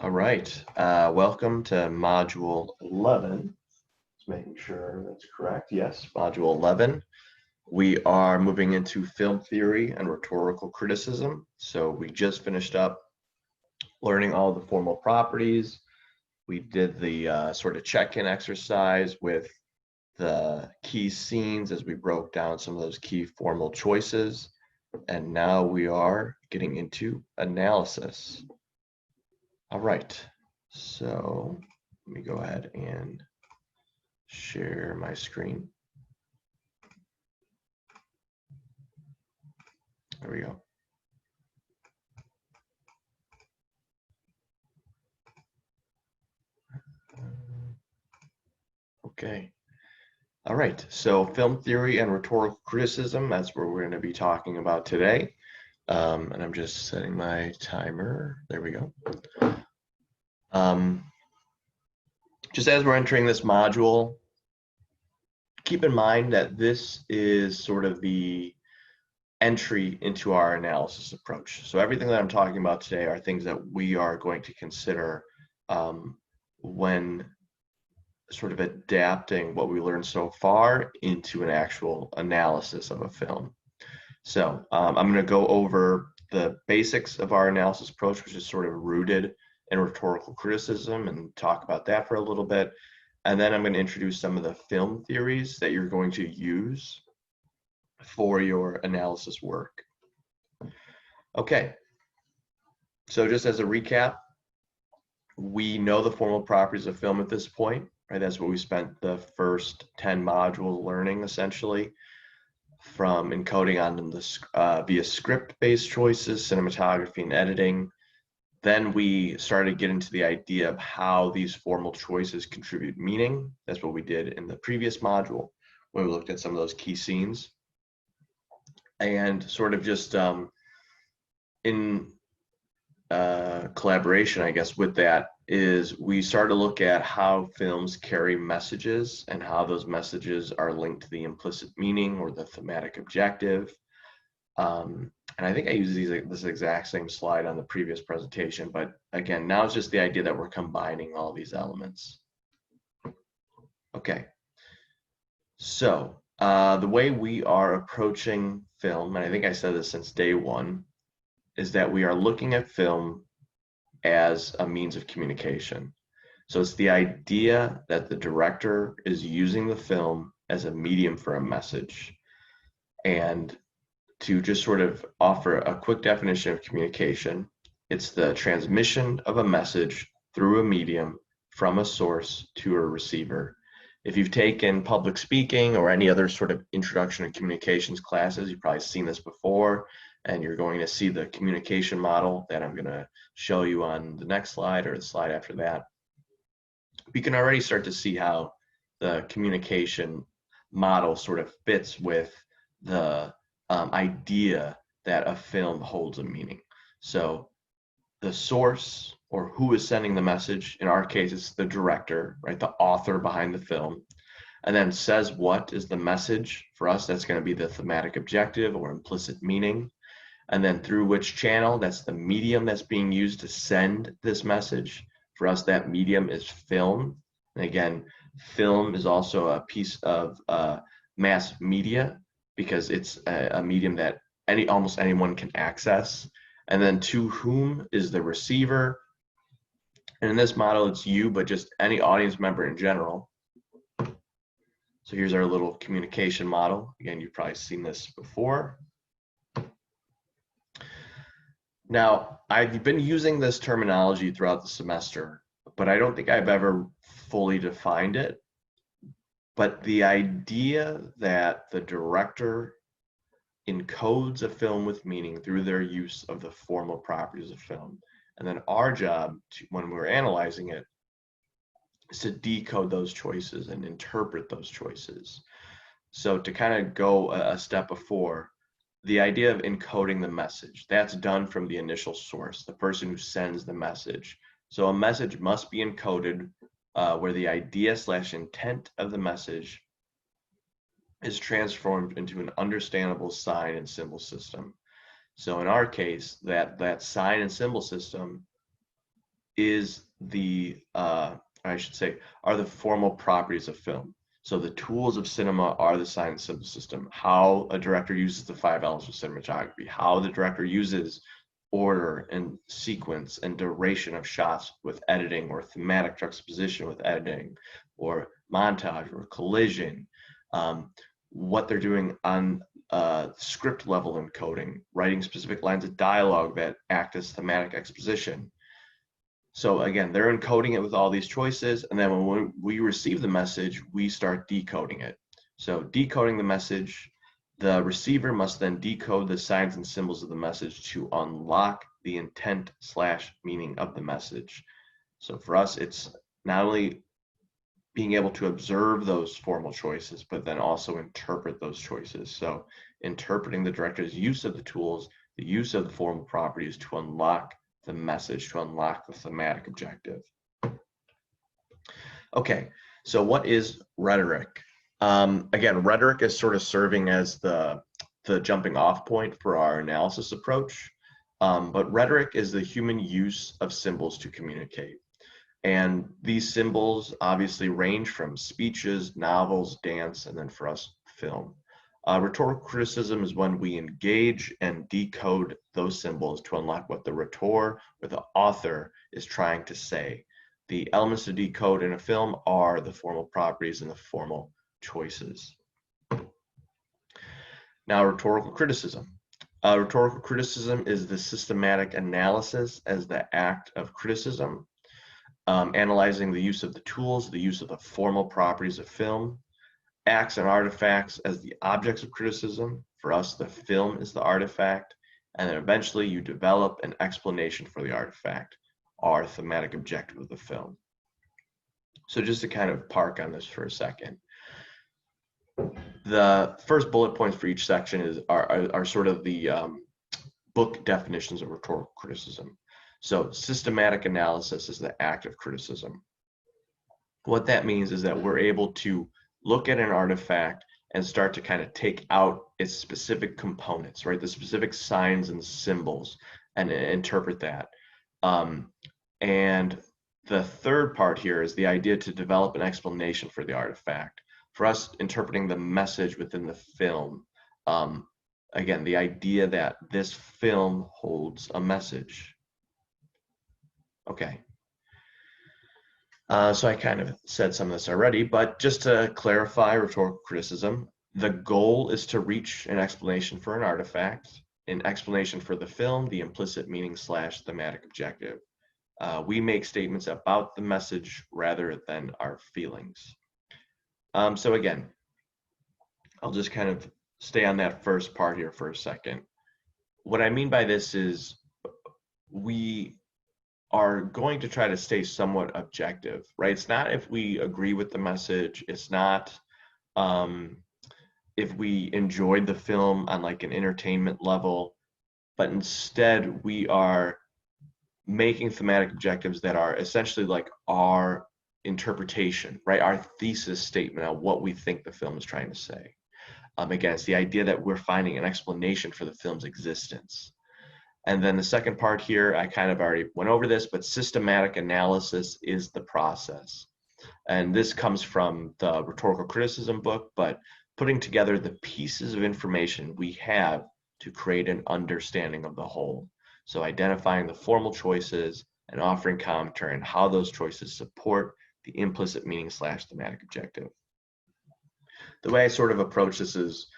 All right, welcome to Module 11. Just making sure that's correct. Yes, Module 11. We are moving into film theory and rhetorical criticism. So we just finished up learning all the formal properties. We did the sort of check-in exercise with the key scenes as we broke down some of those key formal choices. And now we are getting into analysis. All right, so let me go ahead and share my screen. There we go. Okay. All right, so film theory and rhetorical criticism, that's what we're going to be talking about today. And I'm just setting my timer. There we go. Just as we're entering this module, keep in mind that this is sort of the entry into our analysis approach. So everything that I'm talking about today are things that we are going to consider when sort of adapting what we learned so far into an actual analysis of a film. So I'm going to go over the basics of our analysis approach, which is sort of rooted in rhetorical criticism, and talk about that for a little bit. And then I'm going to introduce some of the film theories that you're going to use for your analysis work. Okay, so just as a recap, we know the formal properties of film at this point, right? That's what we spent the first 10 modules learning, essentially, from encoding on them via script-based choices, cinematography, and editing. Then we started to get into the idea of how these formal choices contribute meaning. That's what we did in the previous module, when we looked at some of those key scenes. And sort of just in collaboration, I guess, with that is we started to look at how films carry messages and how those messages are linked to the implicit meaning or the thematic objective. And I think I used this exact same slide on the previous presentation, but again, now it's just the idea that we're combining all these elements. Okay, so the way we are approaching film, and I think I said this since day one, is that we are looking at film as a means of communication. So it's the idea that the director is using the film as a medium for a message. And to just sort of offer a quick definition of communication, it's the transmission of a message through a medium from a source to a receiver. If you've taken public speaking or any other sort of introduction to communications classes, you've probably seen this before, and you're going to see the communication model that I'm going to show you on the next slide or the slide after that. We can already start to see how the communication model sort of fits with the idea that a film holds a meaning. So the source, or who is sending the message, in our case it's the director, right, the author behind the film, and then says what is the message. For us, that's going to be the thematic objective or implicit meaning. And then through which channel, that's the medium that's being used to send this message. For us, that medium is film. And again, film is also a piece of mass media because it's a medium that almost anyone can access. And then to whom is the receiver. And in this model, it's you, but just any audience member in general. So here's our little communication model. Again, you've probably seen this before. Now, I've been using this terminology throughout the semester, but I don't think I've ever fully defined it. But the idea that the director encodes a film with meaning through their use of the formal properties of film. And then our job, when we're analyzing it, is to decode those choices and interpret those choices. So to kind of go a step before, the idea of encoding the message, that's done from the initial source, the person who sends the message. So a message must be encoded where the idea / intent of the message is transformed into an understandable sign and symbol system. So in our case, that sign and symbol system is the, I should say, are the formal properties of film. So the tools of cinema are the sign and symbol system, how a director uses the 5 elements of cinematography, how the director uses order and sequence and duration of shots with editing, or thematic juxtaposition with editing, or montage or collision, what they're doing on script level encoding, writing specific lines of dialogue that act as thematic exposition. So again, they're encoding it with all these choices, and then when we receive the message, we start decoding it. So decoding the message, the receiver must then decode the signs and symbols of the message to unlock the intent / meaning of the message. So for us, it's not only being able to observe those formal choices, but then also interpret those choices. So interpreting the director's use of the tools, the use of the formal properties to unlock the message, to unlock the thematic objective. Okay, so what is rhetoric? Again, rhetoric is sort of serving as the jumping off point for our analysis approach. But rhetoric is the human use of symbols to communicate. And these symbols obviously range from speeches, novels, dance, and then for us, film. Rhetorical criticism is when we engage and decode those symbols to unlock what the rhetor or the author is trying to say. The elements to decode in a film are the formal properties and the formal choices. Now, rhetorical criticism. Rhetorical criticism is the systematic analysis as the act of criticism. Analyzing the use of the tools, the use of the formal properties of film, acts and artifacts as the objects of criticism. For us, the film is the artifact, and then eventually you develop an explanation for the artifact, our thematic objective of the film. So just to kind of park on this for a second, the first bullet points for each section are sort of the book definitions of rhetorical criticism. So systematic analysis is the act of criticism. What that means is that we're able to look at an artifact and start to kind of take out its specific components, right? The specific signs and symbols, and interpret that. And the third part here is the idea to develop an explanation for the artifact. For us, interpreting the message within the film, again, the idea that this film holds a message. Okay. So I kind of said some of this already, but just to clarify rhetorical criticism, the goal is to reach an explanation for an artifact, an explanation for the film, the implicit meaning / thematic objective. We make statements about the message rather than our feelings. So again, I'll just kind of stay on that first part here for a second. What I mean by this is we are going to try to stay somewhat objective, right? It's not if we agree with the message. It's not if we enjoyed the film on like an entertainment level, but instead we are making thematic objectives that are essentially like our interpretation, right? Our thesis statement on what we think the film is trying to say. Again, it's the idea that we're finding an explanation for the film's existence. And then the second part here, I kind of already went over this, but systematic analysis is the process. And this comes from the rhetorical criticism book, but putting together the pieces of information we have to create an understanding of the whole. So identifying the formal choices and offering commentary on how those choices support the implicit meaning / thematic objective. The way I sort of approach this is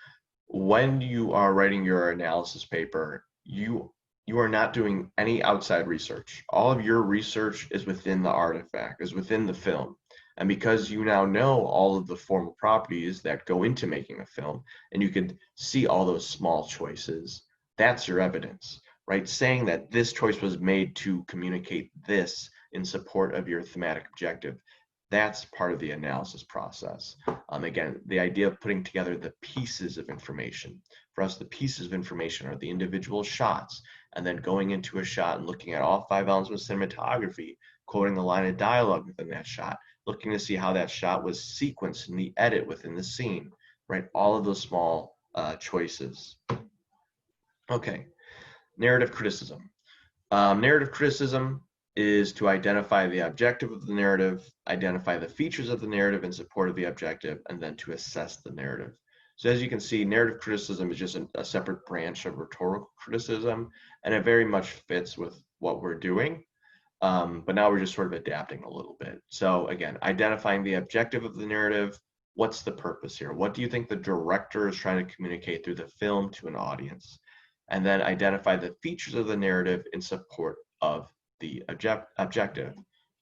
when you are writing your analysis paper, you are not doing any outside research. All of your research is within the artifact, is within the film. And because you now know all of the formal properties that go into making a film, and you can see all those small choices, that's your evidence, right? Saying that this choice was made to communicate this in support of your thematic objective, that's part of the analysis process. Again, the idea of putting together the pieces of information. For us, the pieces of information are the individual shots, and then going into a shot and looking at all 5 elements of cinematography, quoting the line of dialogue within that shot, looking to see how that shot was sequenced in the edit within the scene, right? All of those small choices. Okay, narrative criticism. Narrative criticism is to identify the objective of the narrative, identify the features of the narrative in support of the objective, and then to assess the narrative. So as you can see, narrative criticism is just a separate branch of rhetorical criticism, and it very much fits with what we're doing. But now we're just sort of adapting a little bit. So again, identifying the objective of the narrative. What's the purpose here? What do you think the director is trying to communicate through the film to an audience? And then identify the features of the narrative in support of the objective.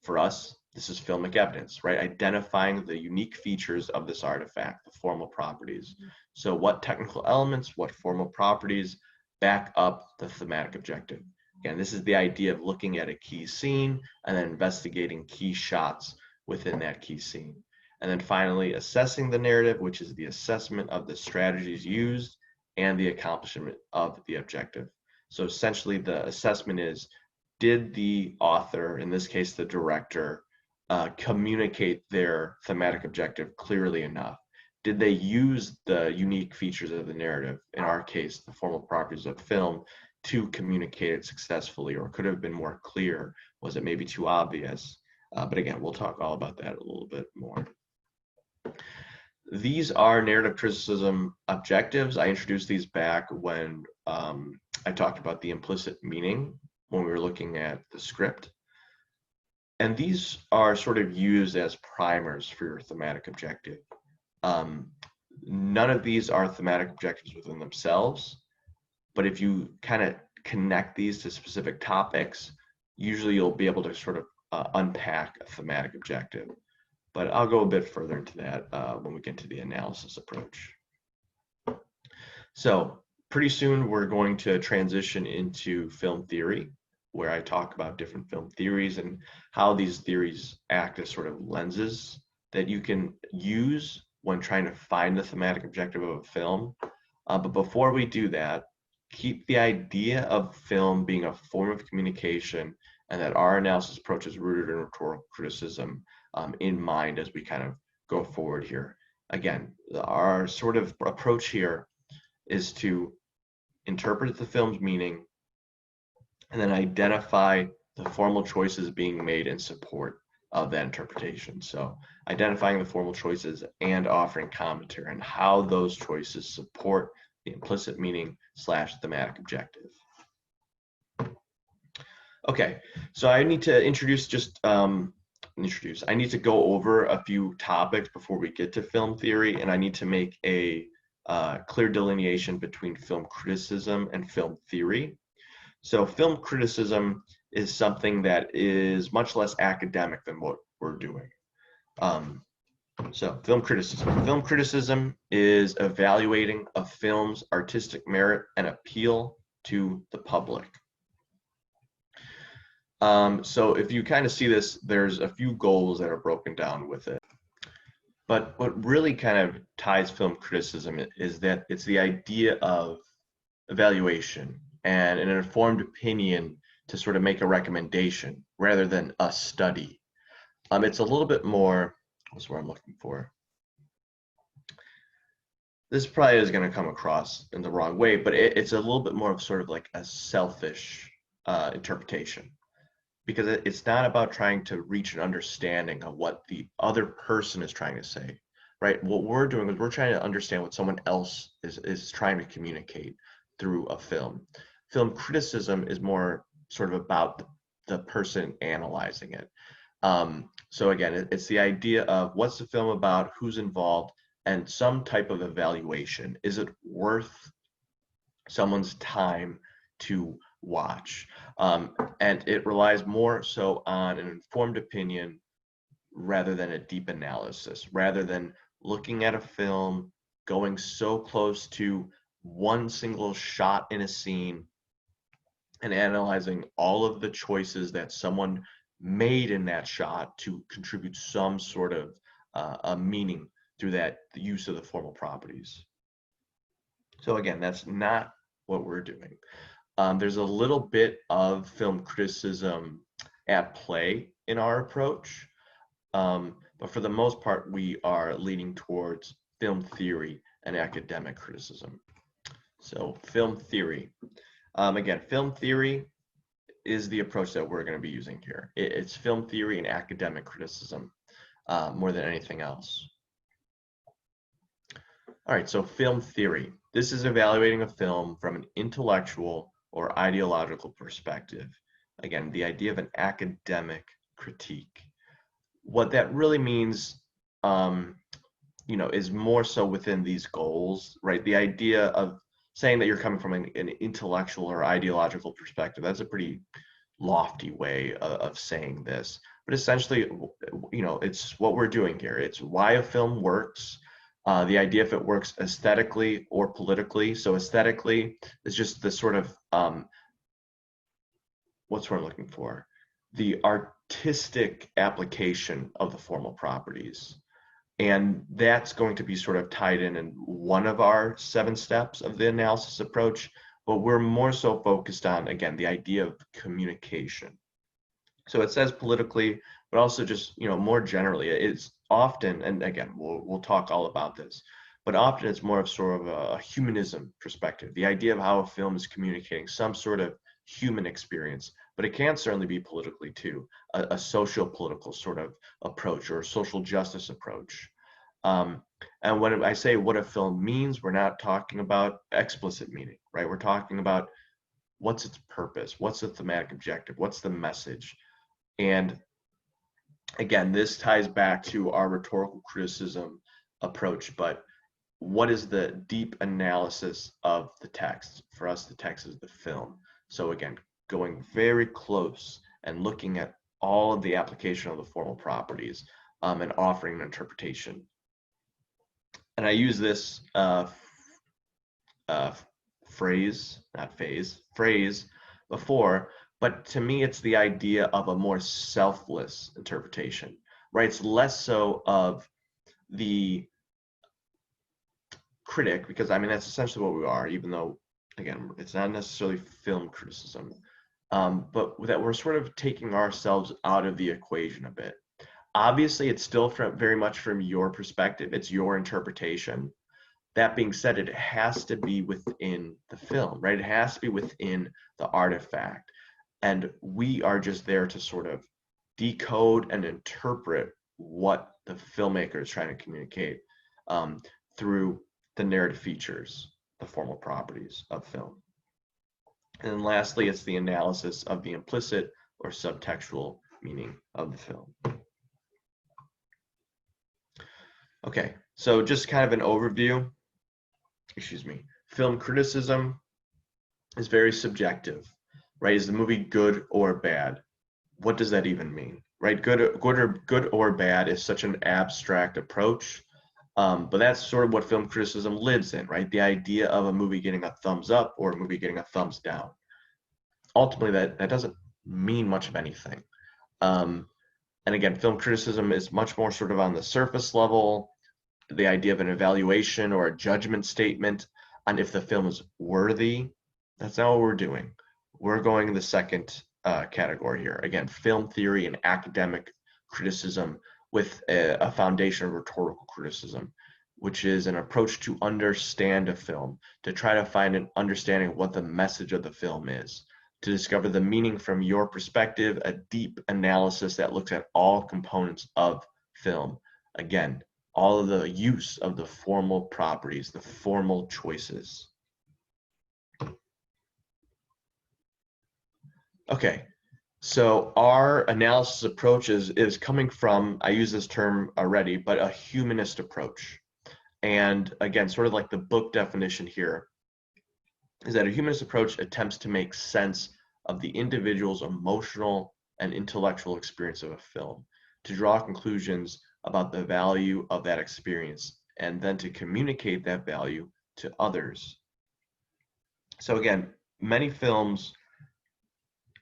For us, this is filmic evidence, right? Identifying the unique features of this artifact, the formal properties. So what technical elements, what formal properties back up the thematic objective? Again, this is the idea of looking at a key scene and then investigating key shots within that key scene. And then finally, assessing the narrative, which is the assessment of the strategies used and the accomplishment of the objective. So essentially the assessment is, did the author, in this case the director, communicate their thematic objective clearly enough? Did they use the unique features of the narrative, in our case the formal properties of film, to communicate it successfully, or could it have been more clear? Was it maybe too obvious? But again, we'll talk all about that a little bit more. These are narrative criticism objectives. I introduced these back when I talked about the implicit meaning when we were looking at the script. And these are sort of used as primers for your thematic objective. None of these are thematic objectives within themselves, but if you kind of connect these to specific topics, usually you'll be able to sort of unpack a thematic objective. But I'll go a bit further into that when we get to the analysis approach. So pretty soon we're going to transition into film theory, where I talk about different film theories and how these theories act as sort of lenses that you can use when trying to find the thematic objective of a film. But before we do that, keep the idea of film being a form of communication and that our analysis approach is rooted in rhetorical criticism in mind as we kind of go forward here. Again, our sort of approach here is to interpret the film's meaning and then identify the formal choices being made in support of that interpretation. So identifying the formal choices and offering commentary on how those choices support the implicit meaning / thematic objective. Okay, so I need to I need to go over a few topics before we get to film theory, and I need to make a clear delineation between film criticism and film theory. So film criticism is something that is much less academic than what we're doing. So film criticism. Film criticism is evaluating a film's artistic merit and appeal to the public. So if you kind of see this, there's a few goals that are broken down with it. But what really kind of ties film criticism is that it's the idea of evaluation and an informed opinion to sort of make a recommendation rather than a study. It's a little bit more, what's what I'm looking for. This probably is going to come across in the wrong way, but it's a little bit more of sort of like a selfish interpretation, because it's not about trying to reach an understanding of what the other person is trying to say, right? What we're doing is we're trying to understand what someone else is trying to communicate through a film. Film criticism is more sort of about the person analyzing it. So again, it's the idea of what's the film about, who's involved, and some type of evaluation. Is it worth someone's time to watch? And it relies more so on an informed opinion rather than a deep analysis, rather than looking at a film, going so close to one single shot in a scene and analyzing all of the choices that someone made in that shot to contribute some sort of a meaning through the use of the formal properties. So again, that's not what we're doing. There's a little bit of film criticism at play in our approach, but for the most part, we are leaning towards film theory and academic criticism. So film theory. Again, film theory is the approach that we're going to be using here. It's film theory and academic criticism more than anything else. All right, so film theory. This is evaluating a film from an intellectual or ideological perspective. Again, the idea of an academic critique. What that really means, is more so within these goals, right? The idea of saying that you're coming from an intellectual or ideological perspective, that's a pretty lofty way of saying this. But essentially, it's what we're doing here. It's why a film works, the idea if it works aesthetically or politically. So aesthetically is just the sort of, what's what I'm looking for? The artistic application of the formal properties. And that's going to be sort of tied in one of our 7 steps of the analysis approach, but we're more so focused on, again, the idea of communication. So it says politically, but also just, more generally, it's often, and again, we'll talk all about this, but often it's more of sort of a humanism perspective, the idea of how a film is communicating some sort of human experience, but it can certainly be politically too, a socio-political sort of approach or a social justice approach. And when I say what a film means, we're not talking about explicit meaning, right? We're talking about what's its purpose, what's the thematic objective, what's the message. And again, this ties back to our rhetorical criticism approach, but what is the deep analysis of the text? For us, the text is the film. So again, going very close and looking at all of the application of the formal properties and offering an interpretation. And I use this phrase before, but to me, it's the idea of a more selfless interpretation, right? It's less so of the critic, because I mean, that's essentially what we are, even though, again, it's not necessarily film criticism, but that we're sort of taking ourselves out of the equation a bit. Obviously, it's still very much from your perspective. It's your interpretation. That being said, it has to be within the film, right? It has to be within the artifact. And we are just there to sort of decode and interpret what the filmmaker is trying to communicate through the narrative features, the formal properties of film. And then lastly, it's the analysis of the implicit or subtextual meaning of the film. Okay, so just kind of an overview. Film criticism is very subjective, right? Is the movie good or bad? What does that even mean, right? Good or bad is such an abstract approach, but that's sort of what film criticism lives in, right? The idea of a movie getting a thumbs up or a movie getting a thumbs down. Ultimately, that doesn't mean much of anything. And again, film criticism is much more sort of on the surface level, the idea of an evaluation or a judgment statement on if the film is worthy. That's not what we're doing. We're going the second category here. Again, film theory and academic criticism with a foundation of rhetorical criticism, which is an approach to understand a film, to try to find an understanding of what the message of the film is, to discover the meaning from your perspective, a deep analysis that looks at all components of film. Again, all of the use of the formal properties, the formal choices. Okay, so our analysis approach is coming from, I use this term already, but a humanist approach. And again, sort of like the book definition here, is that a humanist approach attempts to make sense of the individual's emotional and intellectual experience of a film, to draw conclusions about the value of that experience, and then to communicate that value to others. So again, many films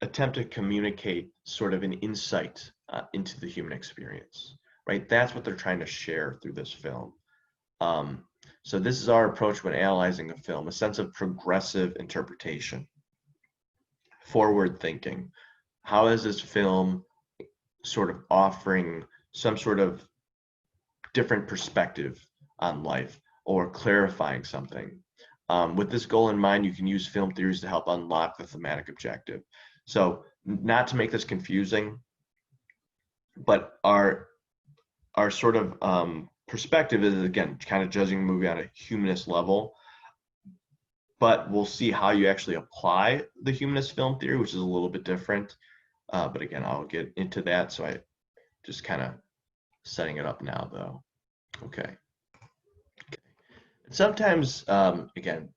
attempt to communicate sort of an insight into the human experience, right? That's what they're trying to share through this film. So this is our approach when analyzing a film, a sense of progressive interpretation, forward thinking. How is this film sort of offering some sort of different perspective on life or clarifying something? With this goal in mind, you can use film theories to help unlock the thematic objective. So not to make this confusing, but our sort of perspective is, again, kind of judging a movie on a humanist level, but we'll see how you actually apply the humanist film theory, which is a little bit different. But again, I'll get into that. So I just kind of setting it up now, though. Okay. Sometimes, again,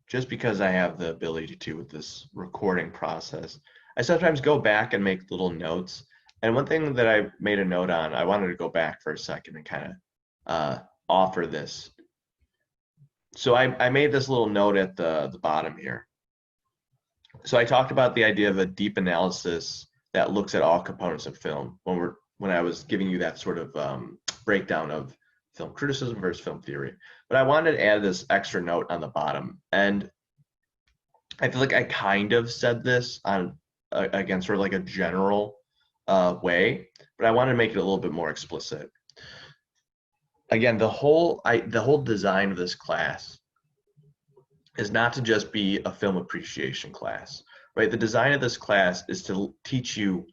just because I have the ability to with this recording process, I sometimes go back and make little notes. And one thing that I made a note on, I wanted to go back for a second and kind of offer this. So I made this little note at the bottom here. So I talked about the idea of a deep analysis that looks at all components of film when I was giving you that sort of breakdown of film criticism versus film theory. But I wanted to add this extra note on the bottom, and I feel like I kind of said this on again sort of like a general way, but I wanted to make it a little bit more explicit. Again, the whole design of this class is not to just be a film appreciation class, right? The design of this class is to teach you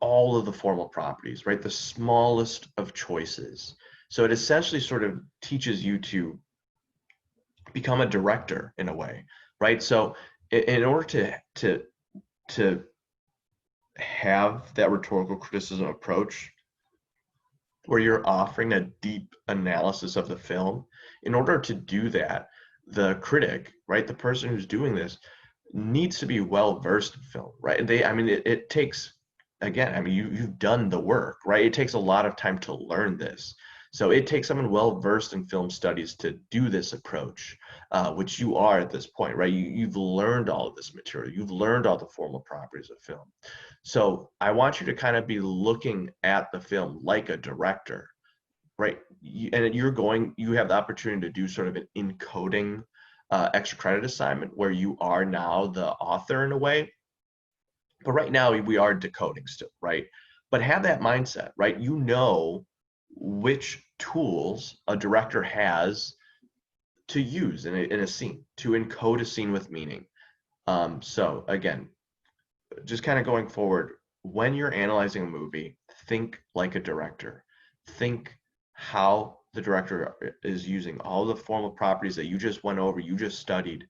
all of the formal properties, right? The smallest of choices. So it essentially sort of teaches you to become a director in a way, right? So in order to have that rhetorical criticism approach where you're offering a deep analysis of the film, in order to do that, the critic, right, the person who's doing this, needs to be well versed in film, right? I mean, it takes, again, I mean, you've done the work, right? It takes a lot of time to learn this. So it takes someone well versed in film studies to do this approach, which you are at this point, right? You've learned all of this material. You've learned all the formal properties of film. So I want you to kind of be looking at the film like a director, right? You have the opportunity to do sort of an encoding extra credit assignment where you are now the author in a way. But right now we are decoding still, right? But have that mindset, right? You know which tools a director has to use in a scene, to encode a scene with meaning. So again, just kind of going forward, when you're analyzing a movie, think like a director. Think how the director is using all the formal properties that you just went over, you just studied,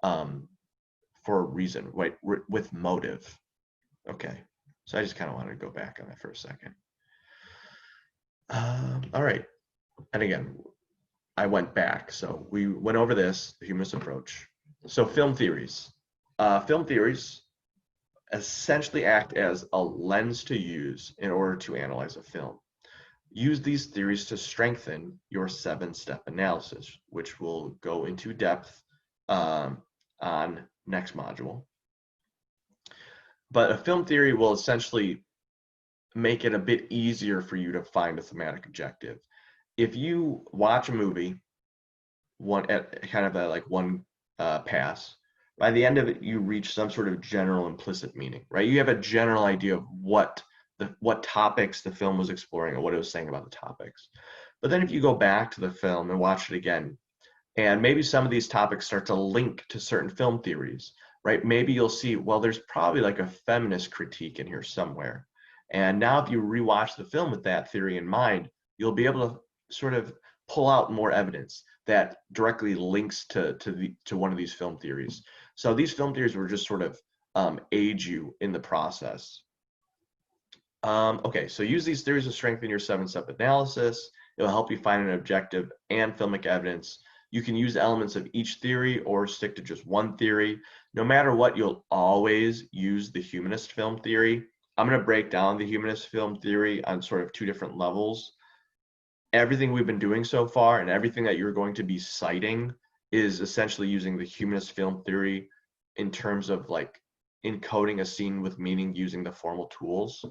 for a reason, right? With motive. Okay, so I just kind of wanted to go back on that for a second. All right, and again, I went back. So we went over this, the humanist approach. So film theories. Film theories essentially act as a lens to use in order to analyze a film. Use these theories to strengthen your 7-step analysis, which we'll go into depth on next module. But a film theory will essentially make it a bit easier for you to find a thematic objective. If you watch a movie one pass, by the end of it, you reach some sort of general implicit meaning, right? You have a general idea of what topics the film was exploring and what it was saying about the topics. But then if you go back to the film and watch it again, and maybe some of these topics start to link to certain film theories, right? Maybe you'll see, well, there's probably like a feminist critique in here somewhere. And now if you rewatch the film with that theory in mind, you'll be able to sort of pull out more evidence that directly links to one of these film theories. So these film theories were just sort of aid you in the process. Okay, so use these theories to strengthen your 7-step analysis. It'll help you find an objective and filmic evidence. You can use elements of each theory or stick to just one theory. No matter what, you'll always use the humanist film theory. I'm going to break down the humanist film theory on sort of 2 different levels. Everything we've been doing so far and everything that you're going to be citing is essentially using the humanist film theory in terms of like encoding a scene with meaning using the formal tools.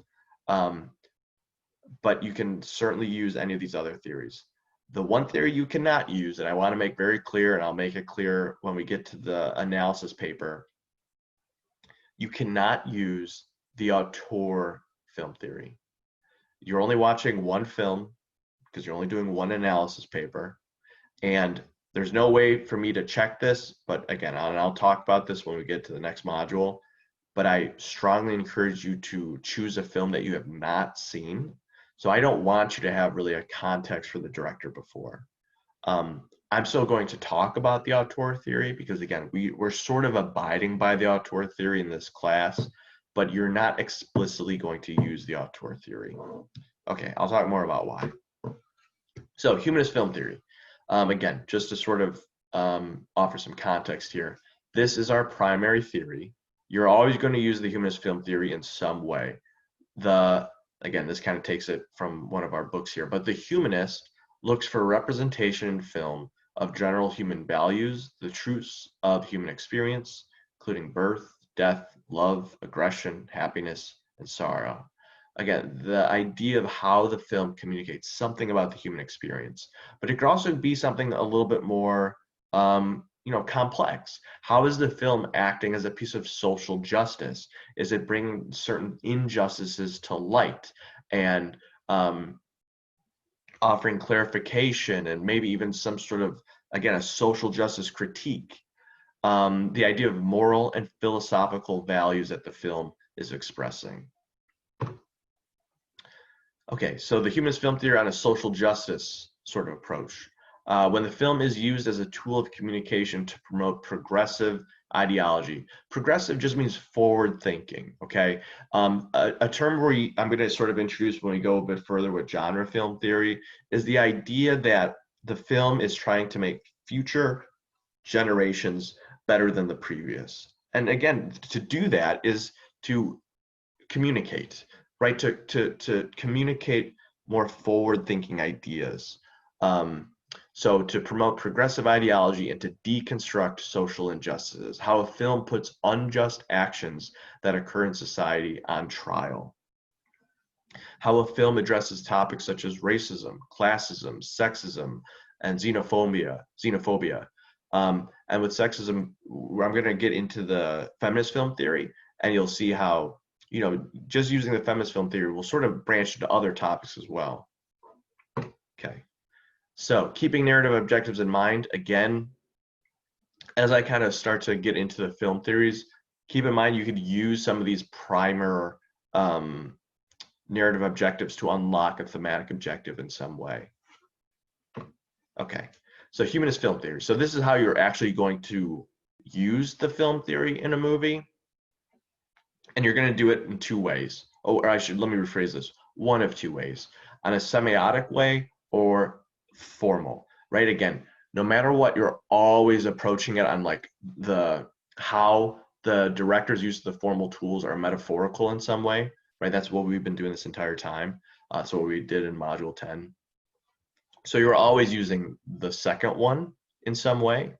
But you can certainly use any of these other theories. The one theory you cannot use, and I want to make very clear, and I'll make it clear when we get to the analysis paper, you cannot use the auteur film theory. You're only watching one film because you're only doing one analysis paper, and there's no way for me to check this, but again, I'll talk about this when we get to the next module, but I strongly encourage you to choose a film that you have not seen. So I don't want you to have really a context for the director before. I'm still going to talk about the auteur theory because, again, we're sort of abiding by the auteur theory in this class, but you're not explicitly going to use the auteur theory. Okay, I'll talk more about why. So humanist film theory. Again, just to sort of offer some context here, this is our primary theory. You're always going to use the humanist film theory in some way. Again, this kind of takes it from one of our books here, but the humanist looks for representation in film of general human values, the truths of human experience, including birth, death, love, aggression, happiness, and sorrow. Again, the idea of how the film communicates something about the human experience, but it could also be something a little bit more, complex. How is the film acting as a piece of social justice? Is it bringing certain injustices to light and offering clarification and maybe even some sort of, again, a social justice critique? The idea of moral and philosophical values that the film is expressing. Okay, so the humanist film theory on a social justice sort of approach. When the film is used as a tool of communication to promote progressive ideology. Progressive just means forward thinking, okay? A term I'm going to sort of introduce when we go a bit further with genre film theory is the idea that the film is trying to make future generations better than the previous. And again, to do that is to communicate, right? To communicate more forward-thinking ideas. So to promote progressive ideology and to deconstruct social injustices, how a film puts unjust actions that occur in society on trial. How a film addresses topics such as racism, classism, sexism, and xenophobia. And with sexism, I'm going to get into the feminist film theory, and you'll see how, just using the feminist film theory will sort of branch into other topics as well. Okay. So keeping narrative objectives in mind, again, as I kind of start to get into the film theories, keep in mind you could use some of these primer narrative objectives to unlock a thematic objective in some way. Okay, so humanist film theory. So this is how you're actually going to use the film theory in a movie. And you're going to do it in two ways. Let me rephrase this. One of two ways, on a semiotic way or formal, right? Again, no matter what, you're always approaching it on like how the director's use of the formal tools are metaphorical in some way, right? That's what we've been doing this entire time. So what we did in module 10. So you're always using the second one in some way,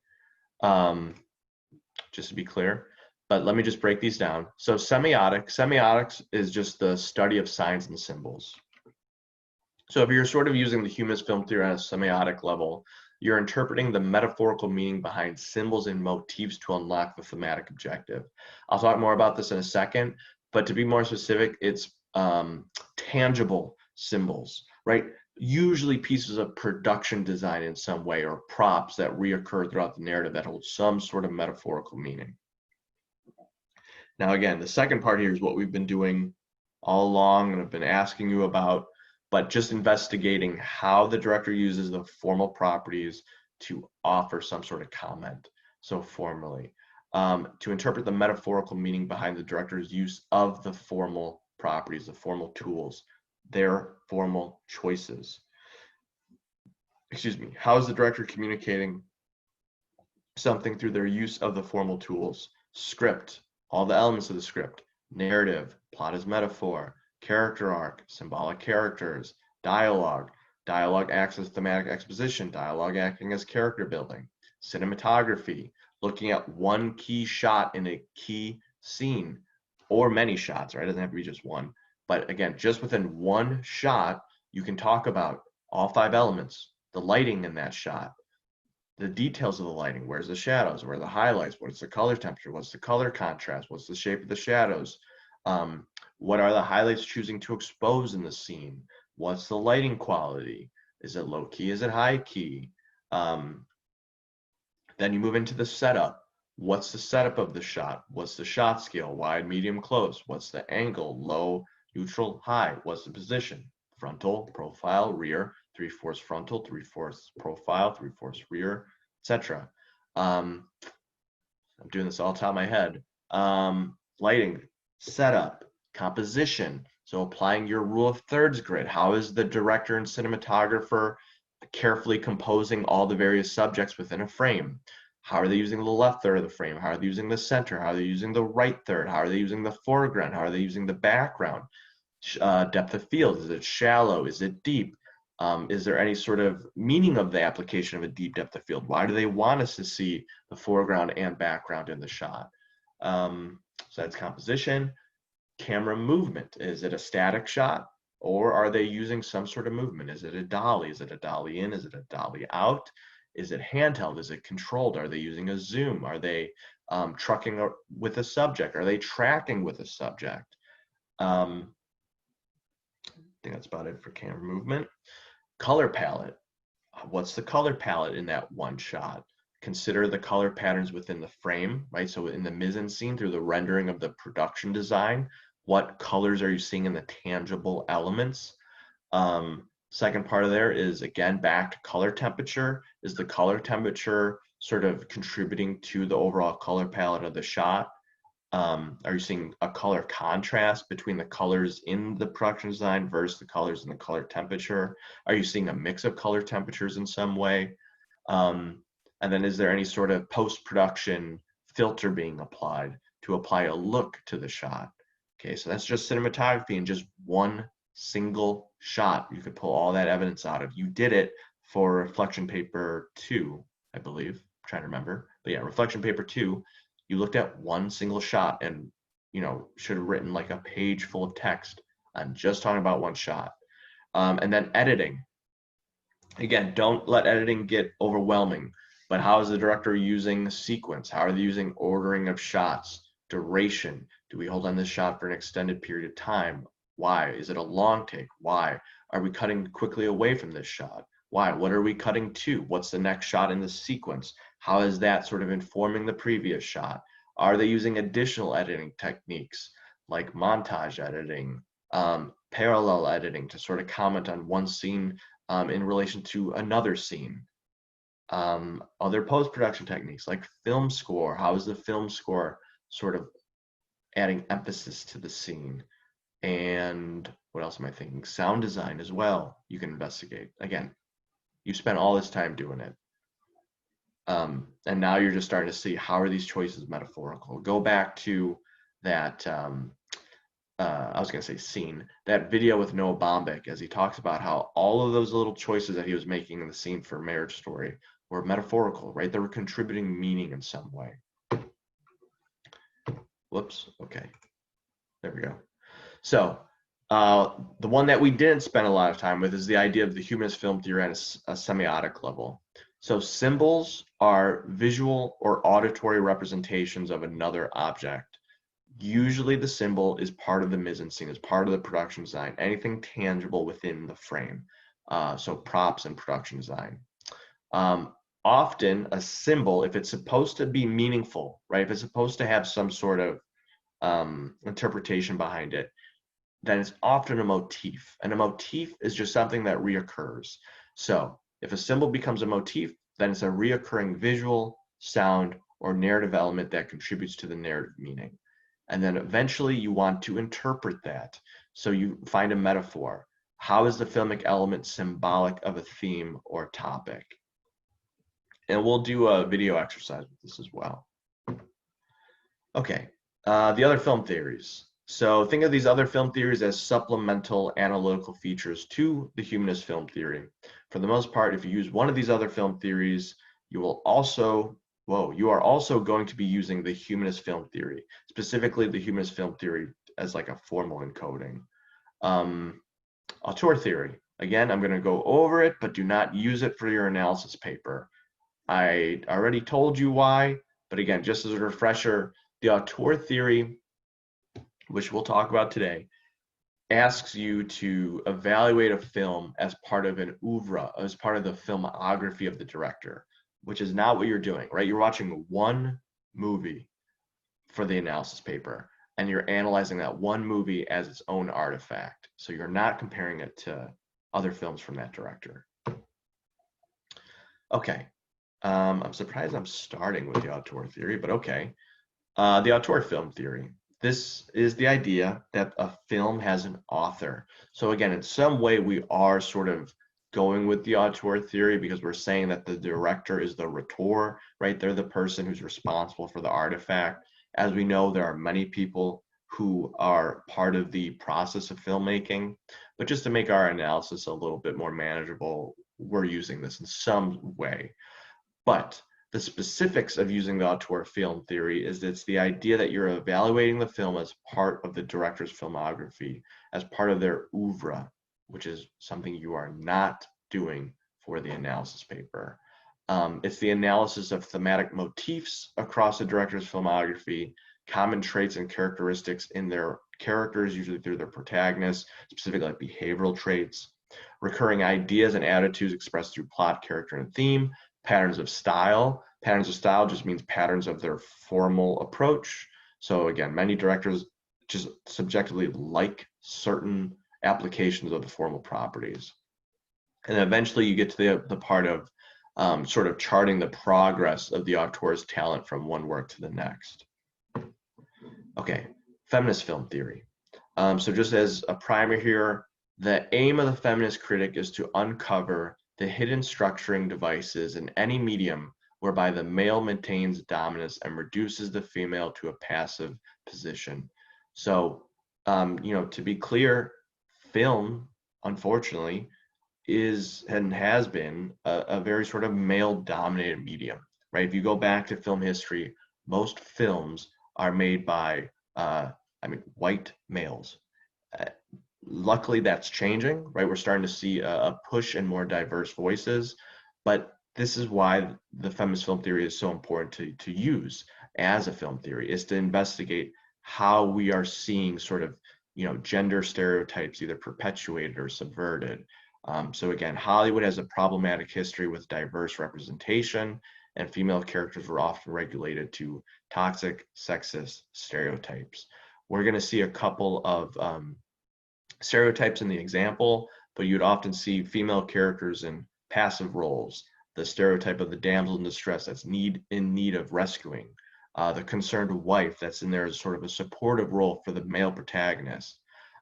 just to be clear. But let me just break these down. So semiotics is just the study of signs and symbols. So if you're sort of using the humanist film theory on a semiotic level, you're interpreting the metaphorical meaning behind symbols and motifs to unlock the thematic objective. I'll talk more about this in a second, but to be more specific, it's tangible symbols, right? Usually pieces of production design in some way or props that reoccur throughout the narrative that hold some sort of metaphorical meaning. Now, again, the second part here is what we've been doing all along and I've been asking you about, but just investigating how the director uses the formal properties to offer some sort of comment. So formally, to interpret the metaphorical meaning behind the director's use of the formal properties, the formal tools, their formal choices. Excuse me, how is the director communicating something through their use of the formal tools? Script, all the elements of the script, narrative, plot as metaphor, character arc, symbolic characters, dialogue acts as thematic exposition, dialogue acting as character building, cinematography, looking at one key shot in a key scene, or many shots, right? It doesn't have to be just one. But again, just within one shot, you can talk about all 5 elements, the lighting in that shot, the details of the lighting, where's the shadows, where are the highlights, what's the color temperature, what's the color contrast, what's the shape of the shadows, what are the highlights choosing to expose in the scene, what's the lighting quality, is it low key, is it high key? Then you move into the setup. What's the setup of the shot? What's the shot scale? Wide, medium, close. What's the angle? Low, neutral, high. What's the position? Frontal, profile, rear, 3/4 frontal, 3/4 profile, 3/4 rear, etc. I'm doing this all top of my head. Lighting, setup, composition. So applying your rule of thirds grid. How is the director and cinematographer carefully composing all the various subjects within a frame? How are they using the left third of the frame? How are they using the center? How are they using the right third? How are they using the foreground? How are they using the background? Depth of field, is it shallow? Is it deep? Is there any sort of meaning of the application of a deep depth of field? Why do they want us to see the foreground and background in the shot? So that's composition. Camera movement. Is it a static shot, or are they using some sort of movement? Is it a dolly? Is it a dolly in? Is it a dolly out? Is it handheld? Is it controlled? Are they using a zoom? Are they trucking with a subject? Are they tracking with a subject? I think that's about it for camera movement. Color palette. What's the color palette in that one shot? Consider the color patterns within the frame, right? So in the mise-en-scene, through the rendering of the production design, what colors are you seeing in the tangible elements? Second part of there is, again, back to color temperature. Is the color temperature sort of contributing to the overall color palette of the shot? Are you seeing a color contrast between the colors in the production design versus the colors in the color temperature? Are you seeing a mix of color temperatures in some way? And then is there any sort of post-production filter being applied to apply a look to the shot? Okay, so that's just cinematography in just one single shot. You could pull all that evidence out of. You did it for reflection paper 2, I believe. I'm trying to remember. But yeah, reflection paper 2, you looked at one single shot and, you know, should have written like a page full of text on just talking about one shot. And then editing. Again, don't let editing get overwhelming, but how is the director using sequence? How are they using ordering of shots, duration? Do we hold on this shot for an extended period of time? Why? Is it a long take? Why? Are we cutting quickly away from this shot? Why? What are we cutting to? What's the next shot in the sequence? How is that sort of informing the previous shot? Are they using additional editing techniques like montage editing, parallel editing to sort of comment on one scene in relation to another scene? Other post-production techniques like film score. How is the film score sort of adding emphasis to the scene? And what else am I thinking? Sound design as well. You can investigate. Again, you spent all this time doing it. And now you're just starting to see how are these choices metaphorical. Go back to that, I was going to say scene, that video with Noah Baumbach, as he talks about how all of those little choices that he was making in the scene for Marriage Story were metaphorical, right? They were contributing meaning in some way. Whoops, okay, there we go. So the one that we didn't spend a lot of time with is the idea of the humanist film theory at a semiotic level. So symbols are visual or auditory representations of another object. Usually the symbol is part of the mise-en-scene, is part of the production design, anything tangible within the frame. So props and production design. Often a symbol, if it's supposed to be meaningful, right? If it's supposed to have some sort of interpretation behind it, then it's often a motif. And a motif is just something that reoccurs. So if a symbol becomes a motif, then it's a reoccurring visual, sound, or narrative element that contributes to the narrative meaning. And then eventually you want to interpret that. So you find a metaphor. How is the filmic element symbolic of a theme or topic? And we'll do a video exercise with this as well. Okay, the other film theories. So think of these other film theories as supplemental analytical features to the humanist film theory. For the most part, if you use one of these other film theories, you are also going to be using the humanist film theory, specifically the humanist film theory as like a formal encoding. Auteur theory. Again, I'm going to go over it, but do not use it for your analysis paper. I already told you why, but again, just as a refresher, the auteur theory, which we'll talk about today, asks you to evaluate a film as part of an oeuvre, as part of the filmography of the director, which is not what you're doing, right? You're watching one movie for the analysis paper, and you're analyzing that one movie as its own artifact. So you're not comparing it to other films from that director. Okay, I'm surprised I'm starting with the auteur theory, but okay. The auteur film theory. This is the idea that a film has an author. So again, in some way, we are sort of going with the auteur theory because we're saying that the director is the rhetor, right? They're the person who's responsible for the artifact. As we know, there are many people who are part of the process of filmmaking, but just to make our analysis a little bit more manageable, we're using this in some way. But the specifics of using the auteur film theory is it's the idea that you're evaluating the film as part of the director's filmography, as part of their oeuvre, which is something you are not doing for the analysis paper. It's the analysis of thematic motifs across the director's filmography, common traits and characteristics in their characters, usually through their protagonists, specifically like behavioral traits, recurring ideas and attitudes expressed through plot, character, and theme, patterns of style. Patterns of style just means patterns of their formal approach. So again, many directors just subjectively like certain applications of the formal properties. And eventually you get to the part of sort of charting the progress of the auteur's talent from one work to the next. Okay, feminist film theory. So just as a primer here, the aim of the feminist critic is to uncover the hidden structuring devices in any medium whereby the male maintains dominance and reduces the female to a passive position. So, to be clear, film, unfortunately, is and has been a very sort of male-dominated medium, right? If you go back to film history, most films are made by, white males. Uh, Luckily, that's changing, right? We're starting to see a push in more diverse voices, but this is why the feminist film theory is so important to use as a film theory, is to investigate how we are seeing sort of, gender stereotypes either perpetuated or subverted. So again, Hollywood has a problematic history with diverse representation, and female characters were often regulated to toxic, sexist stereotypes. We're going to see a couple of stereotypes in the example, but you'd often see female characters in passive roles. The stereotype of the damsel in distress that's in need of rescuing. The concerned wife that's in there as sort of a supportive role for the male protagonist.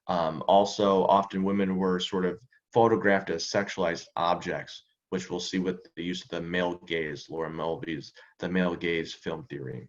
Also, often women were sort of photographed as sexualized objects, which we'll see with the use of the male gaze, Laura Mulvey's The Male Gaze film theory.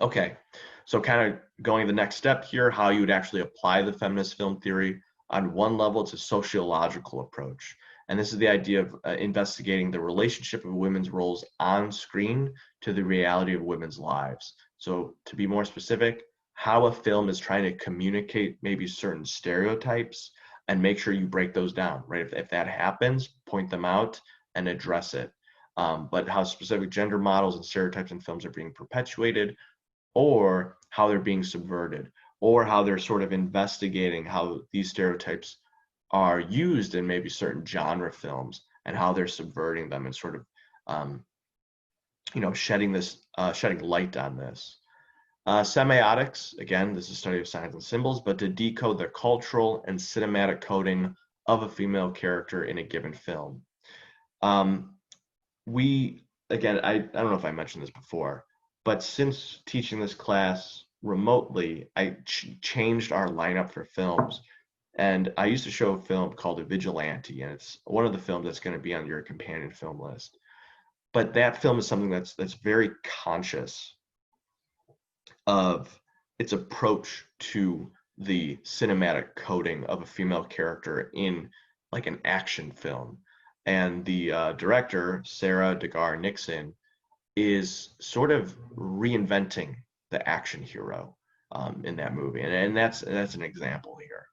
Okay, so kind of going to the next step here, how you would actually apply the feminist film theory. On one level, it's a sociological approach. And this is the idea of investigating the relationship of women's roles on screen to the reality of women's lives. So to be more specific, how a film is trying to communicate maybe certain stereotypes and make sure you break those down, right? If that happens, point them out and address it. But how specific gender models and stereotypes in films are being perpetuated, or how they're being subverted, or how they're sort of investigating how these stereotypes are used in maybe certain genre films and how they're subverting them and sort of shedding light on this. Semiotics, again, this is a study of signs and symbols, but to decode the cultural and cinematic coding of a female character in a given film. Again, I don't know if I mentioned this before, but since teaching this class remotely, I changed our lineup for films. And I used to show a film called A Vigilante, and it's one of the films that's going to be on your companion film list. But that film is something that's very conscious of its approach to the cinematic coding of a female character in like an action film. And the director, Sarah Degar Nixon, is sort of reinventing the action hero in that movie. And that's an example here.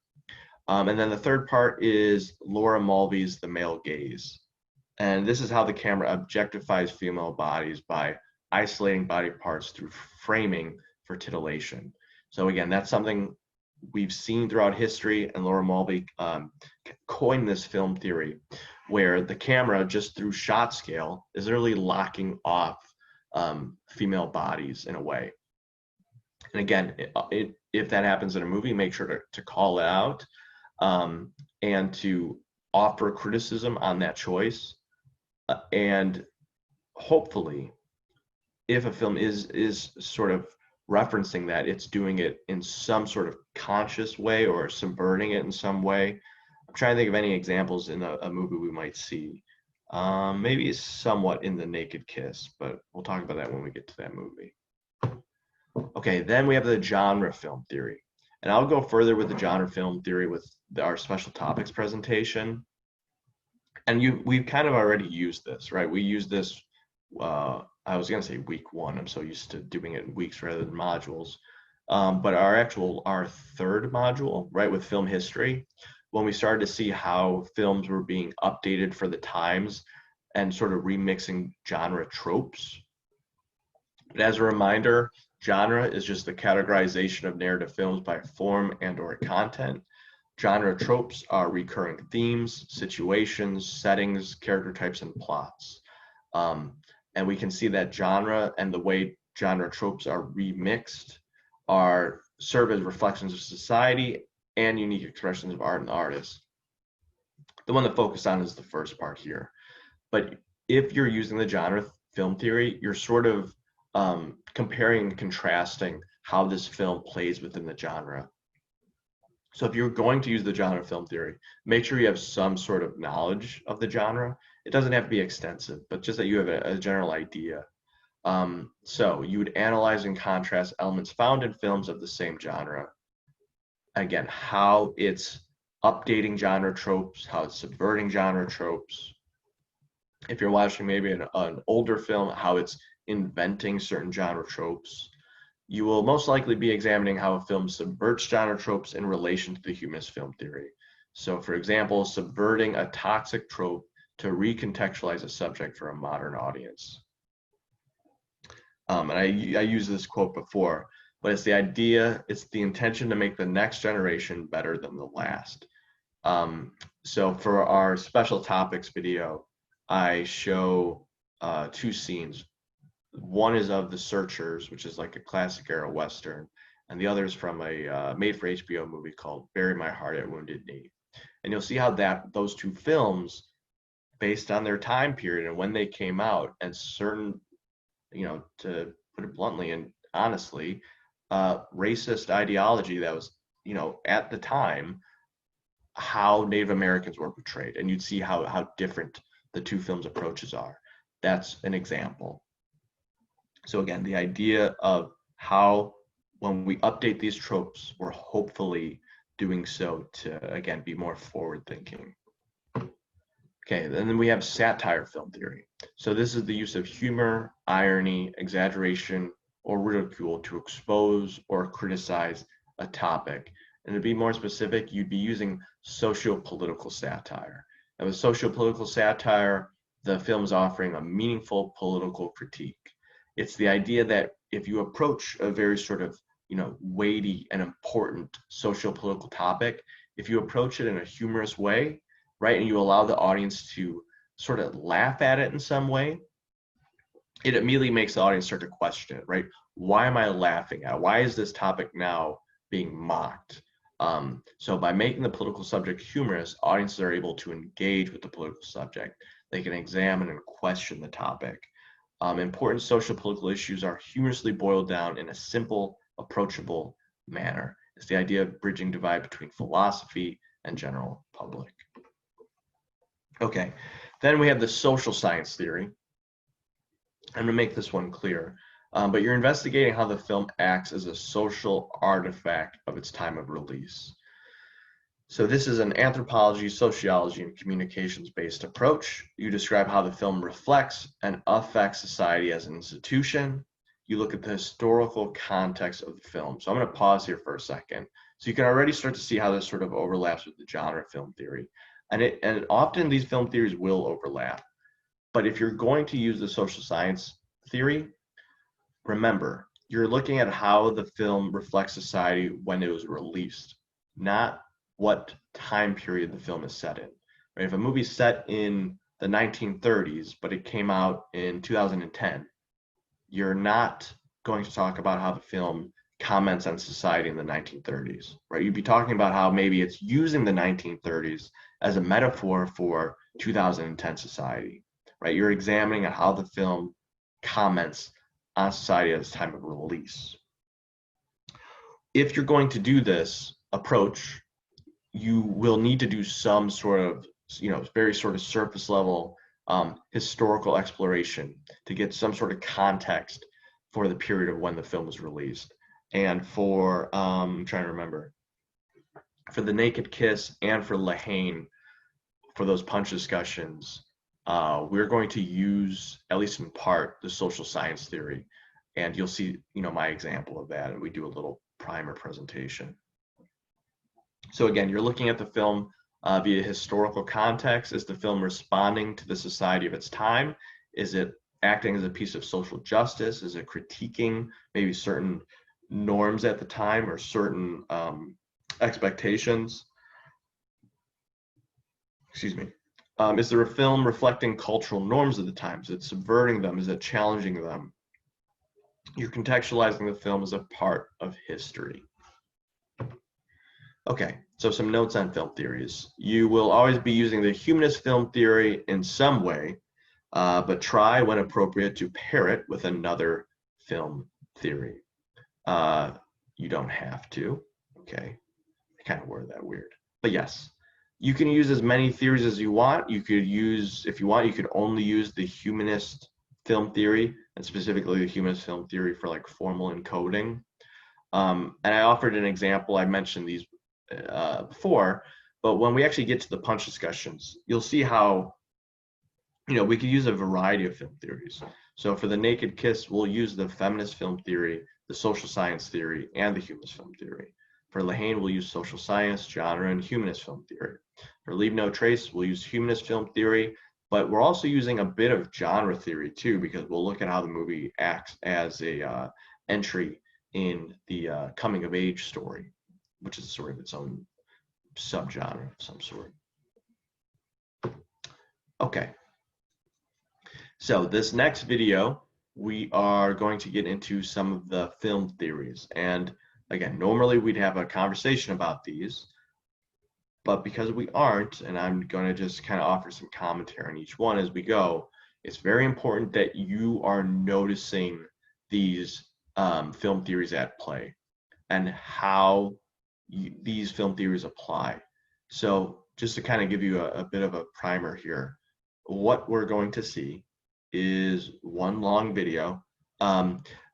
And then the third part is Laura Mulvey's The Male Gaze. And this is how the camera objectifies female bodies by isolating body parts through framing for titillation. So again, that's something we've seen throughout history, and Laura Mulvey coined this film theory where the camera, just through shot scale, is literally locking off female bodies in a way. And again, if that happens in a movie, make sure to call it out, and to offer criticism on that choice. And hopefully, if a film is sort of referencing that, it's doing it in some sort of conscious way or subverting it in some way. I'm trying to think of any examples in a movie we might see. Maybe somewhat in The Naked Kiss, but we'll talk about that when we get to that movie. Okay, then we have the genre film theory. And I'll go further with the genre film theory with our special topics presentation. And we've kind of already used this, right? We used this, I was going to say week one. I'm so used to doing it in weeks rather than modules. But our third module, right, with film history, when we started to see how films were being updated for the times and sort of remixing genre tropes. But as a reminder, genre is just the categorization of narrative films by form and or content. Genre tropes are recurring themes, situations, settings, character types, and plots. And we can see that genre and the way genre tropes are remixed serve as reflections of society and unique expressions of art and the artist. The one to focus on is the first part here. But if you're using the genre film theory, you're sort of comparing and contrasting how this film plays within the genre. So if you're going to use the genre film theory, make sure you have some sort of knowledge of the genre. It doesn't have to be extensive, but just that you have a general idea. So you would analyze and contrast elements found in films of the same genre. Again, how it's updating genre tropes, how it's subverting genre tropes. If you're watching maybe an older film, how it's inventing certain genre tropes. You will most likely be examining how a film subverts genre tropes in relation to the humanist film theory. So, for example, subverting a toxic trope to recontextualize a subject for a modern audience. And I used this quote before, but it's the intention to make the next generation better than the last. So for our special topics video, I show two scenes. One is of The Searchers, which is like a classic era Western, and the other is from a made for HBO movie called Bury My Heart at Wounded Knee. And you'll see how those two films, based on their time period and when they came out, and certain, to put it bluntly and honestly, racist ideology that was, at the time, how Native Americans were portrayed. And you'd see how different the two films' approaches are. That's an example. So again, the idea of how when we update these tropes, we're hopefully doing so to, again, be more forward thinking. Okay, then we have satire film theory. So this is the use of humor, irony, exaggeration, or ridicule to expose or criticize a topic. And to be more specific, you'd be using socio-political satire. And with socio-political satire, the film is offering a meaningful political critique. It's the idea that if you approach a very sort of, weighty and important socio-political topic, if you approach it in a humorous way, right, and you allow the audience to sort of laugh at it in some way, it immediately makes the audience start to question it, right? Why am I laughing at it? Why is this topic now being mocked? So by making the political subject humorous, audiences are able to engage with the political subject. They can examine and question the topic. Important social political issues are humorously boiled down in a simple, approachable manner. It's the idea of bridging divide between philosophy and general public. Okay, then we have the social science theory. I'm going to make this one clear, but you're investigating how the film acts as a social artifact of its time of release. So this is an anthropology, sociology, and communications-based approach. You describe how the film reflects and affects society as an institution. You look at the historical context of the film. So I'm going to pause here for a second. So you can already start to see how this sort of overlaps with the genre film theory. And often these film theories will overlap. But if you're going to use the social science theory, remember, you're looking at how the film reflects society when it was released, not what time period the film is set in. Right? If a movie's set in the 1930s, but it came out in 2010, you're not going to talk about how the film comments on society in the 1930s, right? You'd be talking about how maybe it's using the 1930s as a metaphor for 2010 society, right? You're examining how the film comments on society at its time of release. If you're going to do this approach, you will need to do some sort of, very sort of surface level historical exploration to get some sort of context for the period of when the film was released. And for, I'm trying to remember, for The Naked Kiss and for Lahane, for those punch discussions, we're going to use, at least in part, the social science theory. And you'll see, my example of that, and we do a little primer presentation. So again, you're looking at the film via historical context. Is the film responding to the society of its time? Is it acting as a piece of social justice? Is it critiquing maybe certain norms at the time or certain expectations? Excuse me. Is there a film reflecting cultural norms of the times? Is it subverting them? Is it challenging them? You're contextualizing the film as a part of history. Okay, so some notes on film theories. You will always be using the humanist film theory in some way, but try, when appropriate, to pair it with another film theory. You don't have to, okay? I kind of worded that weird. But yes, you can use as many theories as you want. You could use, if you want, you could only use the humanist film theory, and specifically the humanist film theory for like formal encoding. And I offered an example. I mentioned these before, but when we actually get to the punch discussions, you'll see how, we could use a variety of film theories. So for The Naked Kiss, we'll use the feminist film theory, the social science theory, and the humanist film theory. For Lahane, we'll use social science, genre, and humanist film theory. For Leave No Trace, we'll use humanist film theory, but we're also using a bit of genre theory too, because we'll look at how the movie acts as a entry in the coming of age story, which is sort of its own subgenre of some sort. Okay. So this next video, we are going to get into some of the film theories. And again, normally we'd have a conversation about these, but because we aren't, and I'm going to just kind of offer some commentary on each one as we go, it's very important that you are noticing these film theories at play and how these film theories apply. So just to kind of give you a bit of a primer here, what we're going to see is one long video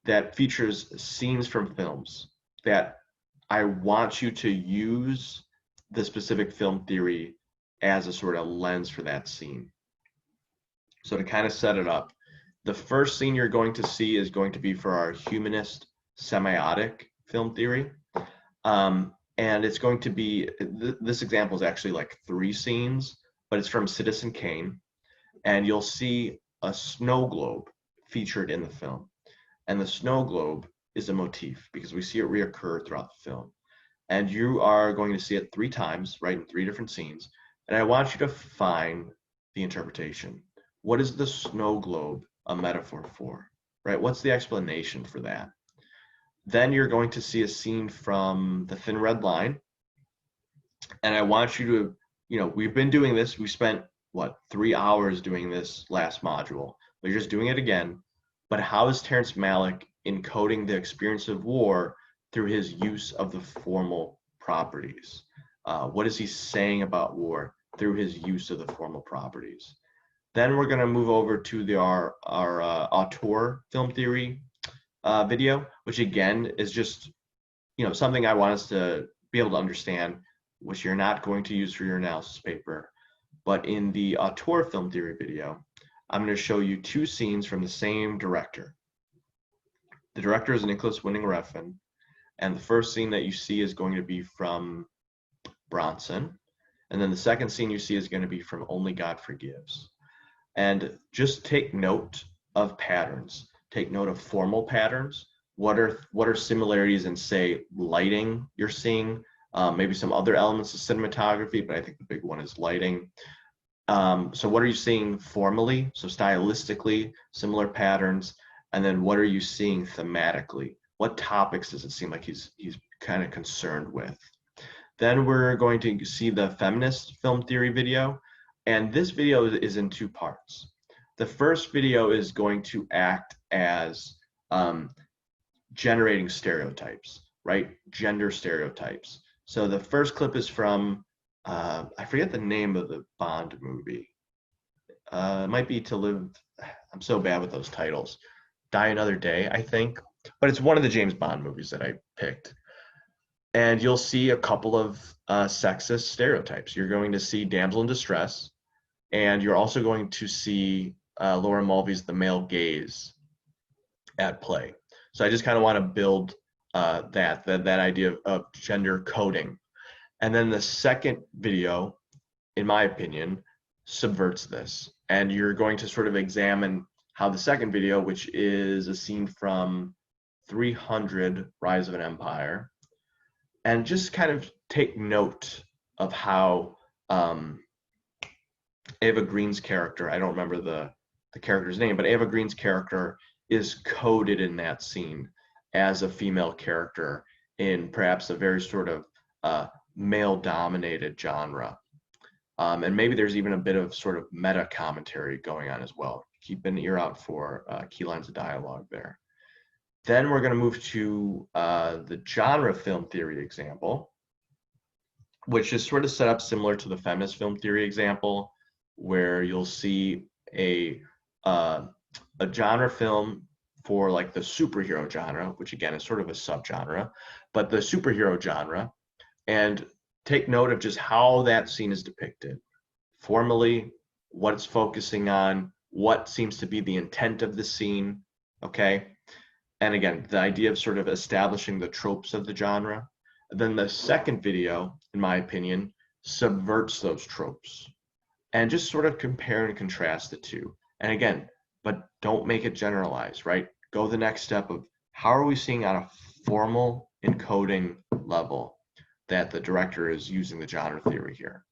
that features scenes from films that I want you to use the specific film theory as a sort of lens for that scene. So to kind of set it up, the first scene you're going to see is going to be for our humanist semiotic film theory. And it's going to be, this example is actually like 3 scenes, but it's from Citizen Kane. And you'll see a snow globe featured in the film. And the snow globe is a motif because we see it reoccur throughout the film. And you are going to see it 3 times, right, in 3 different scenes. And I want you to find the interpretation. What is the snow globe a metaphor for, right? What's the explanation for that? Then you're going to see a scene from The Thin Red Line. And I want you to, we've been doing this. We spent, 3 hours doing this last module. We're just doing it again. But how is Terrence Malick encoding the experience of war through his use of the formal properties? What is he saying about war through his use of the formal properties? Then we're going to move over to our auteur film theory video, which again is just something I want us to be able to understand, which you're not going to use for your analysis paper. But in the auteur film theory video, I'm going to show you 2 scenes from the same director. The director is Nicholas Winding Refn, and the first scene that you see is going to be from Bronson, and then the second scene you see is going to be from Only God Forgives. And just take note of patterns. Take note of formal patterns. What are similarities in, say, lighting you're seeing? Maybe some other elements of cinematography, but I think the big one is lighting. So what are you seeing formally? So stylistically, similar patterns. And then what are you seeing thematically? What topics does it seem like he's kind of concerned with? Then we're going to see the feminist film theory video. And this video is in two parts. The first video is going to act as generating stereotypes, right? Gender stereotypes. So the first clip is from, I forget the name of the Bond movie. It might be To Live, I'm so bad with those titles. Die Another Day, I think. But it's one of the James Bond movies that I picked. And you'll see a couple of sexist stereotypes. You're going to see damsel in distress, and you're also going to see Laura Mulvey's The Male Gaze at play. So I just kind of want to build that idea of gender coding. And then the second video, in my opinion, subverts this. And you're going to sort of examine how the second video, which is a scene from 300 Rise of an Empire, and just kind of take note of how Ava Green's character, I don't remember the character's name, but Ava Green's character is coded in that scene as a female character in perhaps a very sort of male-dominated genre. And maybe there's even a bit of sort of meta commentary going on as well. Keep an ear out for key lines of dialogue there. Then we're going to move to the genre film theory example, which is sort of set up similar to the feminist film theory example, where you'll see a genre film for like the superhero genre, which again is sort of a subgenre, but the superhero genre, and take note of just how that scene is depicted. Formally, what it's focusing on, what seems to be the intent of the scene, okay? And again, the idea of sort of establishing the tropes of the genre. Then the second video, in my opinion, subverts those tropes and just sort of compare and contrast the two. And again, but don't make it generalized, right? Go the next step of how are we seeing on a formal encoding level that the director is using the genre theory here.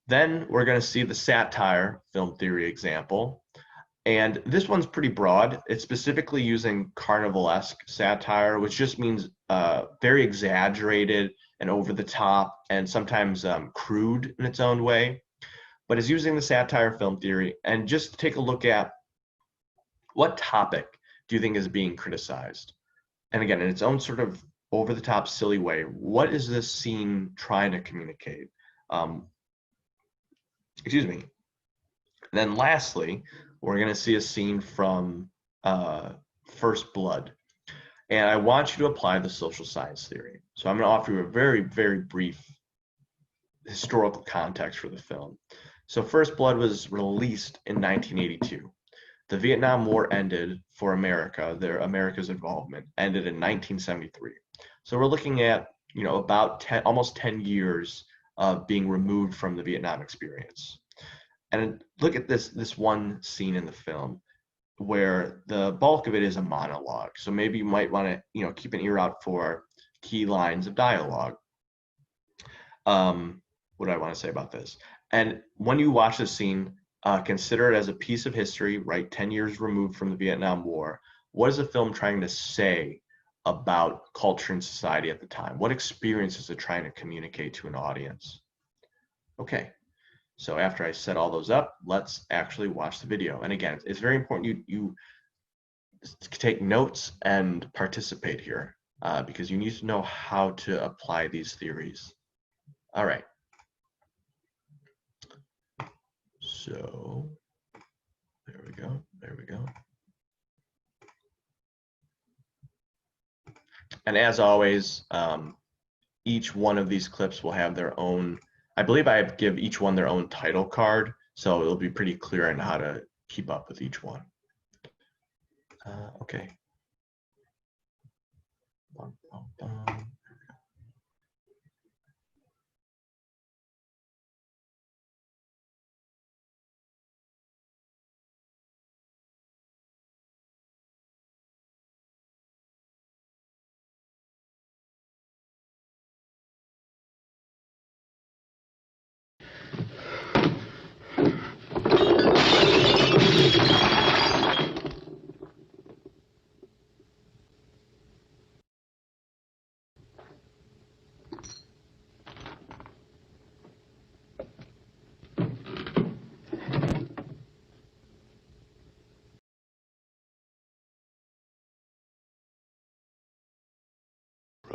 Then we're going to see the satire film theory example. And this one's pretty broad. It's specifically using carnivalesque satire, which just means very exaggerated and over the top and sometimes crude in its own way. But it's using the satire film theory, and just take a look at what topic do you think is being criticized? And again, in its own sort of over the top silly way, what is this scene trying to communicate? Excuse me. And then lastly, we're going to see a scene from First Blood. And I want you to apply the social science theory. So I'm going to offer you a very, very brief historical context for the film. So First Blood was released in 1982. The Vietnam War ended for America. America's involvement ended in 1973. So we're looking at, you know, about almost 10 years of being removed from the Vietnam experience. And look at this one scene in the film where the bulk of it is a monologue. So maybe you might want to, you know, keep an ear out for key lines of dialogue. What do I want to say about this? And when you watch this scene, consider it as a piece of history, right? 10 years removed from the Vietnam War. What is the film trying to say about culture and society at the time? What experience is it trying to communicate to an audience? Okay. So after I set all those up, let's actually watch the video. And again, it's very important you take notes and participate here because you need to know how to apply these theories. All right. So there we go. There we go. And as always, each one of these clips will have their own, I believe I give each one their own title card, so it'll be pretty clear on how to keep up with each one. Okay. Bum, bum, bum.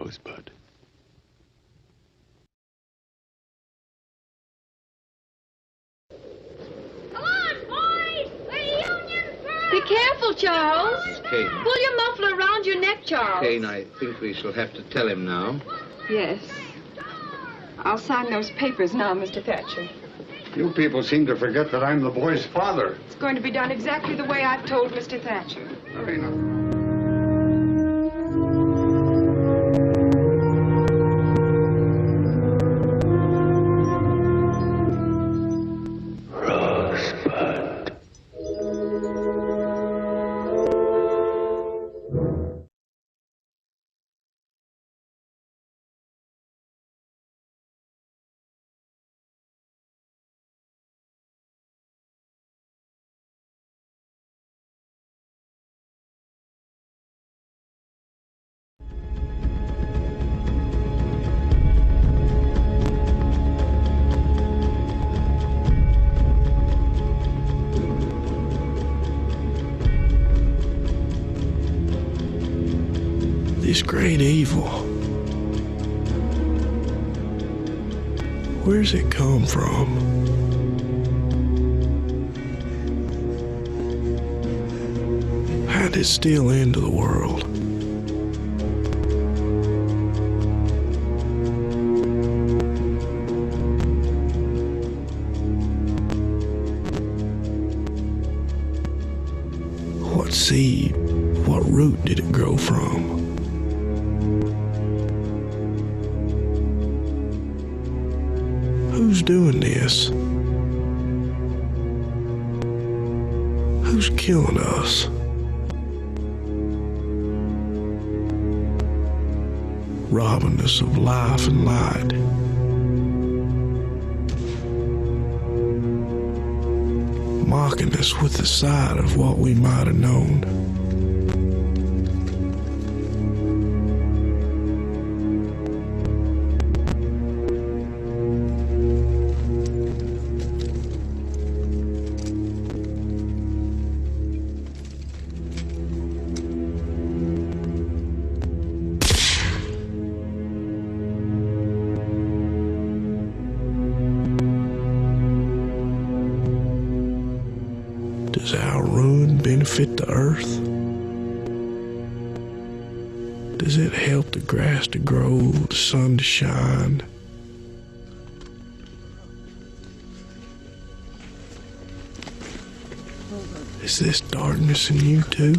Rosebud. Come on, boys! We're Union first! Be careful, Charles. Kane. Pull your muffler around your neck, Charles. Kane, I think we shall have to tell him now. Yes. I'll sign those papers now, Mr. Thatcher. You people seem to forget that I'm the boy's father. It's going to be done exactly the way I've told Mr. Thatcher. Hurry now. Rosebud. This great evil, where's it come from? How did it steal into the world? What seed, what root did it grow from? Who's doing this? Who's killing us? Robbing us of life and light. Mocking us with the sight of what we might have known. Does our ruin benefit the earth? Does it help the grass to grow, the sun to shine? Is this darkness in you too?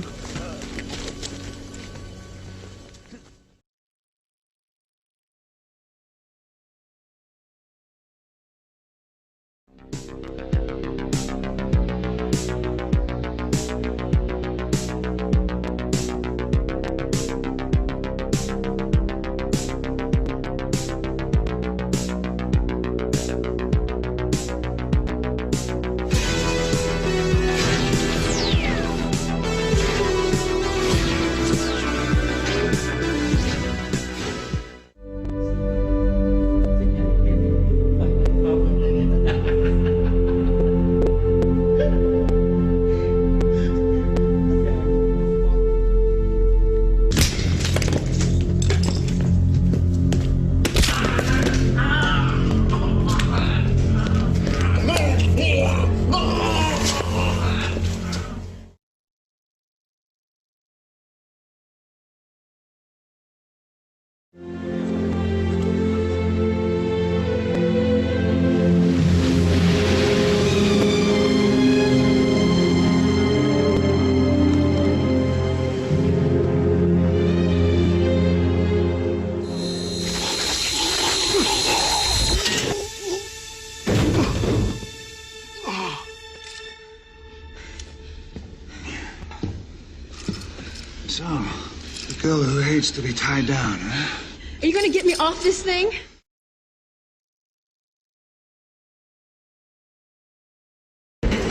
So, the girl who hates to be tied down, huh? Are you going to get me off this thing?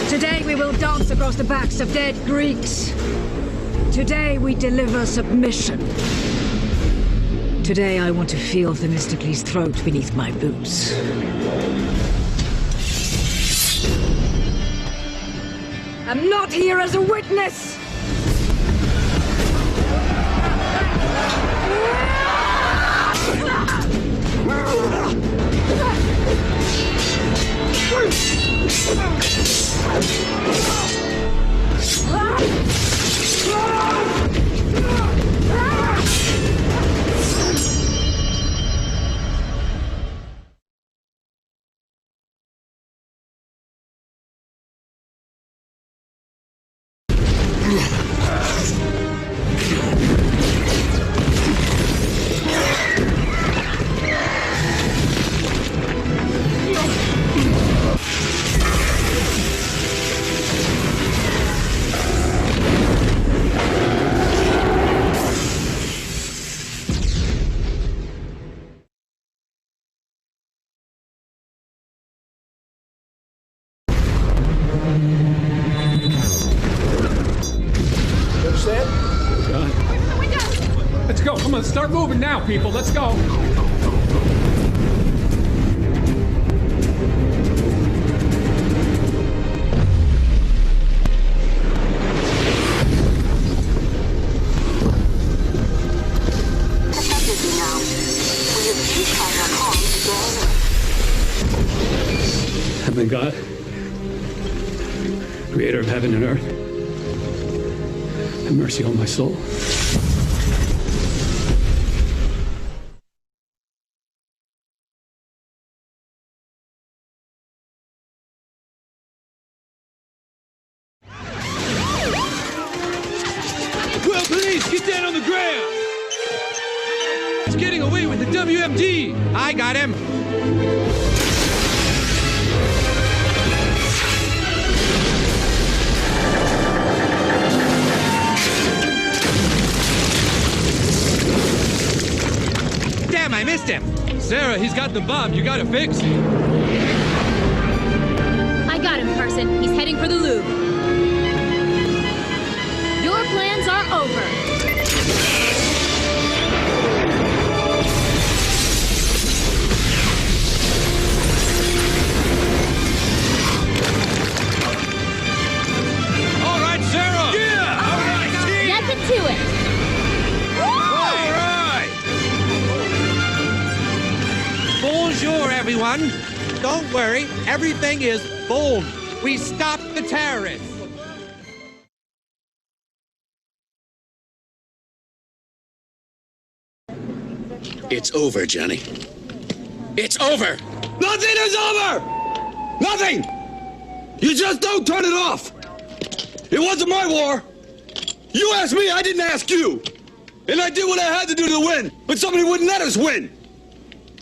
Today we will dance across the backs of dead Greeks. Today we deliver submission. Today I want to feel Themistocles' throat beneath my boots. I'm not here as a witness! Let's go. Come on, start moving now, people. Let's go. Heavenly God, creator of heaven and earth, have mercy on my soul. Well, police, get down on the ground! He's getting away with the WMD! I got him! Damn, I missed him! Sarah, he's got the bomb. You gotta fix it. I got him, Carson. He's heading for the Louvre. Your plans are over. All right, Sarah! Yeah! All right, team! Nothing to it. All right! Bonjour, everyone. Don't worry, everything is boom. We stopped the terrorists. It's over, Johnny. It's over! Nothing is over! Nothing! You just don't turn it off! It wasn't my war! You asked me, I didn't ask you! And I did what I had to do to win, but somebody wouldn't let us win!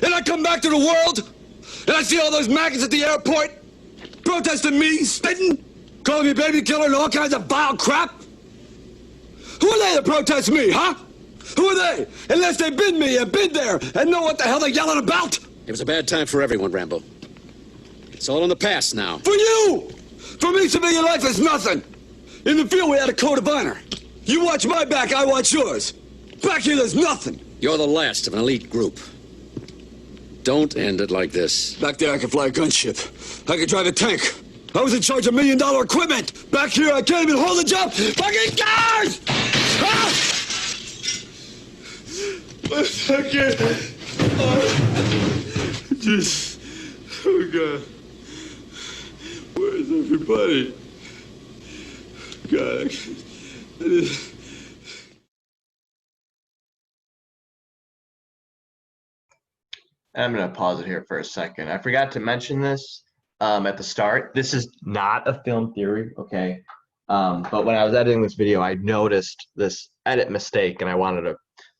And I come back to the world, and I see all those maggots at the airport, protesting me, spitting, calling me baby killer and all kinds of vile crap! Who are they to protest me, huh? Who are they? Unless they've been me and been there and know what the hell they're yelling about? It was a bad time for everyone, Rambo. It's all in the past now. For you! For me, civilian life is nothing. In the field, we had a code of honor. You watch my back, I watch yours. Back here, there's nothing. You're the last of an elite group. Don't end it like this. Back there, I could fly a gunship. I could drive a tank. I was in charge of $1 million equipment. Back here, I can't even hold a job. Fucking cars! Ah! I can't. Just. Oh, God. Where's everybody? God. I'm going to pause it here for a second. I forgot to mention this at the start. This is not a film theory, okay? But when I was editing this video, I noticed this edit mistake, and I wanted to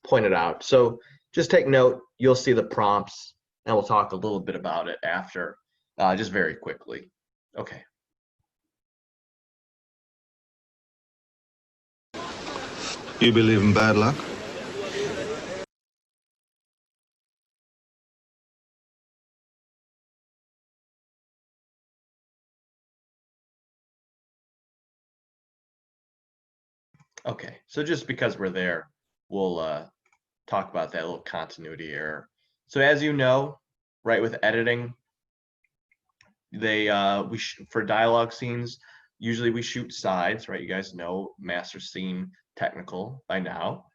point it out. So just take note. You'll see the prompts, and we'll talk a little bit about it after, just very quickly. Okay. You believe in bad luck? Okay, so just because we're there, we'll talk about that little continuity error. So as you know, right, with editing, they for dialogue scenes, usually we shoot sides, right? You guys know master scene technical by now,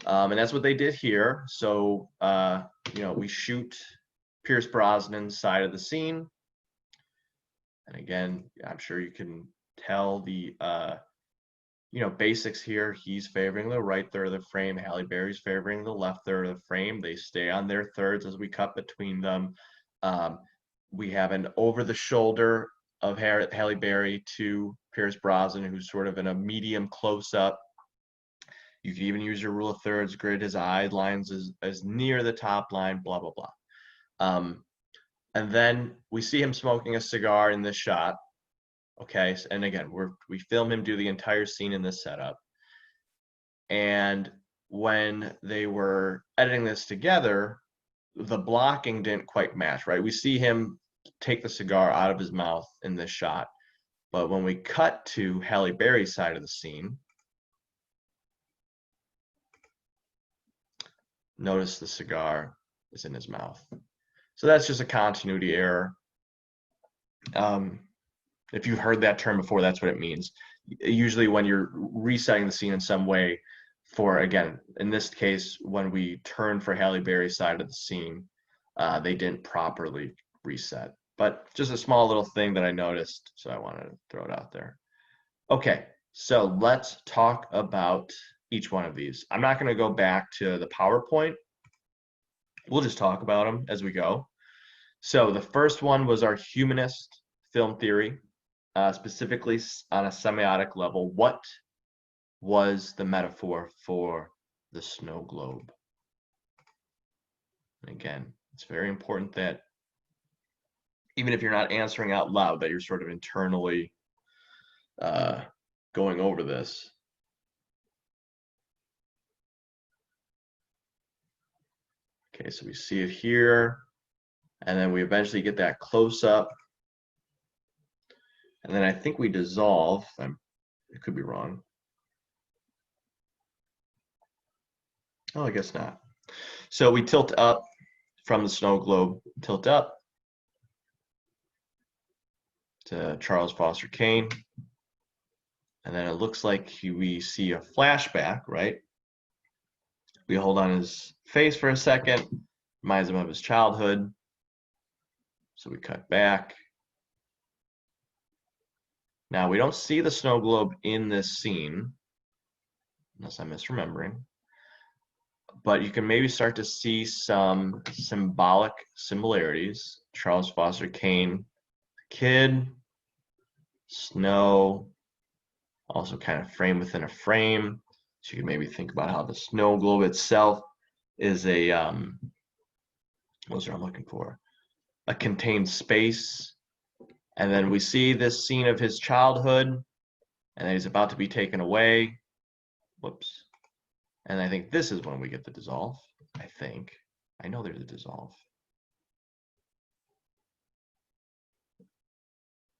and that's what they did here. So you know, we shoot Pierce Brosnan's side of the scene. And again, I'm sure you can tell the basics here. He's favoring the right third of the frame. Halle Berry's favoring the left third of the frame. They stay on their thirds as we cut between them. We have an over the shoulder of Halle Berry to Pierce Brosnan, who's sort of in a medium close up. You can even use your rule of thirds, grid his eye lines as near the top line, blah, blah, blah. And then we see him smoking a cigar in this shot. Okay, and again, we film him do the entire scene in this setup. And when they were editing this together, the blocking didn't quite match, right? We see him take the cigar out of his mouth in this shot. But when we cut to Halle Berry's side of the scene, notice the cigar is in his mouth. So that's just a continuity error. If you've heard that term before, that's what it means. Usually when you're resetting the scene in some way for, again, in this case, when we turn for Halle Berry's side of the scene, they didn't properly reset. But just a small little thing that I noticed, so I wanted to throw it out there. Okay, so let's talk about each one of these. I'm not going to go back to the PowerPoint. We'll just talk about them as we go. So the first one was our humanist film theory, specifically on a semiotic level. What was the metaphor for the snow globe? And again, it's very important that even if you're not answering out loud, that you're sort of internally going over this. Okay, so we see it here, and then we eventually get that close up. And then I think we dissolve. It could be wrong. Oh, I guess not. So we tilt up from the snow globe, tilt up to Charles Foster Kane. And then it looks like we see a flashback, right? We hold on his face for a second, reminds him of his childhood. So we cut back. Now, we don't see the snow globe in this scene, unless I'm misremembering. But you can maybe start to see some symbolic similarities. Charles Foster Kane, kid, snow, also kind of frame within a frame. So you can maybe think about how the snow globe itself is a, what's what I'm looking for? A contained space. And then we see this scene of his childhood, and then he's about to be taken away. Whoops. And I think this is when we get the dissolve, I think. I know there's a dissolve.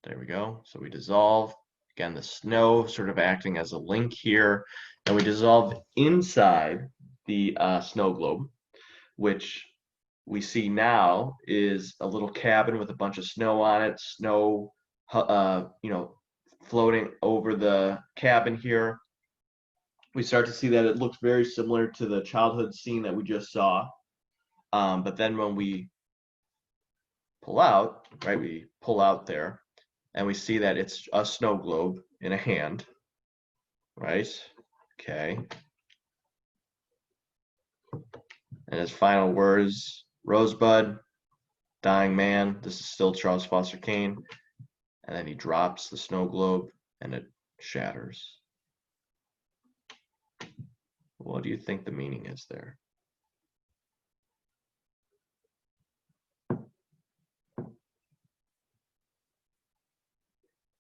There we go. So we dissolve. Again, the snow sort of acting as a link here. And we dissolve inside the snow globe, which we see now is a little cabin with a bunch of snow on it, snow, floating over the cabin here. We start to see that it looks very similar to the childhood scene that we just saw. But then when we pull out, right, we pull out there, and we see that it's a snow globe in a hand, right? Okay. And his final words, Rosebud, dying man, this is still Charles Foster Kane. And then he drops the snow globe and it shatters. What do you think the meaning is there?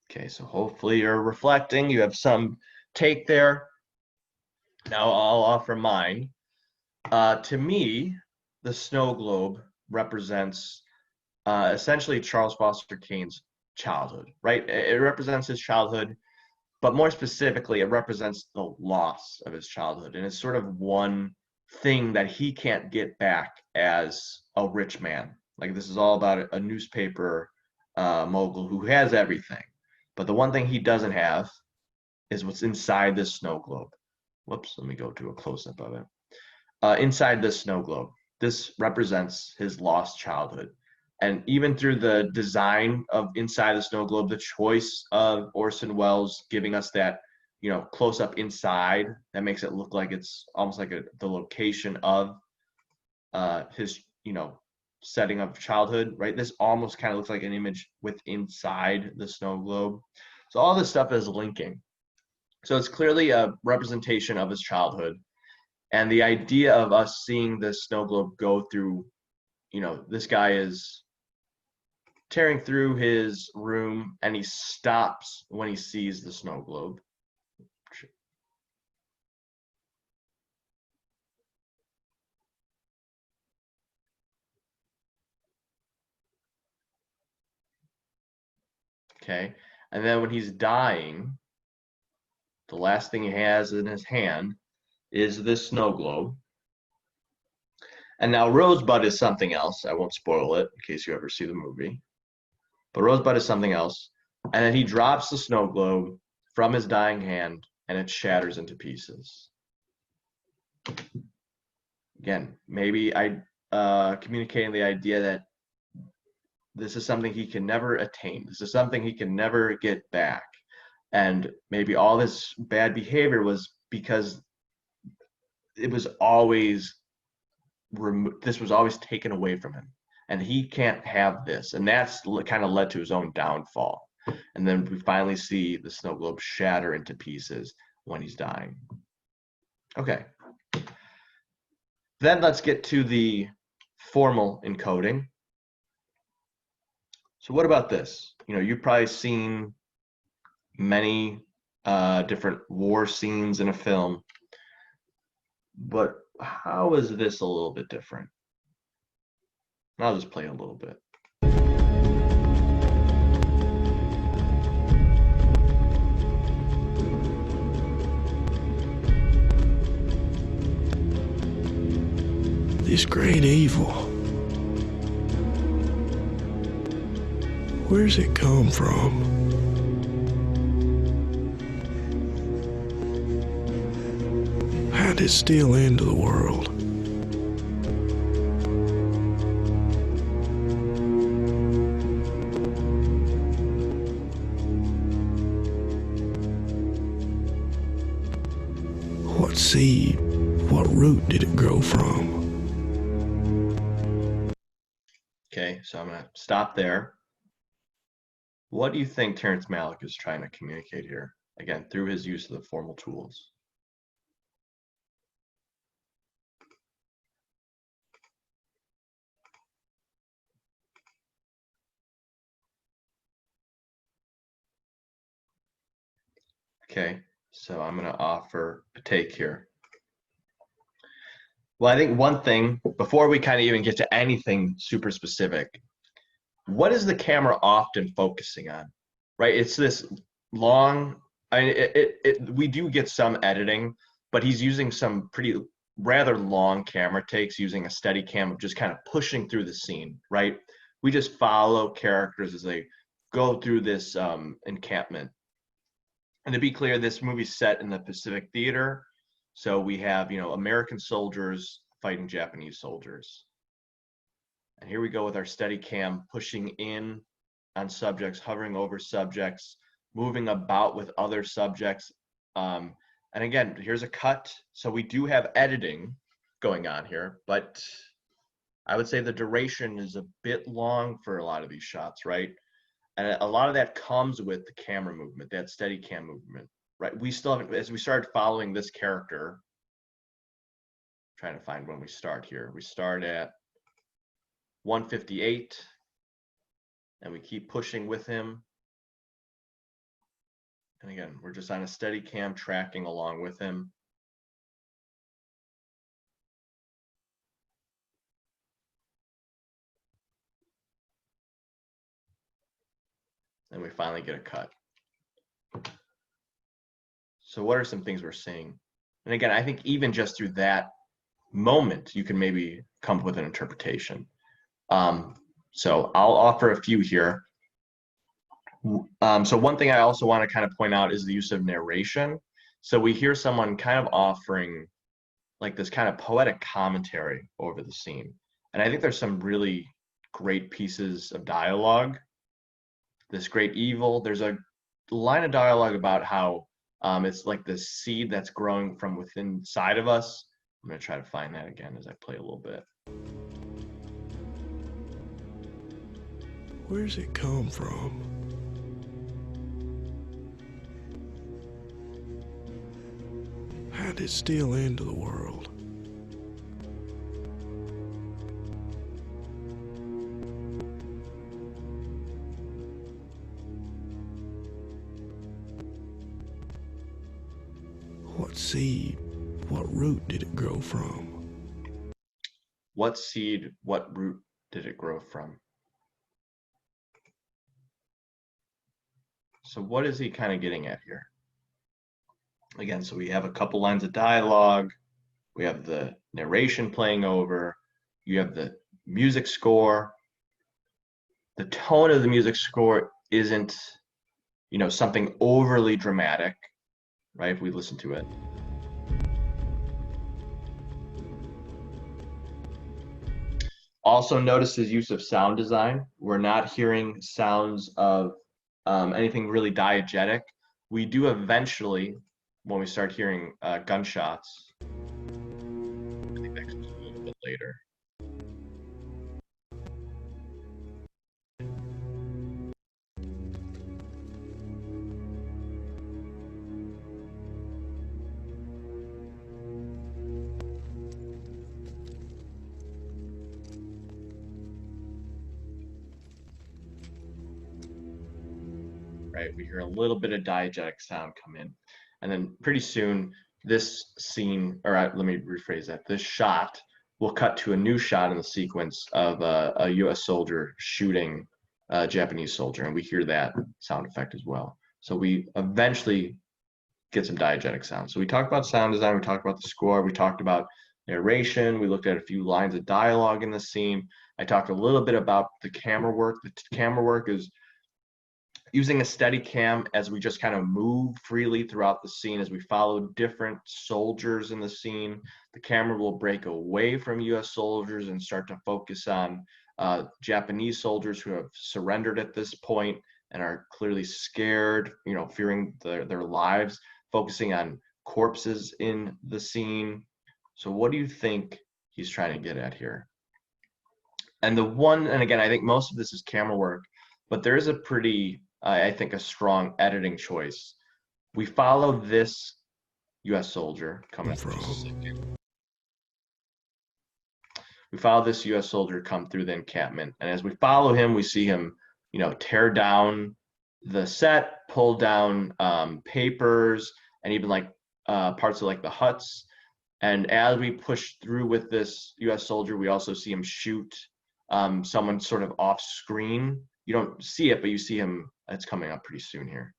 Okay, so hopefully you're reflecting, you have some take there. Now I'll offer mine. To me, the snow globe represents essentially Charles Foster Kane's childhood, right? It represents his childhood, but more specifically, it represents the loss of his childhood. And it's sort of one thing that he can't get back as a rich man. Like, this is all about a newspaper mogul who has everything. But the one thing he doesn't have is what's inside this snow globe. Whoops, let me go to a close-up of it. Inside this snow globe, this represents his lost childhood. And even through the design of inside the snow globe, the choice of Orson Welles giving us that, close up inside, that makes it look like it's almost like the location of his, setting of childhood, right? This almost kind of looks like an image with inside the snow globe. So all this stuff is linking. So it's clearly a representation of his childhood. And the idea of us seeing the snow globe go through, this guy is tearing through his room and he stops when he sees the snow globe. Okay. And then when he's dying, the last thing he has in his hand is this snow globe. And now Rosebud is something else. I won't spoil it in case you ever see the movie. But Rosebud is something else. And then he drops the snow globe from his dying hand and it shatters into pieces. Again, maybe communicating the idea that this is something he can never attain. This is something he can never get back. And maybe all this bad behavior was because it was always this was always taken away from him, and he can't have this, and that's kind of led to his own downfall. And then we finally see the snow globe shatter into pieces when he's dying. Okay, then let's get to the formal encoding. So what about this? You've probably seen many different war scenes in a film, but how is this a little bit different? I'll just play a little bit. This great evil, where's it come from? How did it steal into the world? What seed, what root did it grow from? Okay, so I'm going to stop there. What do you think Terrence Malick is trying to communicate here? Again, through his use of the formal tools. Okay, so I'm going to offer a take here. Well, I think one thing, before we kind of even get to anything super specific, what is the camera often focusing on, right? It's this long, we do get some editing, but he's using some rather long camera takes using a steady cam of just kind of pushing through the scene, right? We just follow characters as they go through this encampment. And to be clear, this movie's set in the Pacific Theater. So we have, American soldiers fighting Japanese soldiers. And here we go with our steady cam pushing in on subjects, hovering over subjects, moving about with other subjects. And again, here's a cut. So we do have editing going on here, but I would say the duration is a bit long for a lot of these shots, right? And a lot of that comes with the camera movement, that steady cam movement, right? We still haven't, as we started following this character, trying to find when we start here. We start at 158 and we keep pushing with him. And again, we're just on a steady cam tracking along with him. And we finally get a cut. So what are some things we're seeing? And again, I think even just through that moment, you can maybe come up with an interpretation. So I'll offer a few here. So one thing I also want to kind of point out is the use of narration. So we hear someone kind of offering like this kind of poetic commentary over the scene. And I think there's some really great pieces of dialogue. This great evil, there's a line of dialogue about how it's like the seed that's growing from within inside of us. I'm going to try to find that again as I play a little bit. Where's it come from? How did it steal into the world? What seed, what root did it grow from? What seed, what root did it grow from? So what is he kind of getting at here? Again, so we have a couple lines of dialogue. We have the narration playing over. You have the music score. The tone of the music score isn't, something overly dramatic, right? If we listen to it. Also notice his use of sound design. We're not hearing sounds of anything really diegetic. We do eventually, when we start hearing gunshots. I think that comes a little bit later. Right, we hear a little bit of diegetic sound come in, and then pretty soon this scene, or let me rephrase that, this shot will cut to a new shot in the sequence of a US soldier shooting a Japanese soldier, and we hear that sound effect as well. So we eventually get some diegetic sound. So we talked about sound design, we talked about the score, we talked about narration, we looked at a few lines of dialogue in the scene. I talked a little bit about the camera work. The camera work is using a steady cam as we just kind of move freely throughout the scene. As we follow different soldiers in the scene, the camera will break away from US soldiers and start to focus on Japanese soldiers who have surrendered at this point and are clearly scared, fearing their lives, focusing on corpses in the scene. So what do you think he's trying to get at here? And again, I think most of this is camera work, but there is a pretty, I think, a strong editing choice. We follow this US soldier coming from. We follow this US soldier come through the encampment, and as we follow him, we see him, tear down the set, pull down papers, and even like parts of like the huts. And as we push through with this US soldier, we also see him shoot someone sort of off screen. You don't see it, but you see him. It's coming up pretty soon here,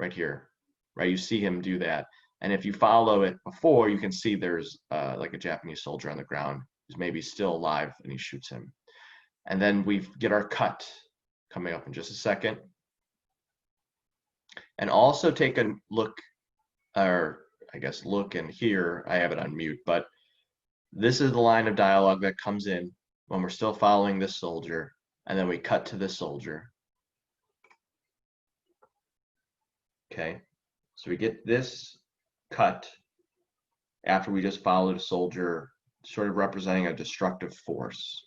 right here, right? You see him do that. And if you follow it before, you can see there's like a Japanese soldier on the ground who's maybe still alive, and he shoots him. And then we get our cut coming up in just a second. And also take a look, or I guess look and hear, I have it on mute, but this is the line of dialogue that comes in when we're still following this soldier, and then we cut to this soldier. Okay, so we get this cut after we just followed a soldier sort of representing a destructive force.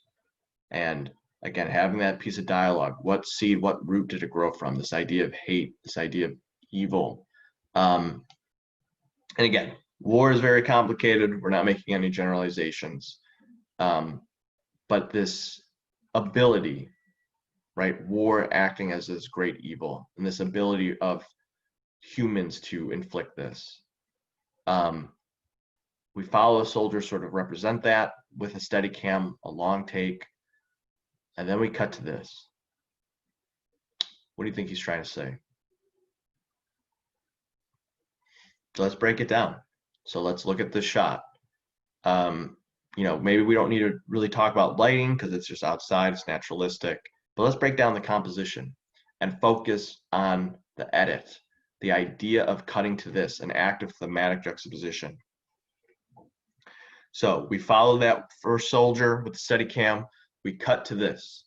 And again, having that piece of dialogue, what seed, what root did it grow from? This idea of hate, this idea of evil. And again, war is very complicated. We're not making any generalizations. But this ability, right, war acting as this great evil, and this ability of humans to inflict this. We follow a soldier sort of represent that with a steady cam, a long take, and then we cut to this. What do you think he's trying to say? So let's break it down. So let's look at this shot. Maybe we don't need to really talk about lighting because it's just outside, it's naturalistic, but let's break down the composition and focus on the edit, the idea of cutting to this, an act of thematic juxtaposition. So we follow that first soldier with the steady cam, we cut to this.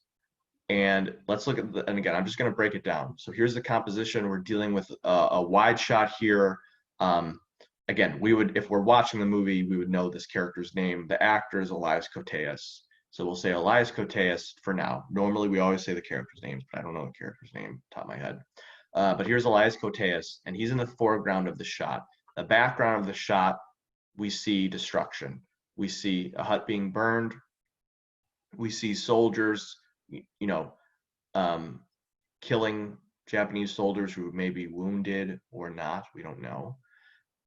And let's look at and again, I'm just going to break it down. So here's the composition. We're dealing with a wide shot here. Again, if we're watching the movie, we would know this character's name. The actor is Elias Koteas. So we'll say Elias Koteas for now. Normally, we always say the character's names, but I don't know the character's name top of my head. But here's Elias Koteas, and he's in the foreground of the shot. The background of the shot, we see destruction. We see a hut being burned. We see soldiers, killing Japanese soldiers who may be wounded or not. We don't know.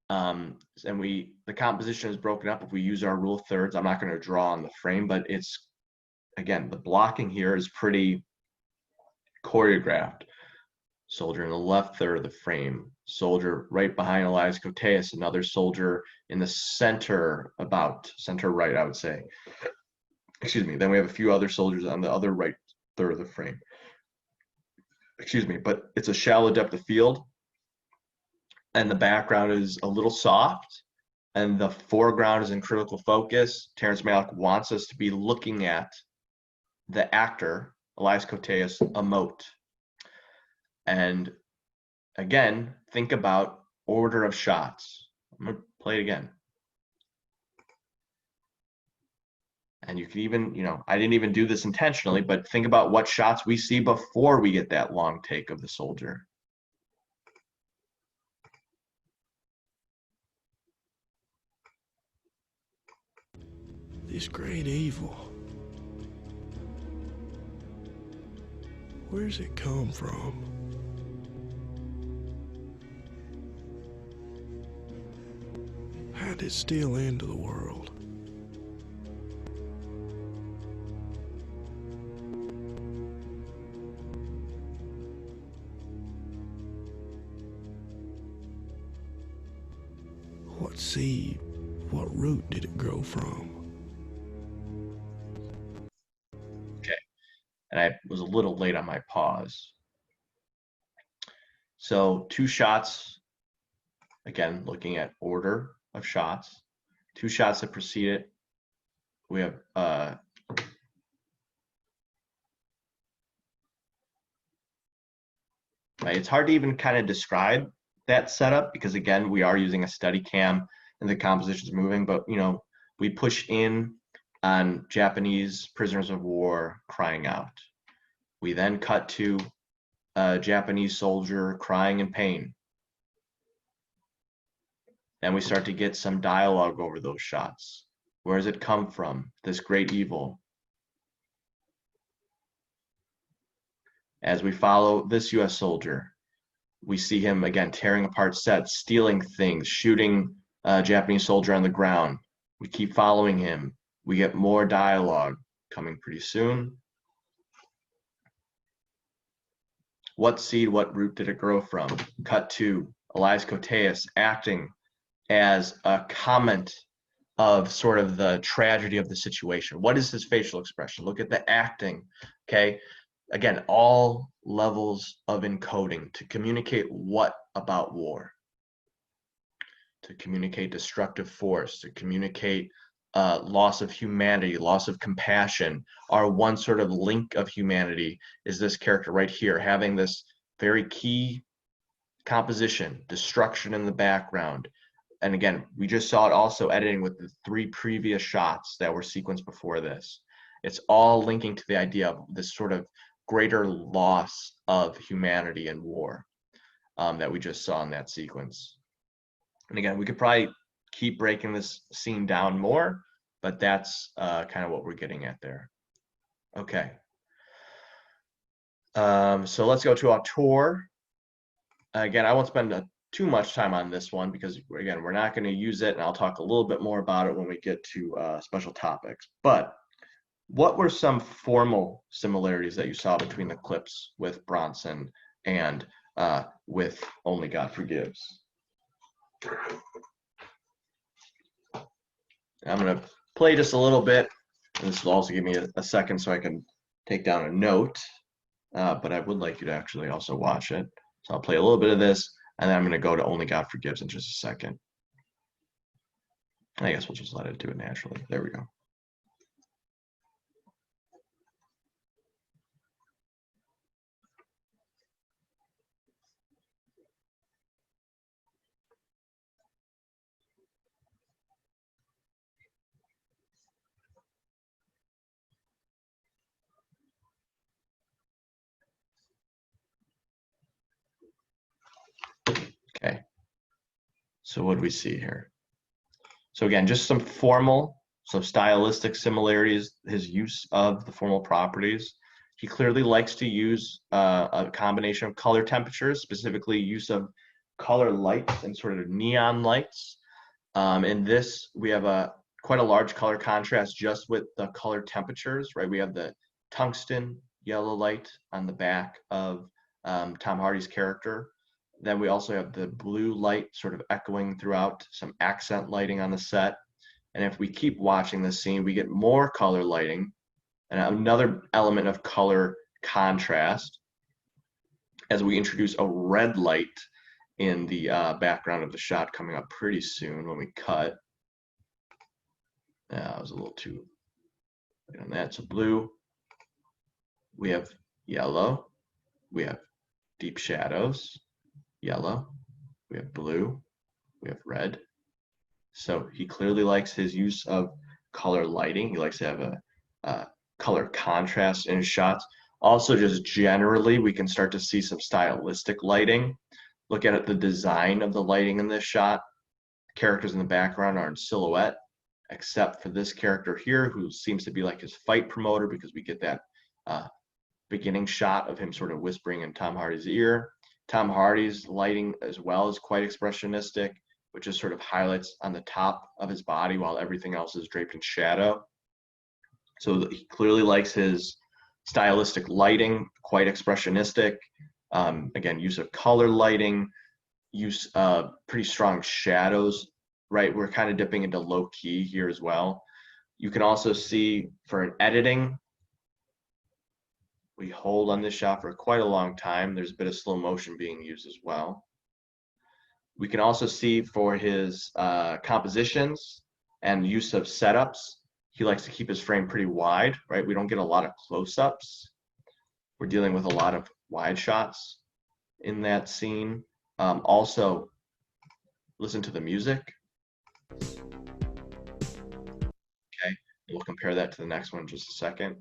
And the composition is broken up. If we use our rule of thirds, I'm not going to draw on the frame, but it's, again, the blocking here is pretty choreographed. Soldier in the left third of the frame, soldier right behind Elias Koteas, another soldier in the center right, I would say. Excuse me. Then we have a few other soldiers on the other right third of the frame. Excuse me, but it's a shallow depth of field, and the background is a little soft, and the foreground is in critical focus. Terrence Malick wants us to be looking at the actor, Elias Koteas, emote. And again, think about order of shots. I'm going to play it again. And you can even, I didn't even do this intentionally, but think about what shots we see before we get that long take of the soldier. This great evil, where's it come from? How did it steal into the world? What seed, what root did it grow from? Okay, and I was a little late on my pause. So 2 shots, again, looking at order of shots, 2 shots that precede it. We have right, it's hard to even kind of describe that setup because, again, we are using a steady cam and the composition's moving, but we push in on Japanese prisoners of war crying out. We then cut to a Japanese soldier crying in pain. Then we start to get some dialogue over those shots. Where does it come from, this great evil? As we follow this US soldier, we see him again tearing apart sets, stealing things, shooting a Japanese soldier on the ground. We keep following him. We get more dialogue coming pretty soon. What seed, what root did it grow from? Cut to Elias Koteas acting as a comment of sort of the tragedy of the situation. What is his facial expression? Look at the acting, okay? Again, all levels of encoding to communicate what about war? To communicate destructive force, to communicate loss of humanity, loss of compassion. Our one sort of link of humanity is this character right here, having this very key composition, destruction in the background. And again, we just saw it also editing with the 3 previous shots that were sequenced before this. It's all linking to the idea of this sort of greater loss of humanity in war that we just saw in that sequence. And again, we could probably keep breaking this scene down more, but that's kind of what we're getting at there. Okay. So let's go to auteur. Again, I won't spend too much time on this one because, again, we're not going to use it, and I'll talk a little bit more about it when we get to special topics. But what were some formal similarities that you saw between the clips with Bronson and with Only God Forgives? I'm going to play just a little bit, and this will also give me a second so I can take down a note, but I would like you to actually also watch it. So I'll play a little bit of this, and then I'm going to go to Only God Forgives in just a second. I guess we'll just let it do it naturally. There we go. So what do we see here? So again, just some formal, some stylistic similarities, his use of the formal properties. He clearly likes to use a combination of color temperatures, specifically use of color lights and sort of neon lights. In this, we have quite a large color contrast just with the color temperatures, right? We have the tungsten yellow light on the back of Tom Hardy's character. Then we also have the blue light sort of echoing throughout, some accent lighting on the set. And if we keep watching this scene, we get more color lighting and another element of color contrast as we introduce a red light in the background of the shot coming up pretty soon when we cut. That was a little too on that. So blue, we have yellow, we have deep shadows, yellow, we have blue, we have red. So he clearly likes his use of color lighting. He likes to have a color contrast in his shots. Also, just generally, we can start to see some stylistic lighting. Look at the design of the lighting in this shot. Characters in the background are in silhouette, except for this character here, who seems to be like his fight promoter, because we get that beginning shot of him sort of whispering in Tom Hardy's ear. Tom Hardy's lighting as well is quite expressionistic, which just sort of highlights on the top of his body while everything else is draped in shadow. So he clearly likes his stylistic lighting, quite expressionistic. Again, use of color lighting, use of pretty strong shadows, right? We're kind of dipping into low key here as well. You can also see for an editing, we hold on this shot for quite a long time. There's a bit of slow motion being used as well. We can also see for his compositions and use of setups, he likes to keep his frame pretty wide, right? We don't get a lot of close-ups. We're dealing with a lot of wide shots in that scene. Also, listen to the music. Okay, we'll compare that to the next one in just a second.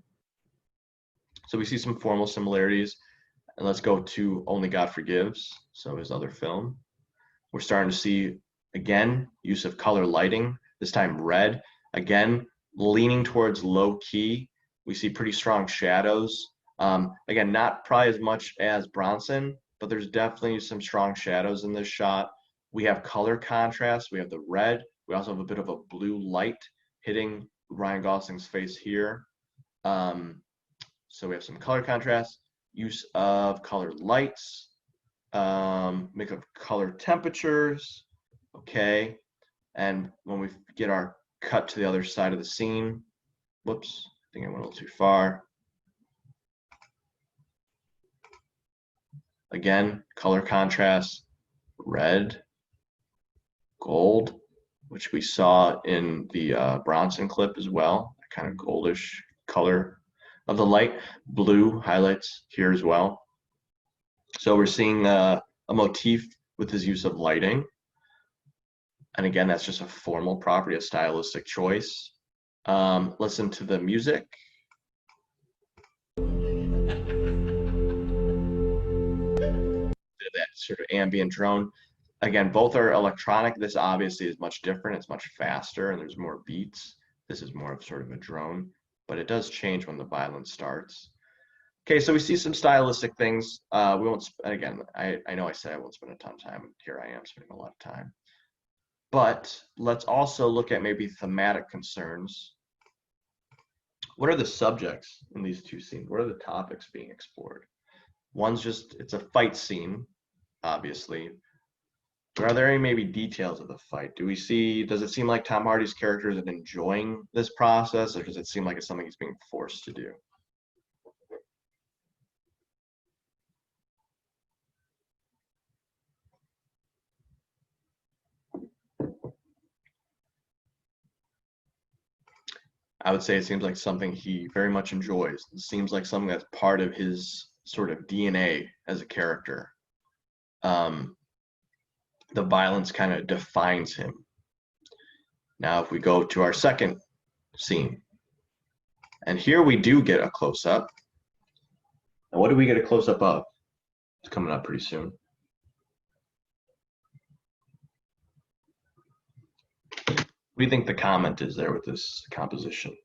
So we see some formal similarities, and let's go to Only God Forgives, so his other film. We're starting to see, again, use of color lighting, this time red. Again, leaning towards low key. We see pretty strong shadows. Again, not probably as much as Bronson, but there's definitely some strong shadows in this shot. We have color contrast. We have the red. We also have a bit of a blue light hitting Ryan Gosling's face here. So we have some color contrast, use of colored lights, make of color temperatures, okay. And when we get our cut to the other side of the scene, whoops, I think I went a little too far. Again, color contrast, red, gold, which we saw in the Bronson clip as well, that kind of goldish color of the light. Blue highlights here as well. So we're seeing a motif with his use of lighting. And again, that's just a formal property, a stylistic choice. Listen to the music. That sort of ambient drone. Again, both are electronic. This obviously is much different. It's much faster and there's more beats. This is more of sort of a drone, but it does change when the violence starts. Okay, so we see some stylistic things. We won't, again, I know I said I won't spend a ton of time. Here I am spending a lot of time. But let's also look at maybe thematic concerns. What are the subjects in these two scenes? What are the topics being explored? One's just, it's a fight scene, obviously. But are there any maybe details of the fight? Do we see, does it seem like Tom Hardy's character is enjoying this process, or does it seem like it's something he's being forced to do? I would say it seems like something he very much enjoys. It seems like something that's part of his sort of DNA as a character. The violence kind of defines him. Now, if we go to our second scene, and here we do get a close-up. And what do we get a close-up of? It's coming up pretty soon. What do you think the comment is there with this composition?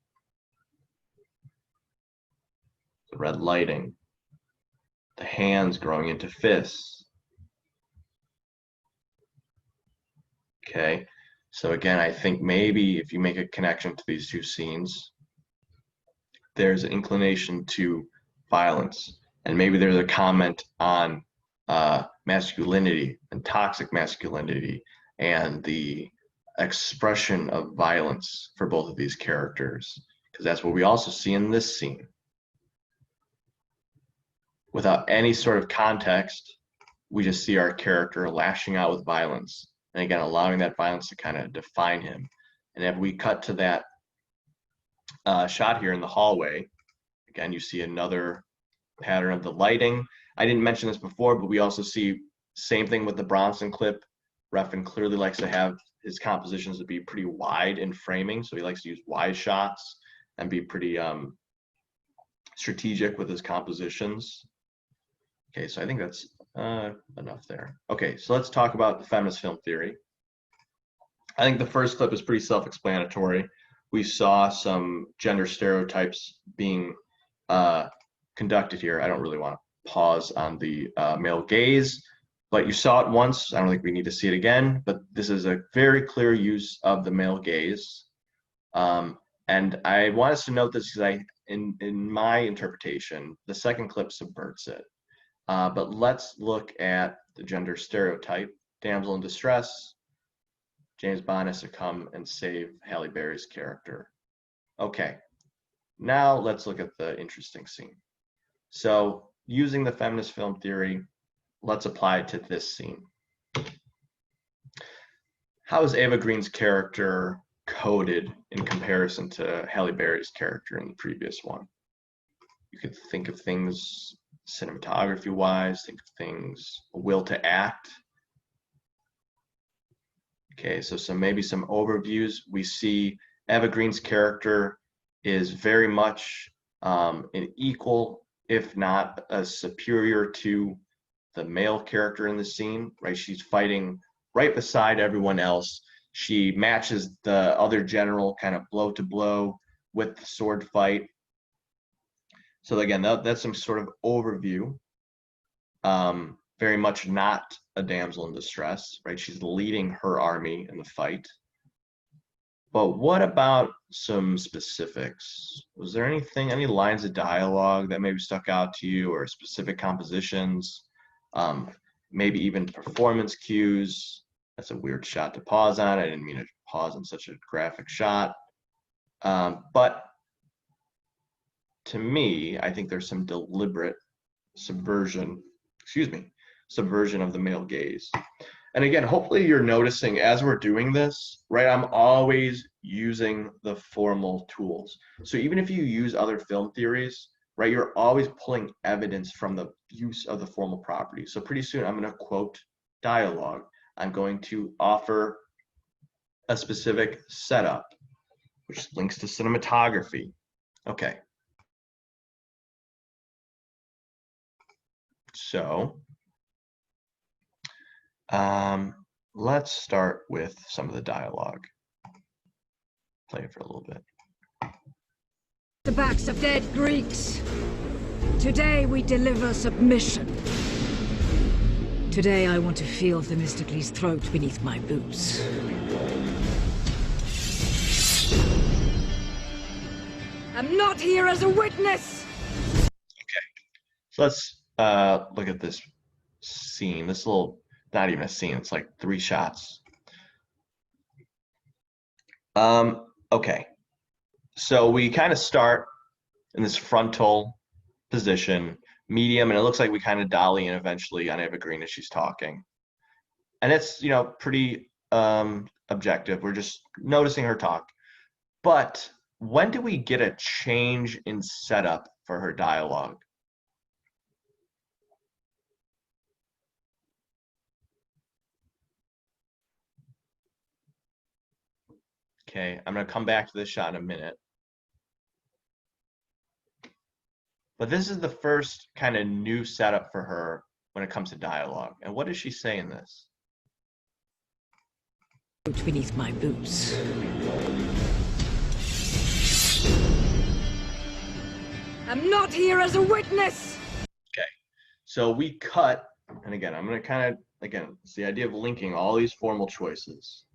The red lighting, the hands growing into fists. Okay, so again, I think maybe if you make a connection to these two scenes, there's an inclination to violence, and maybe there's a comment on masculinity and toxic masculinity and the expression of violence for both of these characters, because that's what we also see in this scene. Without any sort of context, we just see our character lashing out with violence, and again, allowing that violence to kind of define him. And if we cut to that shot here in the hallway, again, you see another pattern of the lighting. I didn't mention this before, but we also see same thing with the Bronson clip. Refn clearly likes to have his compositions to be pretty wide in framing, so he likes to use wide shots and be pretty strategic with his compositions. Okay, so I think that's enough there. Okay, so let's talk about the feminist film theory. I think the first clip is pretty self-explanatory. We saw some gender stereotypes being conducted here. I don't really want to pause on the male gaze, but you saw it once. I don't think we need to see it again, but this is a very clear use of the male gaze. And I want us to note this because in my interpretation, the second clip subverts it. But let's look at the gender stereotype. Damsel in distress, James Bond has to come and save Halle Berry's character. Okay, now let's look at the interesting scene. So using the feminist film theory, let's apply it to this scene. How is Ava Green's character coded in comparison to Halle Berry's character in the previous one? You could think of things cinematography wise, think of things will to act. Okay, so maybe some overviews. We see Ava Green's character is very much an equal, if not a superior to the male character in the scene, right? She's fighting right beside everyone else. She matches the other general kind of blow to blow with the sword fight. So again, that's some sort of overview. Very much not a damsel in distress, right? She's leading her army in the fight. But what about some specifics? Was there anything, any lines of dialogue that maybe stuck out to you, or specific compositions? Maybe even performance cues. That's a weird shot to pause on. I didn't mean to pause on such a graphic shot. But to me, I think there's some deliberate subversion of the male gaze. And again, hopefully you're noticing as we're doing this, right, I'm always using the formal tools. So even if you use other film theories, right, you're always pulling evidence from the use of the formal properties. So pretty soon I'm going to quote dialogue. I'm going to offer a specific setup, which links to cinematography. Okay. So let's start with some of the dialogue. Play it for a little bit. The backs of dead Greeks. Today we deliver submission. Today I want to feel Themistocles' throat beneath my boots. I'm not here as a witness! Okay, so let's look at this scene. This little, not even a scene, it's like 3 shots. Okay, so we kind of start in this frontal position, medium, and it looks like we kind of dolly in eventually on Ava Green as she's talking. And it's, you know, pretty objective. We're just noticing her talk. But when do we get a change in setup for her dialogue? Okay, I'm going to come back to this shot in a minute. But this is the first kind of new setup for her when it comes to dialogue. And what does she say in this? Beneath my boots. I'm not here as a witness. Okay, so we cut, and again, I'm going to kind of, again, it's the idea of linking all these formal choices.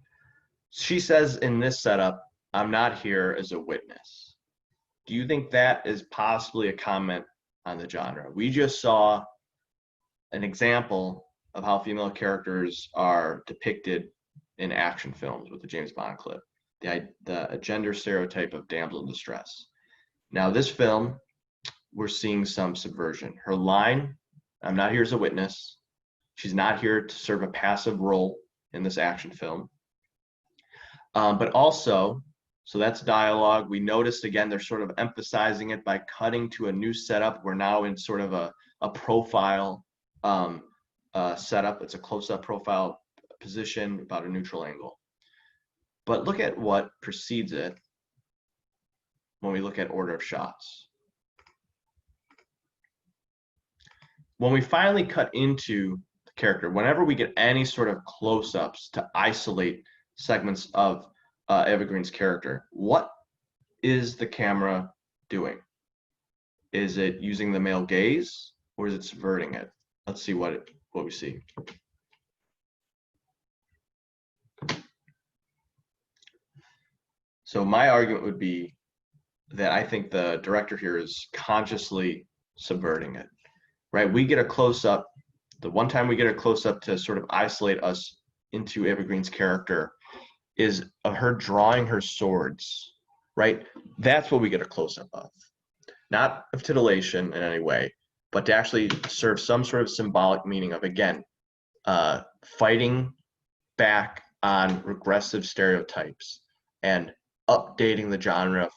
She says in this setup, I'm not here as a witness. Do you think that is possibly a comment on the genre? We just saw an example of how female characters are depicted in action films with the James Bond clip, the gender stereotype of damsel in distress. Now, this film, we're seeing some subversion. Her line, I'm not here as a witness. She's not here to serve a passive role in this action film. But also, so that's dialogue. We noticed, again, they're sort of emphasizing it by cutting to a new setup. We're now in sort of a profile setup. It's a close-up profile position about a neutral angle. But look at what precedes it when we look at order of shots. When we finally cut into the character, whenever we get any sort of close-ups to isolate segments of Eva Green's character, what is the camera doing? Is it using the male gaze, or is it subverting it? Let's see what we see. So my argument would be that I think the director here is consciously subverting it, right? We get a close-up. The one time we get a close-up to sort of isolate us into Eva Green's character is of her drawing her swords, right? That's what we get a close-up of. Not of titillation in any way, but to actually serve some sort of symbolic meaning of, again, fighting back on regressive stereotypes and updating the genre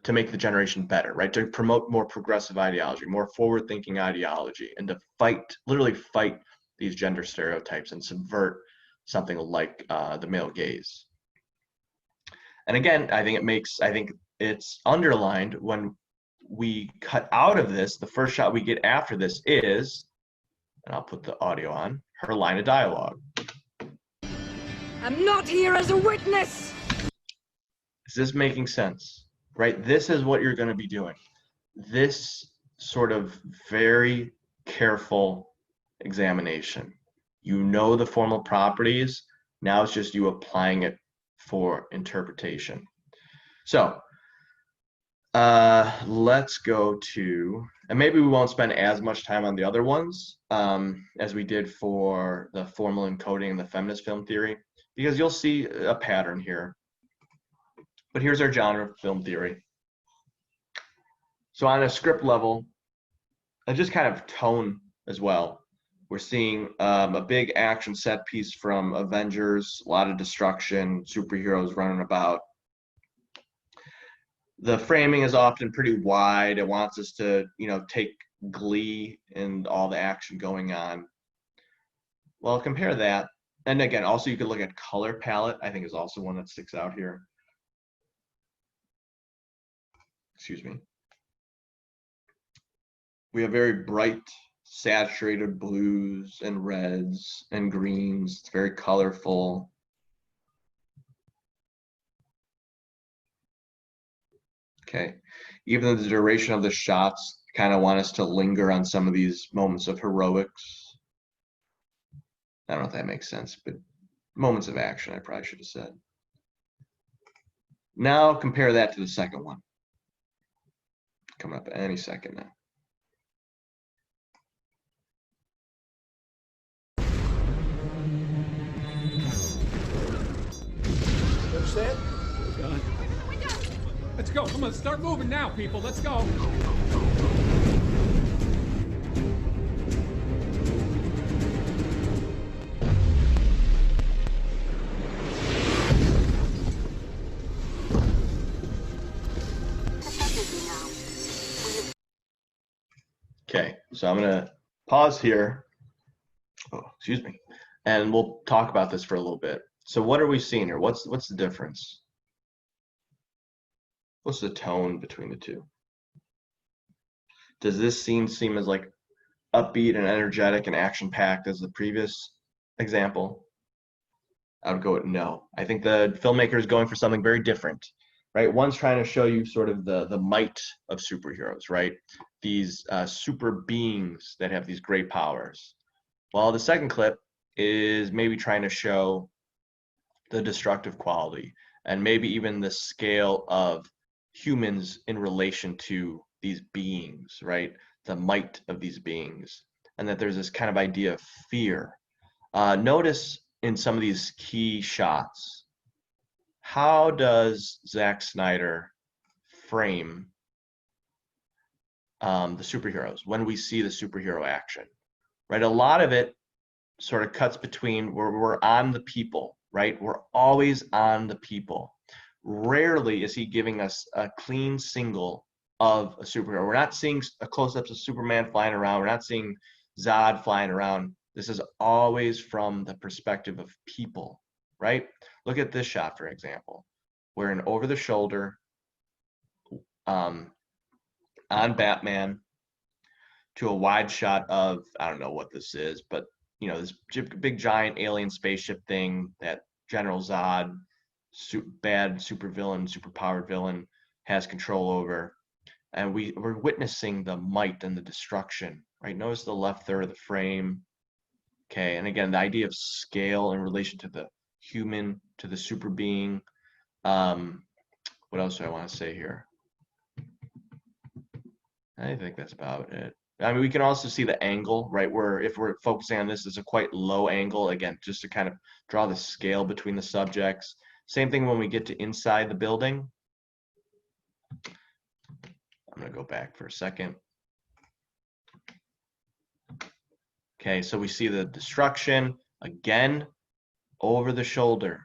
to make the generation better, right? To promote more progressive ideology, more forward-thinking ideology, and to literally fight these gender stereotypes and subvert something like the male gaze. And again, I think it's underlined when we cut out of this. The first shot we get after this is, and I'll put the audio on, her line of dialogue. I'm not here as a witness. Is this making sense? Right? This is what you're going to be doing. This sort of very careful examination. You know the formal properties. Now it's just you applying it for interpretation. So let's go to, and maybe we won't spend as much time on the other ones as we did for the formal encoding and the feminist film theory, because you'll see a pattern here. But here's our genre of film theory. So on a script level, and just kind of tone as well, we're seeing a big action set piece from Avengers, a lot of destruction, superheroes running about. The framing is often pretty wide. It wants us to, take glee in all the action going on. Well, compare that. And again, also you could look at color palette, I think is also one that sticks out here. Excuse me. We have very bright, saturated blues and reds and greens. It's very colorful. Okay. Even the duration of the shots kind of want us to linger on some of these moments of heroics. I don't know if that makes sense, but moments of action, I probably should have said. Now compare that to the second one. Coming up any second now. Understand? Done. Let's go. Come on, start moving now, people. Let's go. Okay, so I'm gonna pause here. Oh, excuse me, and we'll talk about this for a little bit. So what are we seeing here? What's the difference? What's the tone between the two? Does this scene seem as like upbeat and energetic and action-packed as the previous example? I would go with no. I think the filmmaker is going for something very different. right? One's trying to show you sort of the might of superheroes, right? These super beings that have these great powers. While the second clip is maybe trying to show the destructive quality and maybe even the scale of humans in relation to these beings, right? The might of these beings, and that there's this kind of idea of fear. Notice in some of these key shots, how does Zack Snyder frame the superheroes when we see the superhero action, right? A lot of it sort of cuts between where we're on the people, right? We're always on the people. Rarely is he giving us a clean single of a superhero. We're not seeing a close-ups of Superman flying around. We're not seeing Zod flying around. This is always from the perspective of people, right? Look at this shot, for example, where an over-the-shoulder on Batman to a wide shot of, I don't know what this is, but you know, this big giant alien spaceship thing that General Zod, bad supervillain, superpowered villain, has control over. And we're witnessing the might and the destruction, right? Notice the left third of the frame. Okay, and again, the idea of scale in relation to the human, to the super being. What else do I want to say here? I think that's about it. I mean, we can also see the angle, right? Where if we're focusing on this, it's a quite low angle, again, just to kind of draw the scale between the subjects. Same thing when we get to inside the building. I'm going to go back for a second. Okay, so we see the destruction, again, over the shoulder.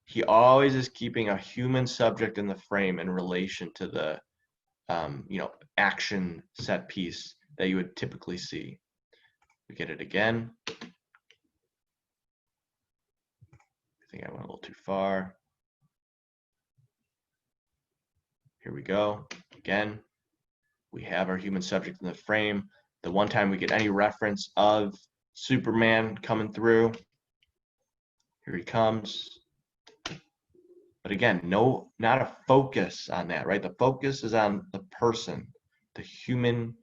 He always is keeping a human subject in the frame in relation to the, you know, action set piece that you would typically see. We get it again. I think I went a little too far. Here we go. Again, we have our human subject in the frame. The one time we get any reference of Superman coming through, here he comes. But again, no, not a focus on that, right? The focus is on the person, the human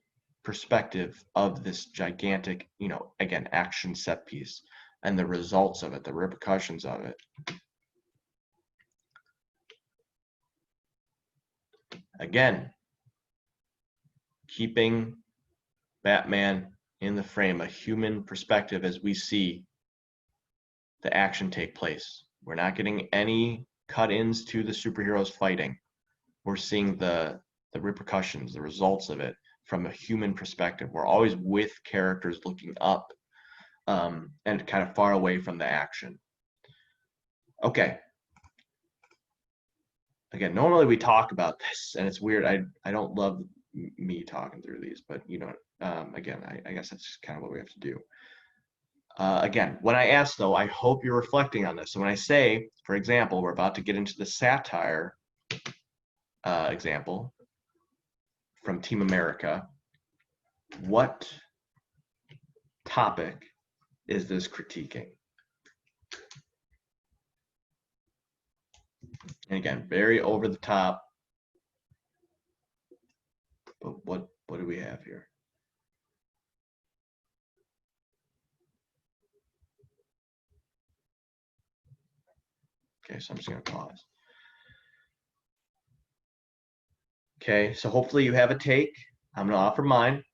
perspective of this gigantic, you know, again, action set piece and the results of it, the repercussions of it. Again, keeping Batman in the frame, a human perspective as we see the action take place. We're not getting any cut-ins to the superheroes fighting. We're seeing the repercussions, the results of it from a human perspective. We're always with characters looking up and kind of far away from the action. Okay. Again, normally we talk about this, and it's weird. I don't love me talking through these, but you know, again, I guess that's kind of what we have to do. Again, when I ask though, I hope you're reflecting on this. So when I say, for example, we're about to get into the satire example from Team America, what topic is this critiquing? And again, very over the top. But what do we have here? Okay, so I'm just going to pause. Okay, so hopefully you have a take. I'm going to offer mine.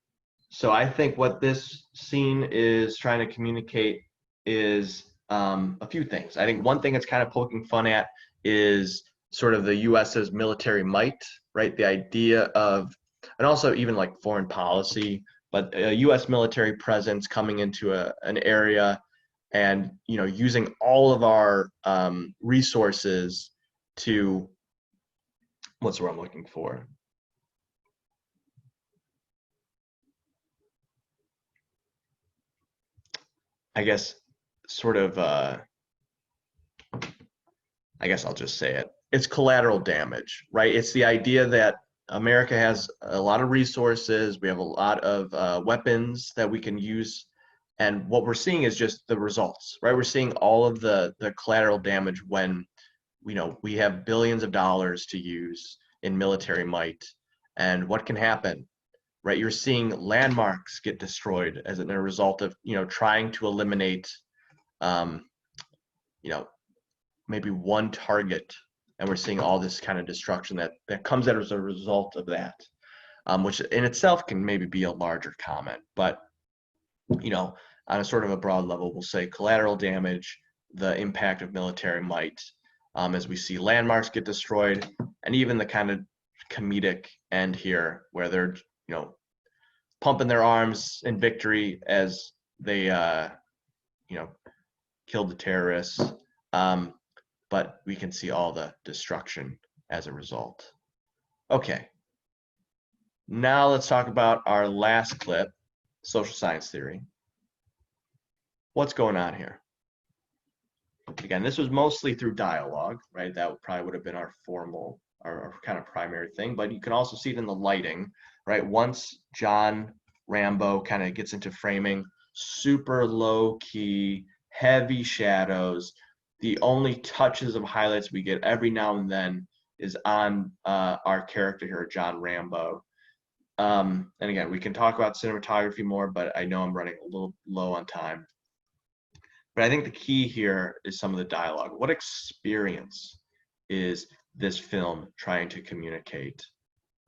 So I think what this scene is trying to communicate is a few things. I think one thing it's kind of poking fun at is sort of the US's military might, right? The idea of, and also even like foreign policy, but a US military presence coming into an area and, you know, using all of our resources to, what's the word I'm looking for? I guess sort of, I guess I'll just say it. It's collateral damage, right? It's the idea that America has a lot of resources. We have a lot of weapons that we can use. And what we're seeing is just the results, right? We're seeing all of the collateral damage when we have billions of dollars to use in military might, and what can happen, right? You're seeing landmarks get destroyed as a result of trying to eliminate um, maybe one target, and we're seeing all this kind of destruction that comes out as a result of that, which in itself can maybe be a larger comment, but on a sort of a broad level, we'll say collateral damage, the impact of military might, as we see landmarks get destroyed, and even the kind of comedic end here where they're pumping their arms in victory as they killed the terrorists, but we can see all the destruction as a result. Okay, now let's talk about our last clip, social science theory. What's going on here? Again, this was mostly through dialogue, right? That probably would have been our formal, our kind of primary thing, but you can also see it in the lighting, right? Once John Rambo kind of gets into framing, super low key, heavy shadows. The only touches of highlights we get every now and then is on our character here, John Rambo. And again, we can talk about cinematography more, but I know I'm running a little low on time. But I think the key here is some of the dialogue. What experience is this film trying to communicate?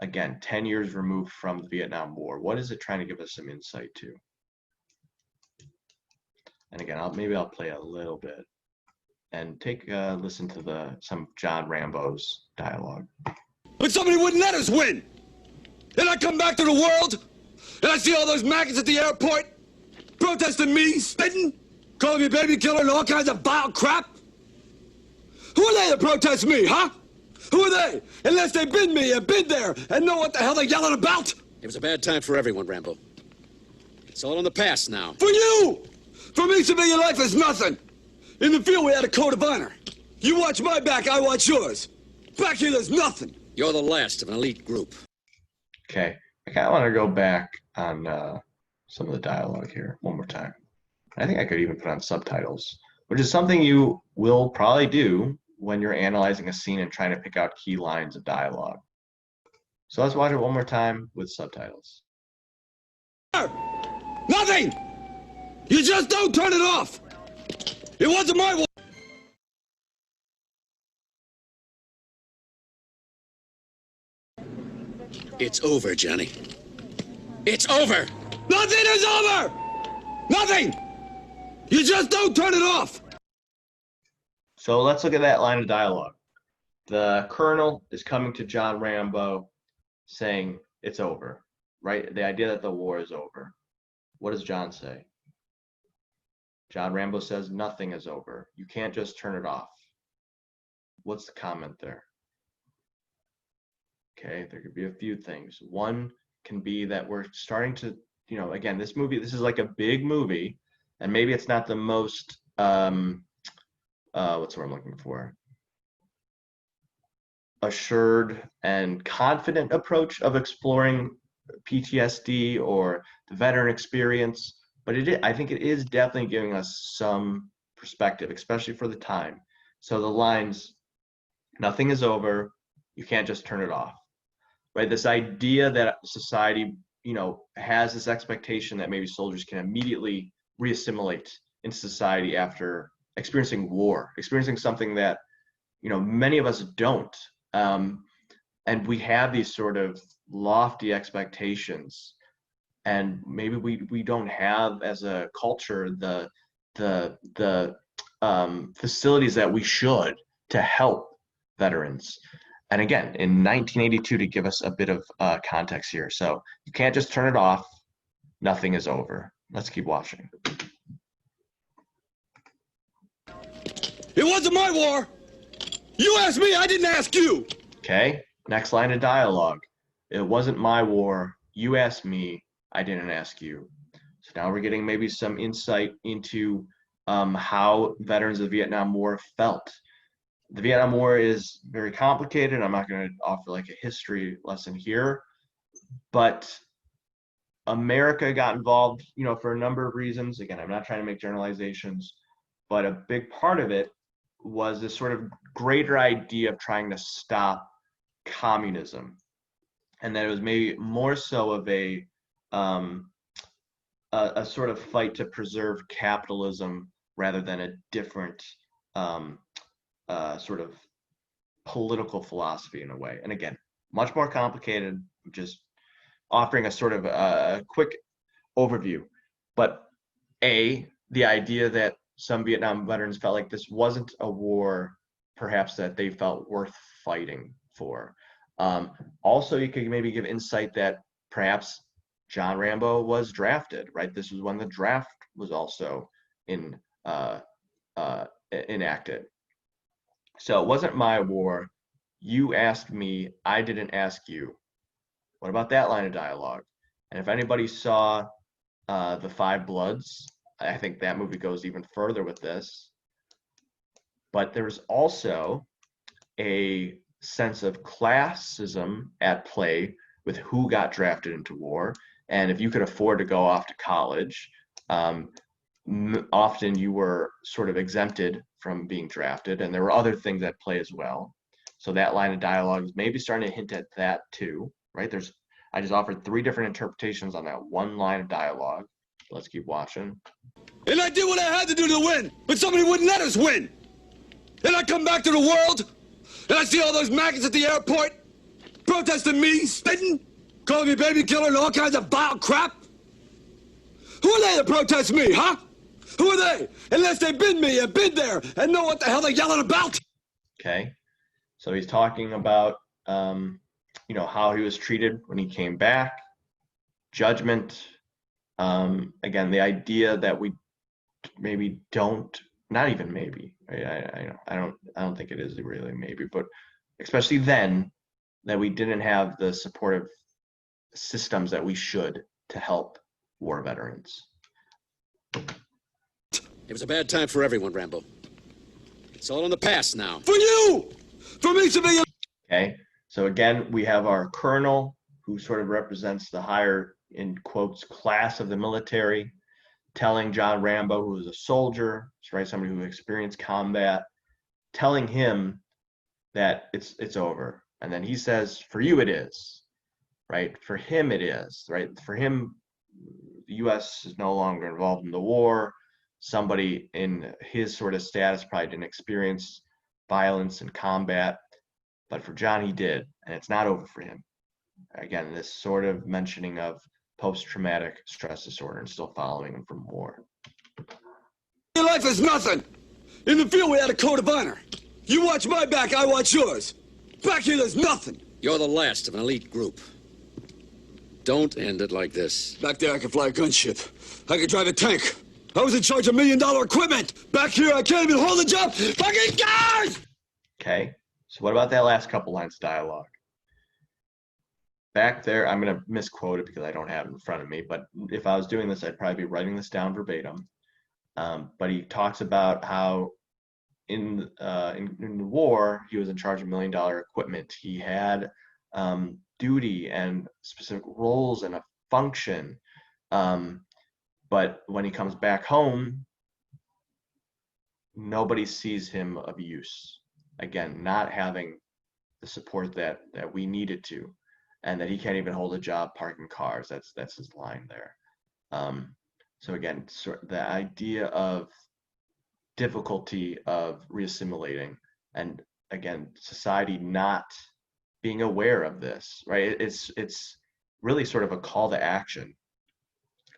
Again, 10 years removed from the Vietnam War. What is it trying to give us some insight to? And again, maybe I'll play a little bit and take a listen to some John Rambo's dialogue. When somebody wouldn't let us win, and I come back to the world, and I see all those maggots at the airport protesting me, spitting, calling me baby killer and all kinds of vile crap. Who are they to protest me, huh? Who are they? Unless they've been me and been there and know what the hell they're yelling about. It was a bad time for everyone, Rambo. It's all in the past now. For you! For me, civilian life is nothing. In the field, we had a code of honor. You watch my back, I watch yours. Back here, there's nothing. You're the last of an elite group. Okay, I kind of want to go back on some of the dialogue here one more time. I think I could even put on subtitles, which is something you will probably do when you're analyzing a scene and trying to pick out key lines of dialogue. So let's watch it one more time with subtitles. Nothing! You just don't turn it off! It wasn't my war! It's over, Johnny. It's over! Nothing is over! Nothing! You just don't turn it off! So let's look at that line of dialogue. The colonel is coming to John Rambo saying it's over, right? The idea that the war is over. What does John say? John Rambo says nothing is over. You can't just turn it off. What's the comment there? Okay, there could be a few things. One can be that we're starting to, again, this is like a big movie, and maybe it's not the most, what's the word I'm looking for? Assured and confident approach of exploring PTSD or the veteran experience, but I think it is definitely giving us some perspective, especially for the time. So the lines, nothing is over, you can't just turn it off, right? This idea that society, has this expectation that maybe soldiers can immediately reassimilate into society after experiencing war, experiencing something that, many of us don't. And we have these sort of lofty expectations, and maybe we don't have as a culture the facilities that we should to help veterans. And again, in 1982, to give us a bit of context here. So you can't just turn it off. Nothing is over. Let's keep watching. It wasn't my war. You asked me, I didn't ask you. Okay, next line of dialogue. It wasn't my war. You asked me, I didn't ask you. So now we're getting maybe some insight into how veterans of the Vietnam War felt. The Vietnam War is very complicated. I'm not going to offer like a history lesson here, but America got involved, for a number of reasons. Again, I'm not trying to make generalizations, but a big part of it was this sort of greater idea of trying to stop communism, and that it was maybe more so of a sort of fight to preserve capitalism rather than a different sort of political philosophy in a way. And again, much more complicated, just offering a sort of a quick overview. But the idea that some Vietnam veterans felt like this wasn't a war perhaps that they felt worth fighting for. Also, you could maybe give insight that perhaps John Rambo was drafted, right? This was when the draft was also enacted. So it wasn't my war. You asked me, I didn't ask you. What about that line of dialogue? And if anybody saw The Five Bloods, I think that movie goes even further with this. But there's also a sense of classism at play with who got drafted into war. And if you could afford to go off to college, often you were sort of exempted from being drafted. And there were other things at play as well. So that line of dialogue is maybe starting to hint at that too, right? I just offered 3 different interpretations on that one line of dialogue. Let's keep watching. And I did what I had to do to win, but somebody wouldn't let us win. And I come back to the world, and I see all those maggots at the airport protesting me, spitting, calling me baby killer and all kinds of vile crap. Who are they to protest me, huh? Who are they? Unless they've been me and been there and know what the hell they're yelling about. Okay, so he's talking about, how he was treated when he came back, judgment. Again, the idea that we maybe don't, not even maybe, right? I don't think it is really maybe, but especially then, that we didn't have the supportive systems that we should to help war veterans. It was a bad time for everyone, Rambo. It's all in the past now. For you! For me, civilian! Okay, so again, we have our colonel who sort of represents the higher, in quotes, class of the military, telling John Rambo, who was a soldier, right, somebody who experienced combat, telling him that it's over. And then he says, for you it is, right? For him it is, right? For him, the U.S. is no longer involved in the war. Somebody in his sort of status probably didn't experience violence and combat, but for John, he did, and it's not over for him. Again, this sort of mentioning of post-traumatic stress disorder and still following him from war. Your life is nothing. In the field, we had a code of honor. You watch my back, I watch yours. Back here, there's nothing. You're the last of an elite group. Don't end it like this. Back there, I could fly a gunship. I could drive a tank. I was in charge of $1 million equipment. Back here, I can't even hold a job. Fucking guys! Okay, so what about that last couple lines of dialogue? Back there, I'm going to misquote it because I don't have it in front of me, but if I was doing this, I'd probably be writing this down verbatim. But he talks about how in the war, he was in charge of $1 million equipment. He had duty and specific roles and a function. But when he comes back home, nobody sees him of use. Again, not having the support that we needed to, and that he can't even hold a job parking cars. That's his line there. So again, the idea of difficulty of reassimilating, and again, society not being aware of this, right? It's really sort of a call to action.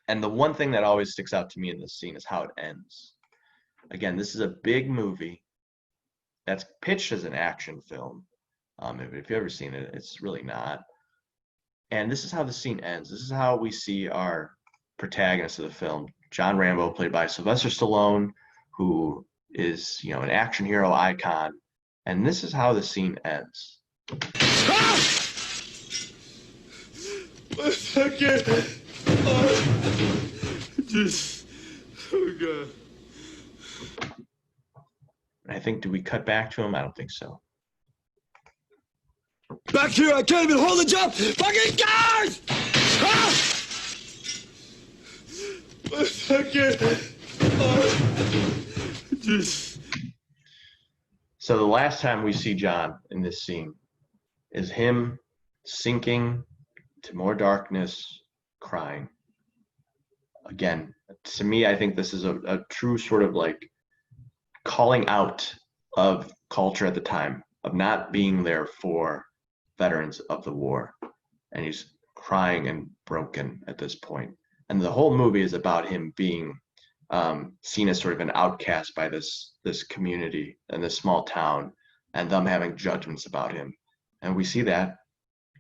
And the one thing that always sticks out to me in this scene is how it ends. Again, this is a big movie that's pitched as an action film. If you've ever seen it, it's really not. And this is how the scene ends. This is how we see our protagonist of the film, John Rambo, played by Sylvester Stallone, who is, an action hero icon. And this is how the scene ends. God. I think, do we cut back to him? I don't think so. Back here, I can't even hold a job. Fucking guys! So the last time we see John in this scene is him sinking to more darkness, crying. Again, to me, I think this is a true sort of like calling out of culture at the time, of not being there for veterans of the war. And he's crying and broken at this point. And the whole movie is about him being seen as sort of an outcast by this community and this small town, and them having judgments about him. And we see that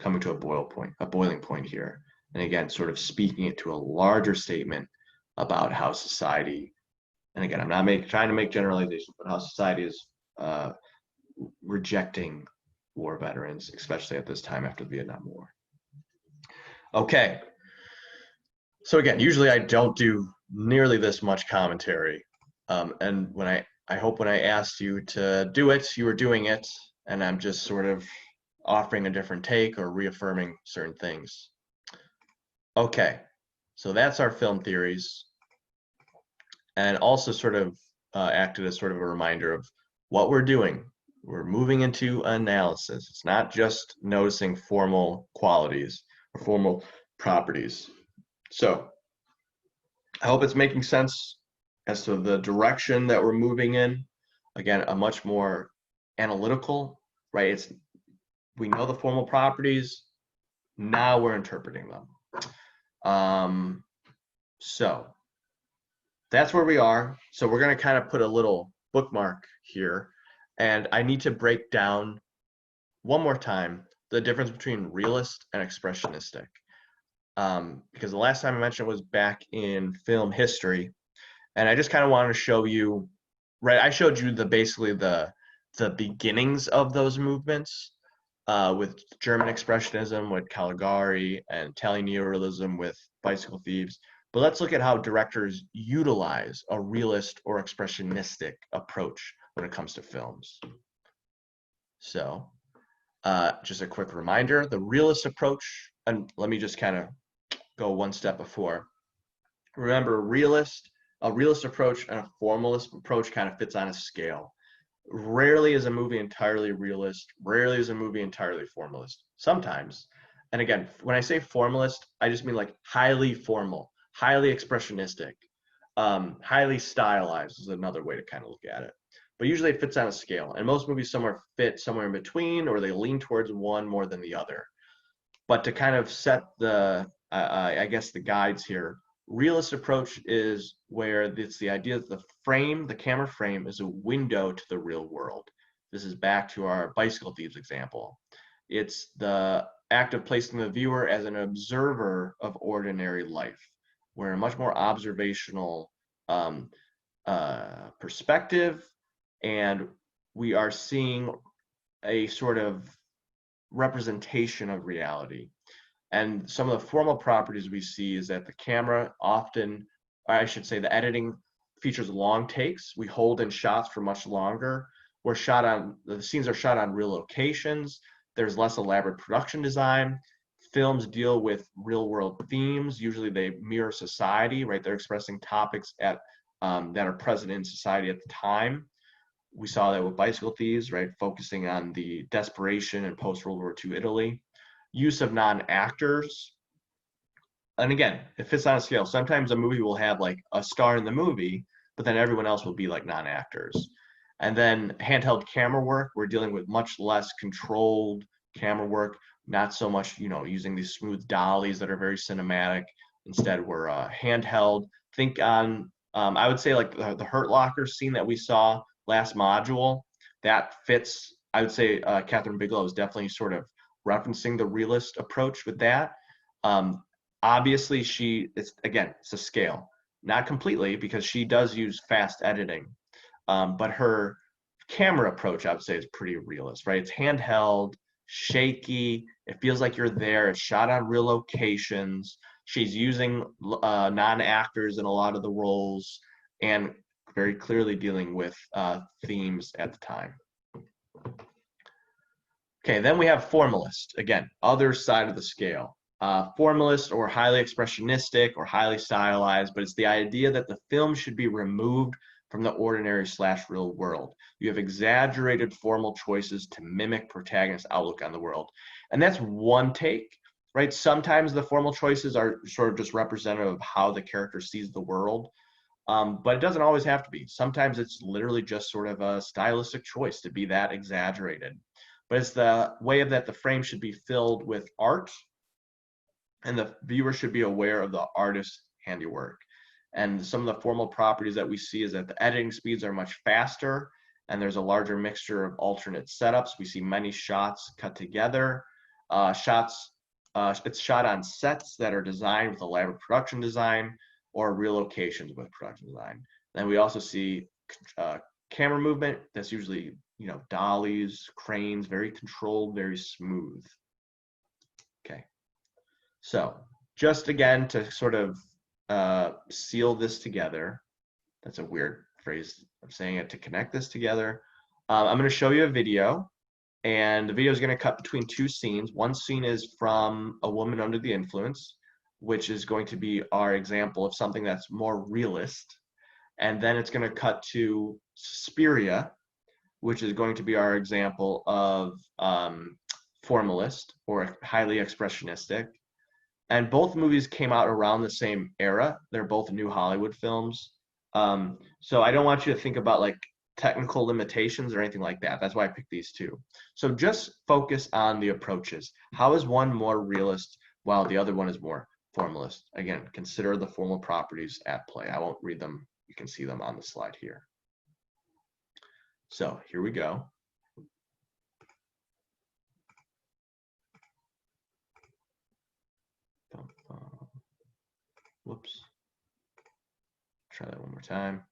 coming to a boiling point here. And again, sort of speaking it to a larger statement about how society, and again, I'm not trying to make generalizations, but how society is rejecting war veterans, especially at this time after the Vietnam War. Okay. So again, usually I don't do nearly this much commentary. And when I hope when I asked you to do it, you were doing it, and I'm just sort of offering a different take or reaffirming certain things. Okay, so that's our film theories, and also sort of acted as sort of a reminder of what we're doing. We're moving into analysis. It's not just noticing formal qualities or formal properties. So I hope it's making sense as to the direction that we're moving in. Again, a much more analytical, right? We know the formal properties, now we're interpreting them. So that's where we are. So we're going to kind of put a little bookmark here, and I need to break down one more time the difference between realist and expressionistic. Because the last time I mentioned it was back in film history, and I just kind of wanted to show you, right? I showed you basically the beginnings of those movements with German expressionism with Caligari and Italian neorealism with Bicycle Thieves. But let's look at how directors utilize a realist or expressionistic approach when it comes to films. So just a quick reminder, the realist approach, and let me just kind of go one step before. Remember, a realist approach and a formalist approach kind of fits on a scale. Rarely is a movie entirely realist, rarely is a movie entirely formalist. Sometimes, and again, when I say formalist, I just mean like highly formal, highly expressionistic, highly stylized is another way to kind of look at it. But usually it fits on a scale, and most movies fit somewhere in between, or they lean towards one more than the other. But to kind of set the, I guess, the guides here, realist approach is where it's the idea that the camera frame is a window to the real world. This is back to our Bicycle Thieves example. It's the act of placing the viewer as an observer of ordinary life. We're in a much more observational perspective, and we are seeing a sort of representation of reality. And some of the formal properties we see is that the camera often, or I should say the editing features long takes. We hold in shots for much longer. The scenes are shot on real locations. There's less elaborate production design. Films deal with real world themes. Usually they mirror society, right? They're expressing topics that are present in society at the time. We saw that with Bicycle Thieves, right? Focusing on the desperation in post-World War II Italy. Use of non-actors. And again, it fits on a scale. Sometimes a movie will have like a star in the movie, but then everyone else will be like non-actors. And then handheld camera work, we're dealing with much less controlled camera work, not so much, using these smooth dollies that are very cinematic. Instead, we're handheld. Think on, I would say like the Hurt Locker scene that we saw last module, that fits. I would say Catherine Bigelow is definitely sort of referencing the realist approach with that. Obviously, it's a scale, not completely, because she does use fast editing, but her camera approach, I would say, is pretty realist, right? It's handheld, shaky. It feels like you're there. It's shot on real locations. She's using non-actors in a lot of the roles, and very clearly dealing with themes at the time. Okay, then we have formalist. Again, other side of the scale. Formalist or highly expressionistic or highly stylized, but it's the idea that the film should be removed from the ordinary / real world. You have exaggerated formal choices to mimic protagonist's outlook on the world. And that's one take, right? Sometimes the formal choices are sort of just representative of how the character sees the world. But it doesn't always have to be. Sometimes it's literally just sort of a stylistic choice to be that exaggerated. But it's the way that the frame should be filled with art, and the viewer should be aware of the artist's handiwork. And some of the formal properties that we see is that the editing speeds are much faster, and there's a larger mixture of alternate setups. We see many shots cut together. It's shot on sets that are designed with elaborate production design, or real locations with production design. Then we also see camera movement that's usually, dollies, cranes, very controlled, very smooth. Okay, so just again to sort of seal this together, that's a weird phrase of saying it, to connect this together. I'm going to show you a video, and the video is going to cut between two scenes. One scene is from A Woman Under the Influence, which is going to be our example of something that's more realist. And then it's going to cut to Suspiria, which is going to be our example of formalist or highly expressionistic. And both movies came out around the same era. They're both new Hollywood films. So I don't want you to think about like technical limitations or anything like that. That's why I picked these two. So just focus on the approaches. How is one more realist while the other one is more formalist? Again, consider the formal properties at play. I won't read them. You can see them on the slide here. So here we go. Whoops. Try that one more time.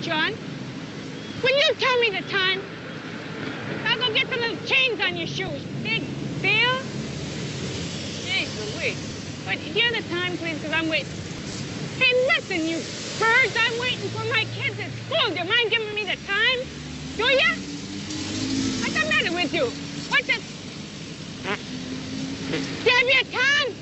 John. Will you tell me the time? I'll go get some little chains on your shoes. Big deal? Jeez Louise. But do you have the time, please, because I'm waiting. Hey, listen, you birds, I'm waiting for my kids at school. Do you mind giving me the time? Do ya? What's the matter with you? What's the... Do you have your time?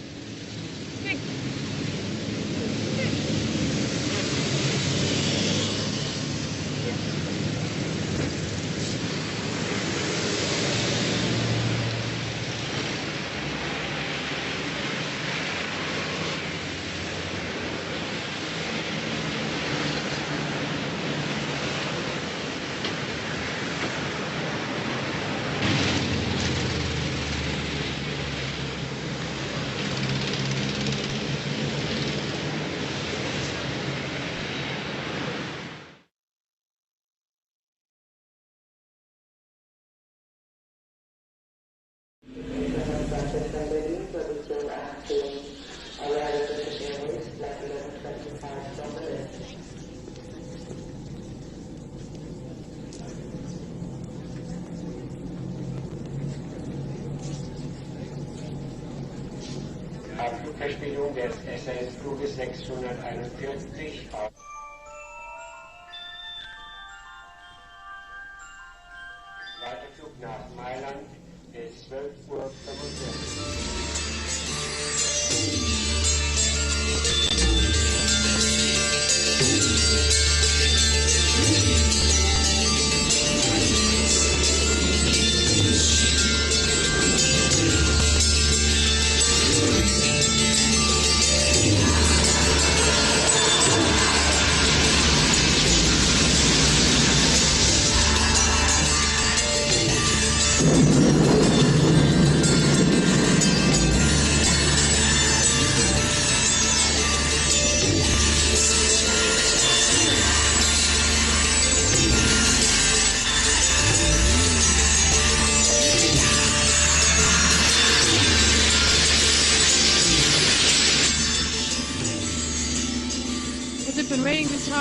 Flugverspätung des SAS-Fluges 641 auf. Weiterflug nach Mailand ist 12:45 Uhr.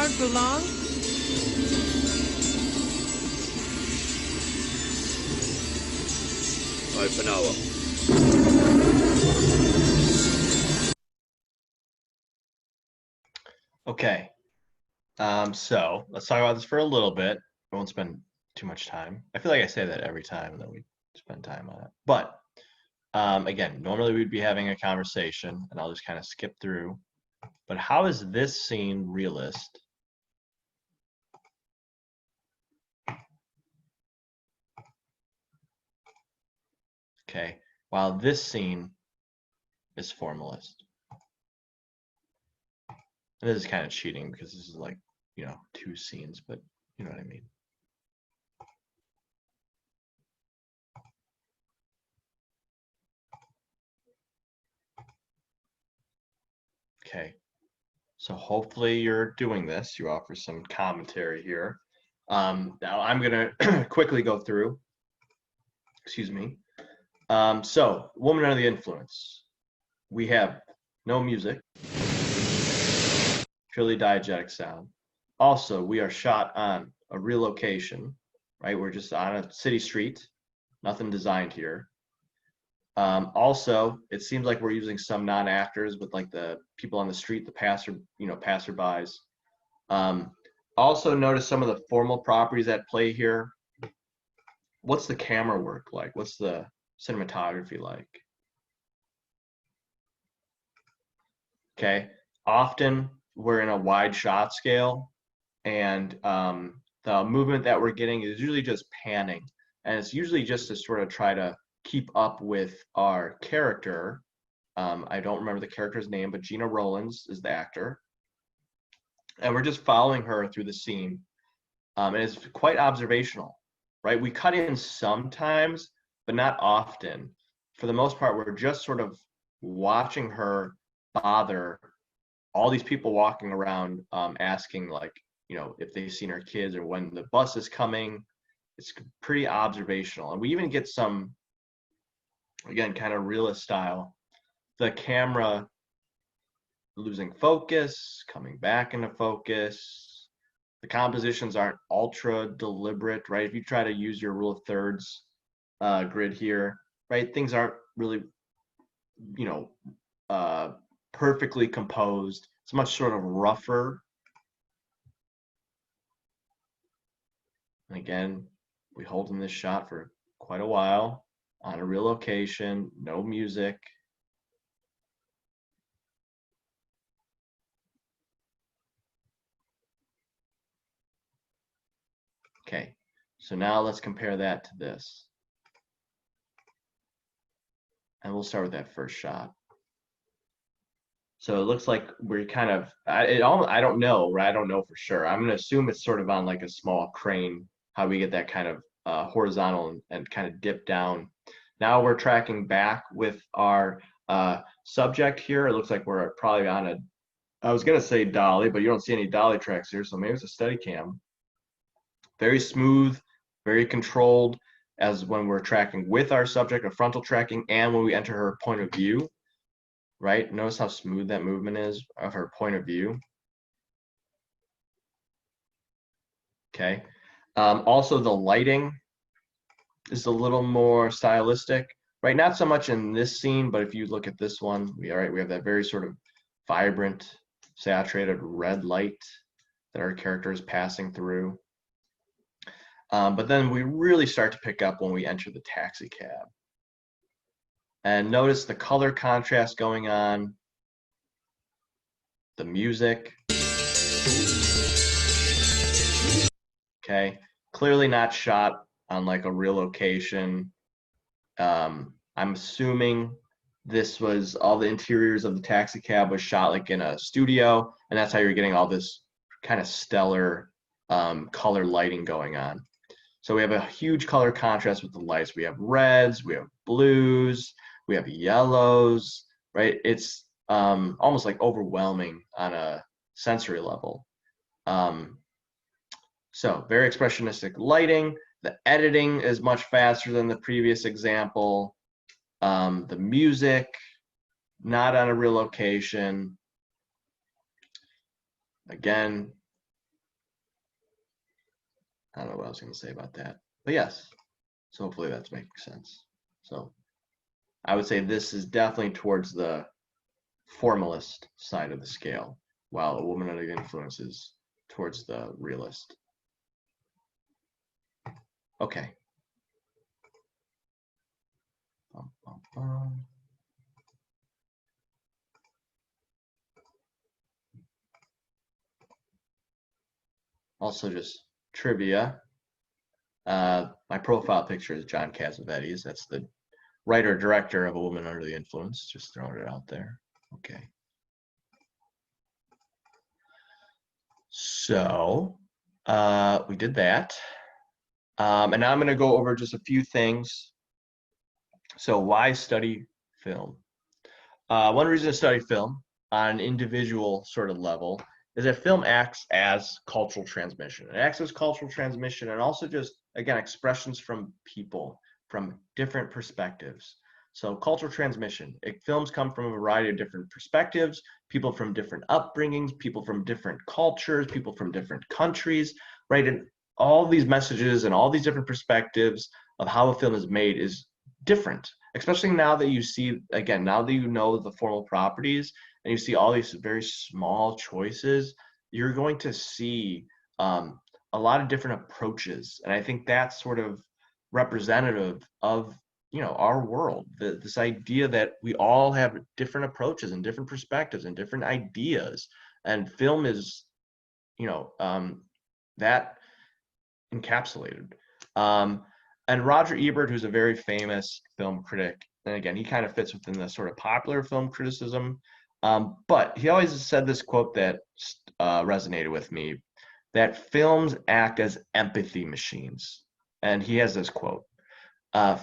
around for long? Half an hour. Okay. So let's talk about this for a little bit. I won't spend too much time. I feel like I say that every time and then we spend time on it. But again, normally we'd be having a conversation and I'll just kind of skip through. But how is this scene realist? Okay, while this scene is formalist. And this is kind of cheating because this is like, you know, two scenes, but you know what I mean. Okay, so hopefully you're doing this. You offer some commentary here. Now I'm gonna quickly go through, excuse me. So woman under the influence. We have no music, purely diegetic sound. Also, we are shot on a real location, right? We're just on a city street, nothing designed here. Also, it seems like we're using some non-actors with like the people on the street, the passerbys. Also notice some of the formal properties at play here. What's the camera work like? What's the cinematography like? Okay, often we're in a wide shot scale and the movement that we're getting is usually just panning. And it's usually just to sort of try to keep up with our character. I don't remember the character's name, but Gina Rollins is the actor. And we're just following her through the scene. And it's quite observational, right? We cut in sometimes, but not often. For the most part, we're just sort of watching her bother all these people walking around asking like, you know, if they've seen her kids or when the bus is coming. It's pretty observational. And we even get some, again, kind of realist style, the camera losing focus, coming back into focus. The compositions aren't ultra deliberate, right? If you try to use your rule of thirds grid here, right, things aren't really, you know, perfectly composed. It's much sort of rougher. And again, we hold in this shot for quite a while on a real location, no music. Okay, so now let's compare that to this. And we'll start with that first shot. So it looks like we're kind of, I don't know, right? I don't know for sure. I'm gonna assume it's sort of on like a small crane, how we get that kind of horizontal and kind of dip down. Now we're tracking back with our subject here. It looks like we're probably on a, I was gonna say dolly, but you don't see any dolly tracks here, so maybe it's a steady cam. Very smooth, very controlled, as when we're tracking with our subject, a frontal tracking, and when we enter her point of view, right? Notice how smooth that movement is of her point of view. Okay. Also, the lighting is a little more stylistic, right? Not so much in this scene, but if you look at this one, we have that very sort of vibrant, saturated red light that our character is passing through. But then we really start to pick up when we enter the taxi cab. And notice the color contrast going on, the music. Okay, clearly not shot on like a real location. I'm assuming this was all the interiors of the taxi cab was shot like in a studio, and that's how you're getting all this kind of stellar color lighting going on. So we have a huge color contrast with the lights. We have reds, we have blues, we have yellows, right? It's almost like overwhelming on a sensory level. So very expressionistic lighting. The editing is much faster than the previous example. The music, not on a real location. Again, I don't know what I was going to say about that, but yes. So hopefully that's making sense. So I would say this is definitely towards the formalist side of the scale, while A Woman Under the Influence is towards the realist. Okay. Bum, bum, bum. Also, just trivia. My profile picture is John Cassavetes. That's the writer director of A Woman Under the Influence. Just throwing it out there. Okay. So we did that. And now I'm going to go over just a few things. So why study film? One reason to study film on an individual sort of level is that film acts as cultural transmission. It acts as cultural transmission and also just, again, expressions from people from different perspectives. So cultural transmission, films come from a variety of different perspectives, people from different upbringings, people from different cultures, people from different countries, right? And all these messages and all these different perspectives of how a film is made is different, especially now that you see, again, now that you know the formal properties and you see all these very small choices, you're going to see a lot of different approaches. And I think that's sort of representative of, you know, our world, this idea that we all have different approaches and different perspectives and different ideas. And film is, you know, that encapsulated. And Roger Ebert, who's a very famous film critic, and again, he kind of fits within the sort of popular film criticism, but he always said this quote that resonated with me, that films act as empathy machines. And he has this quote,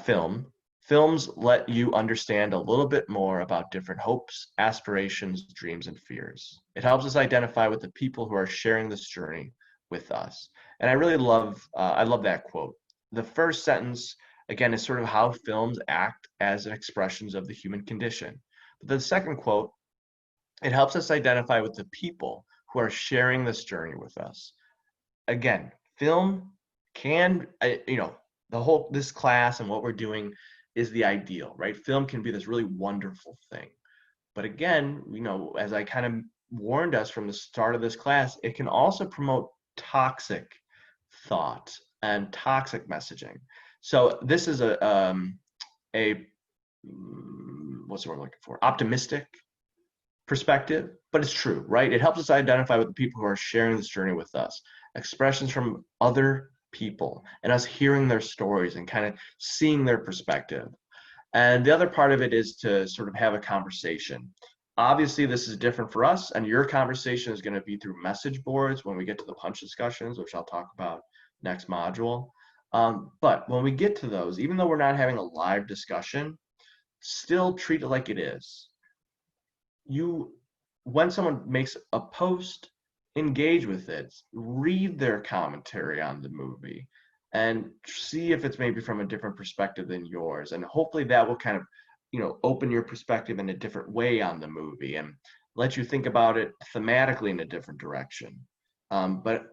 films let you understand a little bit more about different hopes, aspirations, dreams, and fears. It helps us identify with the people who are sharing this journey with us. And I really love, I love that quote. The first sentence, again, is sort of how films act as expressions of the human condition. But the second quote, it helps us identify with the people who are sharing this journey with us. Again, film can, you know, this class and what we're doing is the ideal, right? Film can be this really wonderful thing. But again, you know, as I kind of warned us from the start of this class, it can also promote toxic thought and toxic messaging. So this is a what's the word I'm looking for? Optimistic perspective, but it's true, right? It helps us identify with the people who are sharing this journey with us, expressions from other people, and us hearing their stories and kind of seeing their perspective. And the other part of it is to sort of have a conversation. Obviously, this is different for us, and your conversation is going to be through message boards when we get to the punch discussions, which I'll talk about next module. But when we get to those, even though we're not having a live discussion, still treat it like it is. When someone makes a post, engage with it, read their commentary on the movie, and see if it's maybe from a different perspective than yours. And hopefully that will kind of, you know, open your perspective in a different way on the movie and let you think about it thematically in a different direction. But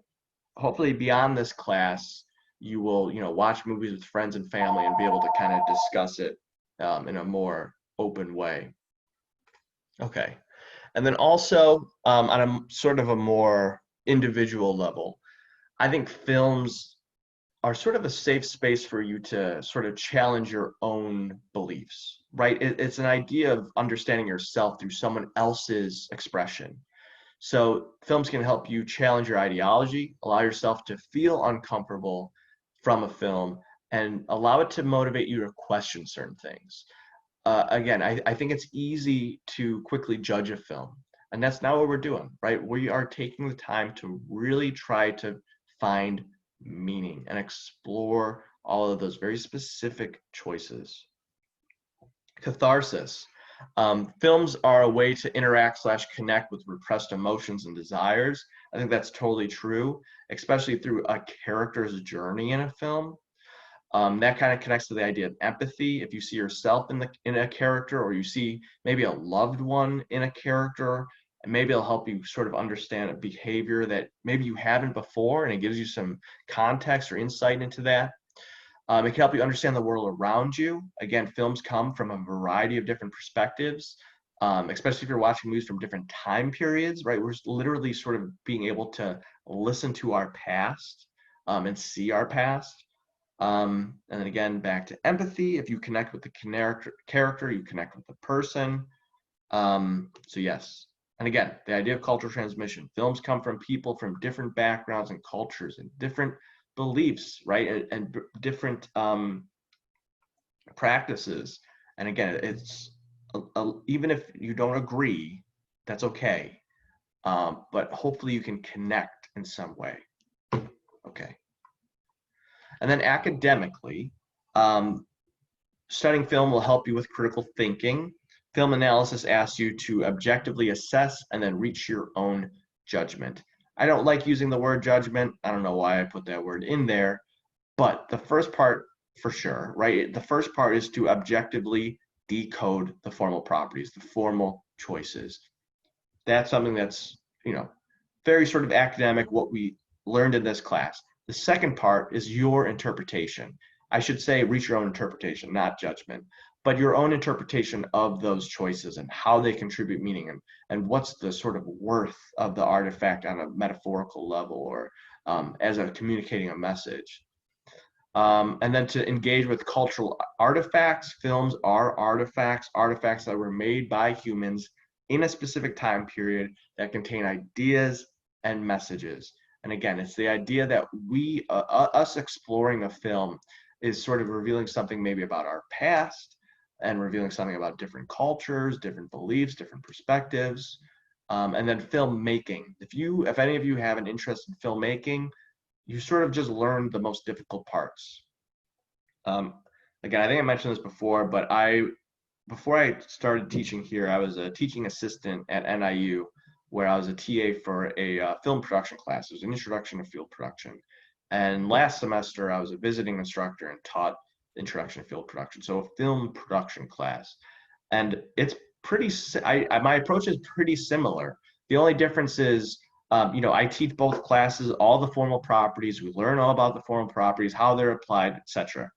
hopefully beyond this class, you will, you know, watch movies with friends and family and be able to kind of discuss it in a more open way. Okay. And then also on a sort of a more individual level, I think films are sort of a safe space for you to sort of challenge your own beliefs, right? It's an idea of understanding yourself through someone else's expression. So films can help you challenge your ideology, allow yourself to feel uncomfortable from a film, and allow it to motivate you to question certain things. Again, I think it's easy to quickly judge a film, and that's not what we're doing, right? We are taking the time to really try to find meaning and explore all of those very specific choices. Catharsis. Films are a way to interact / connect with repressed emotions and desires. I think that's totally true, especially through a character's journey in a film. That kind of connects to the idea of empathy. If you see yourself in a character, or you see maybe a loved one in a character, and maybe it'll help you sort of understand a behavior that maybe you haven't before, and it gives you some context or insight into that. It can help you understand the world around you. Again, films come from a variety of different perspectives, especially if you're watching movies from different time periods, right? We're literally sort of being able to listen to our past and see our past. And then again, back to empathy. If you connect with the character, you connect with the person. So yes. And again, the idea of cultural transmission. Films come from people from different backgrounds and cultures and different beliefs, right? And different practices. And again, it's even if you don't agree, that's okay. But hopefully you can connect in some way. Okay. And then academically, studying film will help you with critical thinking. Film analysis asks you to objectively assess and then reach your own judgment. I don't like using the word judgment. I don't know why I put that word in there, but the first part for sure, right? The first part is to objectively decode the formal properties, the formal choices. That's something that's, very sort of academic, what we learned in this class. The second part is your interpretation. I should say reach your own interpretation, not judgment, but your own interpretation of those choices and how they contribute meaning, and what's the sort of worth of the artifact on a metaphorical level, or as a communicating a message. And then to engage with cultural artifacts. Films are artifacts that were made by humans in a specific time period that contain ideas and messages. And again, it's the idea that us exploring a film is sort of revealing something maybe about our past, and revealing something about different cultures, different beliefs, different perspectives. And then filmmaking. If any of you have an interest in filmmaking, you sort of just learned the most difficult parts. Again, I think I mentioned this before, but before I started teaching here, I was a teaching assistant at NIU, where I was a TA for a film production class. It was an introduction to field production. And last semester, I was a visiting instructor and taught introduction to field production, so a film production class. And it's my approach is pretty similar. The only difference is, I teach both classes, all the formal properties. We learn all about the formal properties, how they're applied, etc.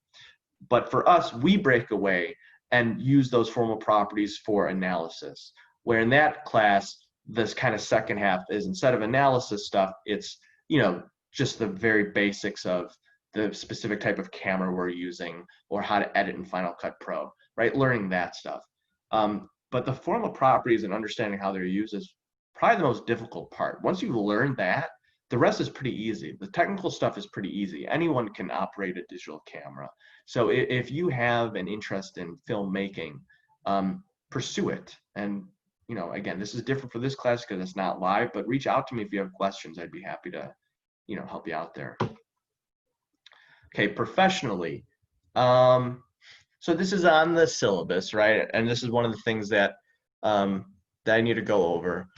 But for us, we break away and use those formal properties for analysis. Where in that class, this kind of second half is, instead of analysis stuff, it's, just the very basics of the specific type of camera we're using, or how to edit in Final Cut Pro, right? Learning that stuff. But the formal properties and understanding how they're used is probably the most difficult part. Once you learn that, the rest is pretty easy. The technical stuff is pretty easy. Anyone can operate a digital camera. So if you have an interest in filmmaking, pursue it. And, again, this is different for this class because it's not live, but reach out to me if you have questions. I'd be happy to, help you out there. Okay, professionally. So this is on the syllabus, right? And this is one of the things that that I need to go over.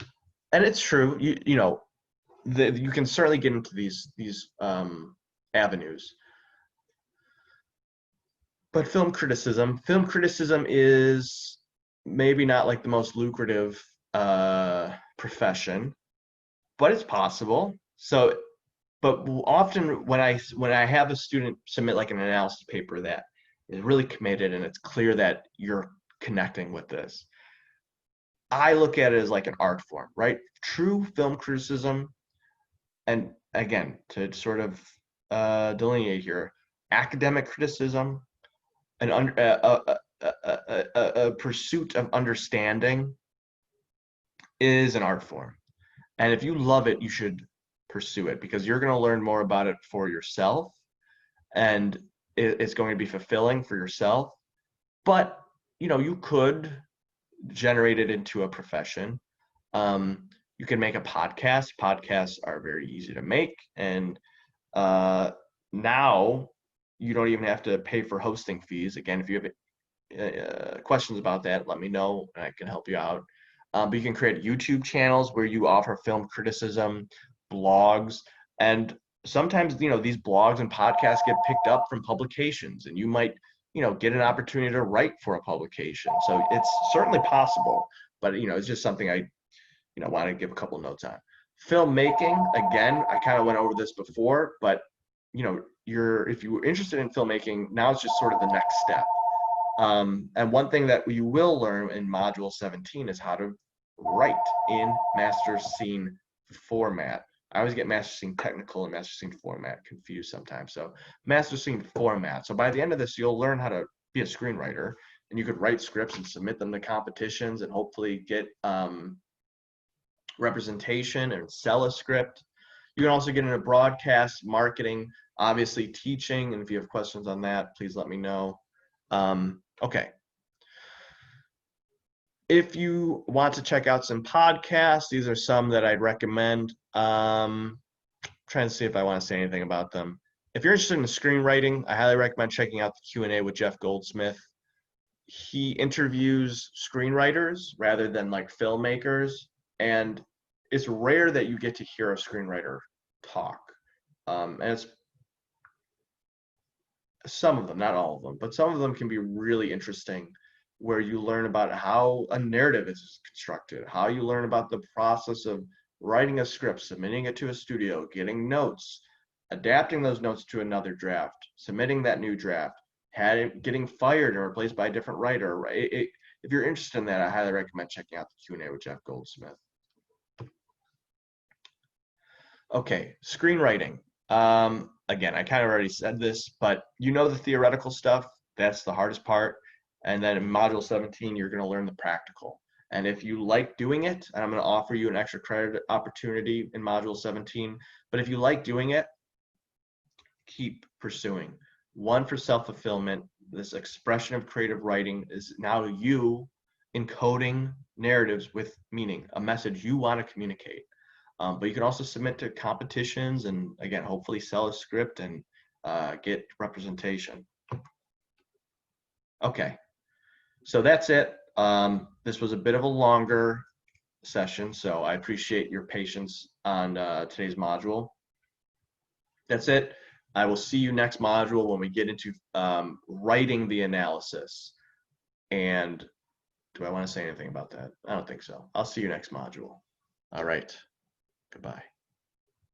And it's true, you can certainly get into these avenues. But film criticism is maybe not like the most lucrative profession, but it's possible. So, but often when I have a student submit like an analysis paper that is really committed and it's clear that you're connecting with this, I look at it as like an art form, right? True film criticism, and again, to sort of delineate here, academic criticism, a pursuit of understanding is an art form. And if you love it, you should pursue it, because you're going to learn more about it for yourself, and it's going to be fulfilling for yourself. But, you could generate it into a profession. You can make a podcast. Podcasts are very easy to make. And now you don't even have to pay for hosting fees. Again, if you have questions about that, let me know and I can help you out. But you can create YouTube channels where you offer film criticism, blogs, and sometimes, these blogs and podcasts get picked up from publications, and you might, get an opportunity to write for a publication. So it's certainly possible, but, it's just something I want to give a couple notes on. Filmmaking, again, I kind of went over this before, but if you were interested in filmmaking, now it's just sort of the next step. And one thing that you will learn in Module 17 is how to write in master scene format. I always get master scene technical and master scene format confused sometimes. So master scene format. So by the end of this, you'll learn how to be a screenwriter, and you could write scripts and submit them to competitions and hopefully get representation and sell a script. You can also get into broadcast, marketing, obviously teaching, and if you have questions on that, please let me know. Okay. If you want to check out some podcasts, these are some that I'd recommend. Trying to see if I want to say anything about them. If you're interested in screenwriting, I highly recommend checking out the Q&A with Jeff Goldsmith. He interviews screenwriters rather than like filmmakers, and it's rare that you get to hear a screenwriter talk. And it's some of them, not all of them, but some of them can be really interesting, where you learn about how a narrative is constructed, how you learn about the process of writing a script, submitting it to a studio, getting notes, adapting those notes to another draft, submitting that new draft, getting fired or replaced by a different writer. Right? If you're interested in that, I highly recommend checking out the Q&A with Jeff Goldsmith. Okay, screenwriting. Again, I kind of already said this, but the theoretical stuff, that's the hardest part. And then in Module 17, you're going to learn the practical. And if you like doing it, and I'm going to offer you an extra credit opportunity in Module 17, but if you like doing it, keep pursuing. One, for self-fulfillment, this expression of creative writing is now you encoding narratives with meaning, a message you want to communicate. But you can also submit to competitions and, again, hopefully sell a script and get representation. Okay, so that's it. This was a bit of a longer session, so I appreciate your patience on today's module. That's it. I will see you next module when we get into writing the analysis. And do I want to say anything about that? I don't think so. I'll see you next module. All right. Goodbye.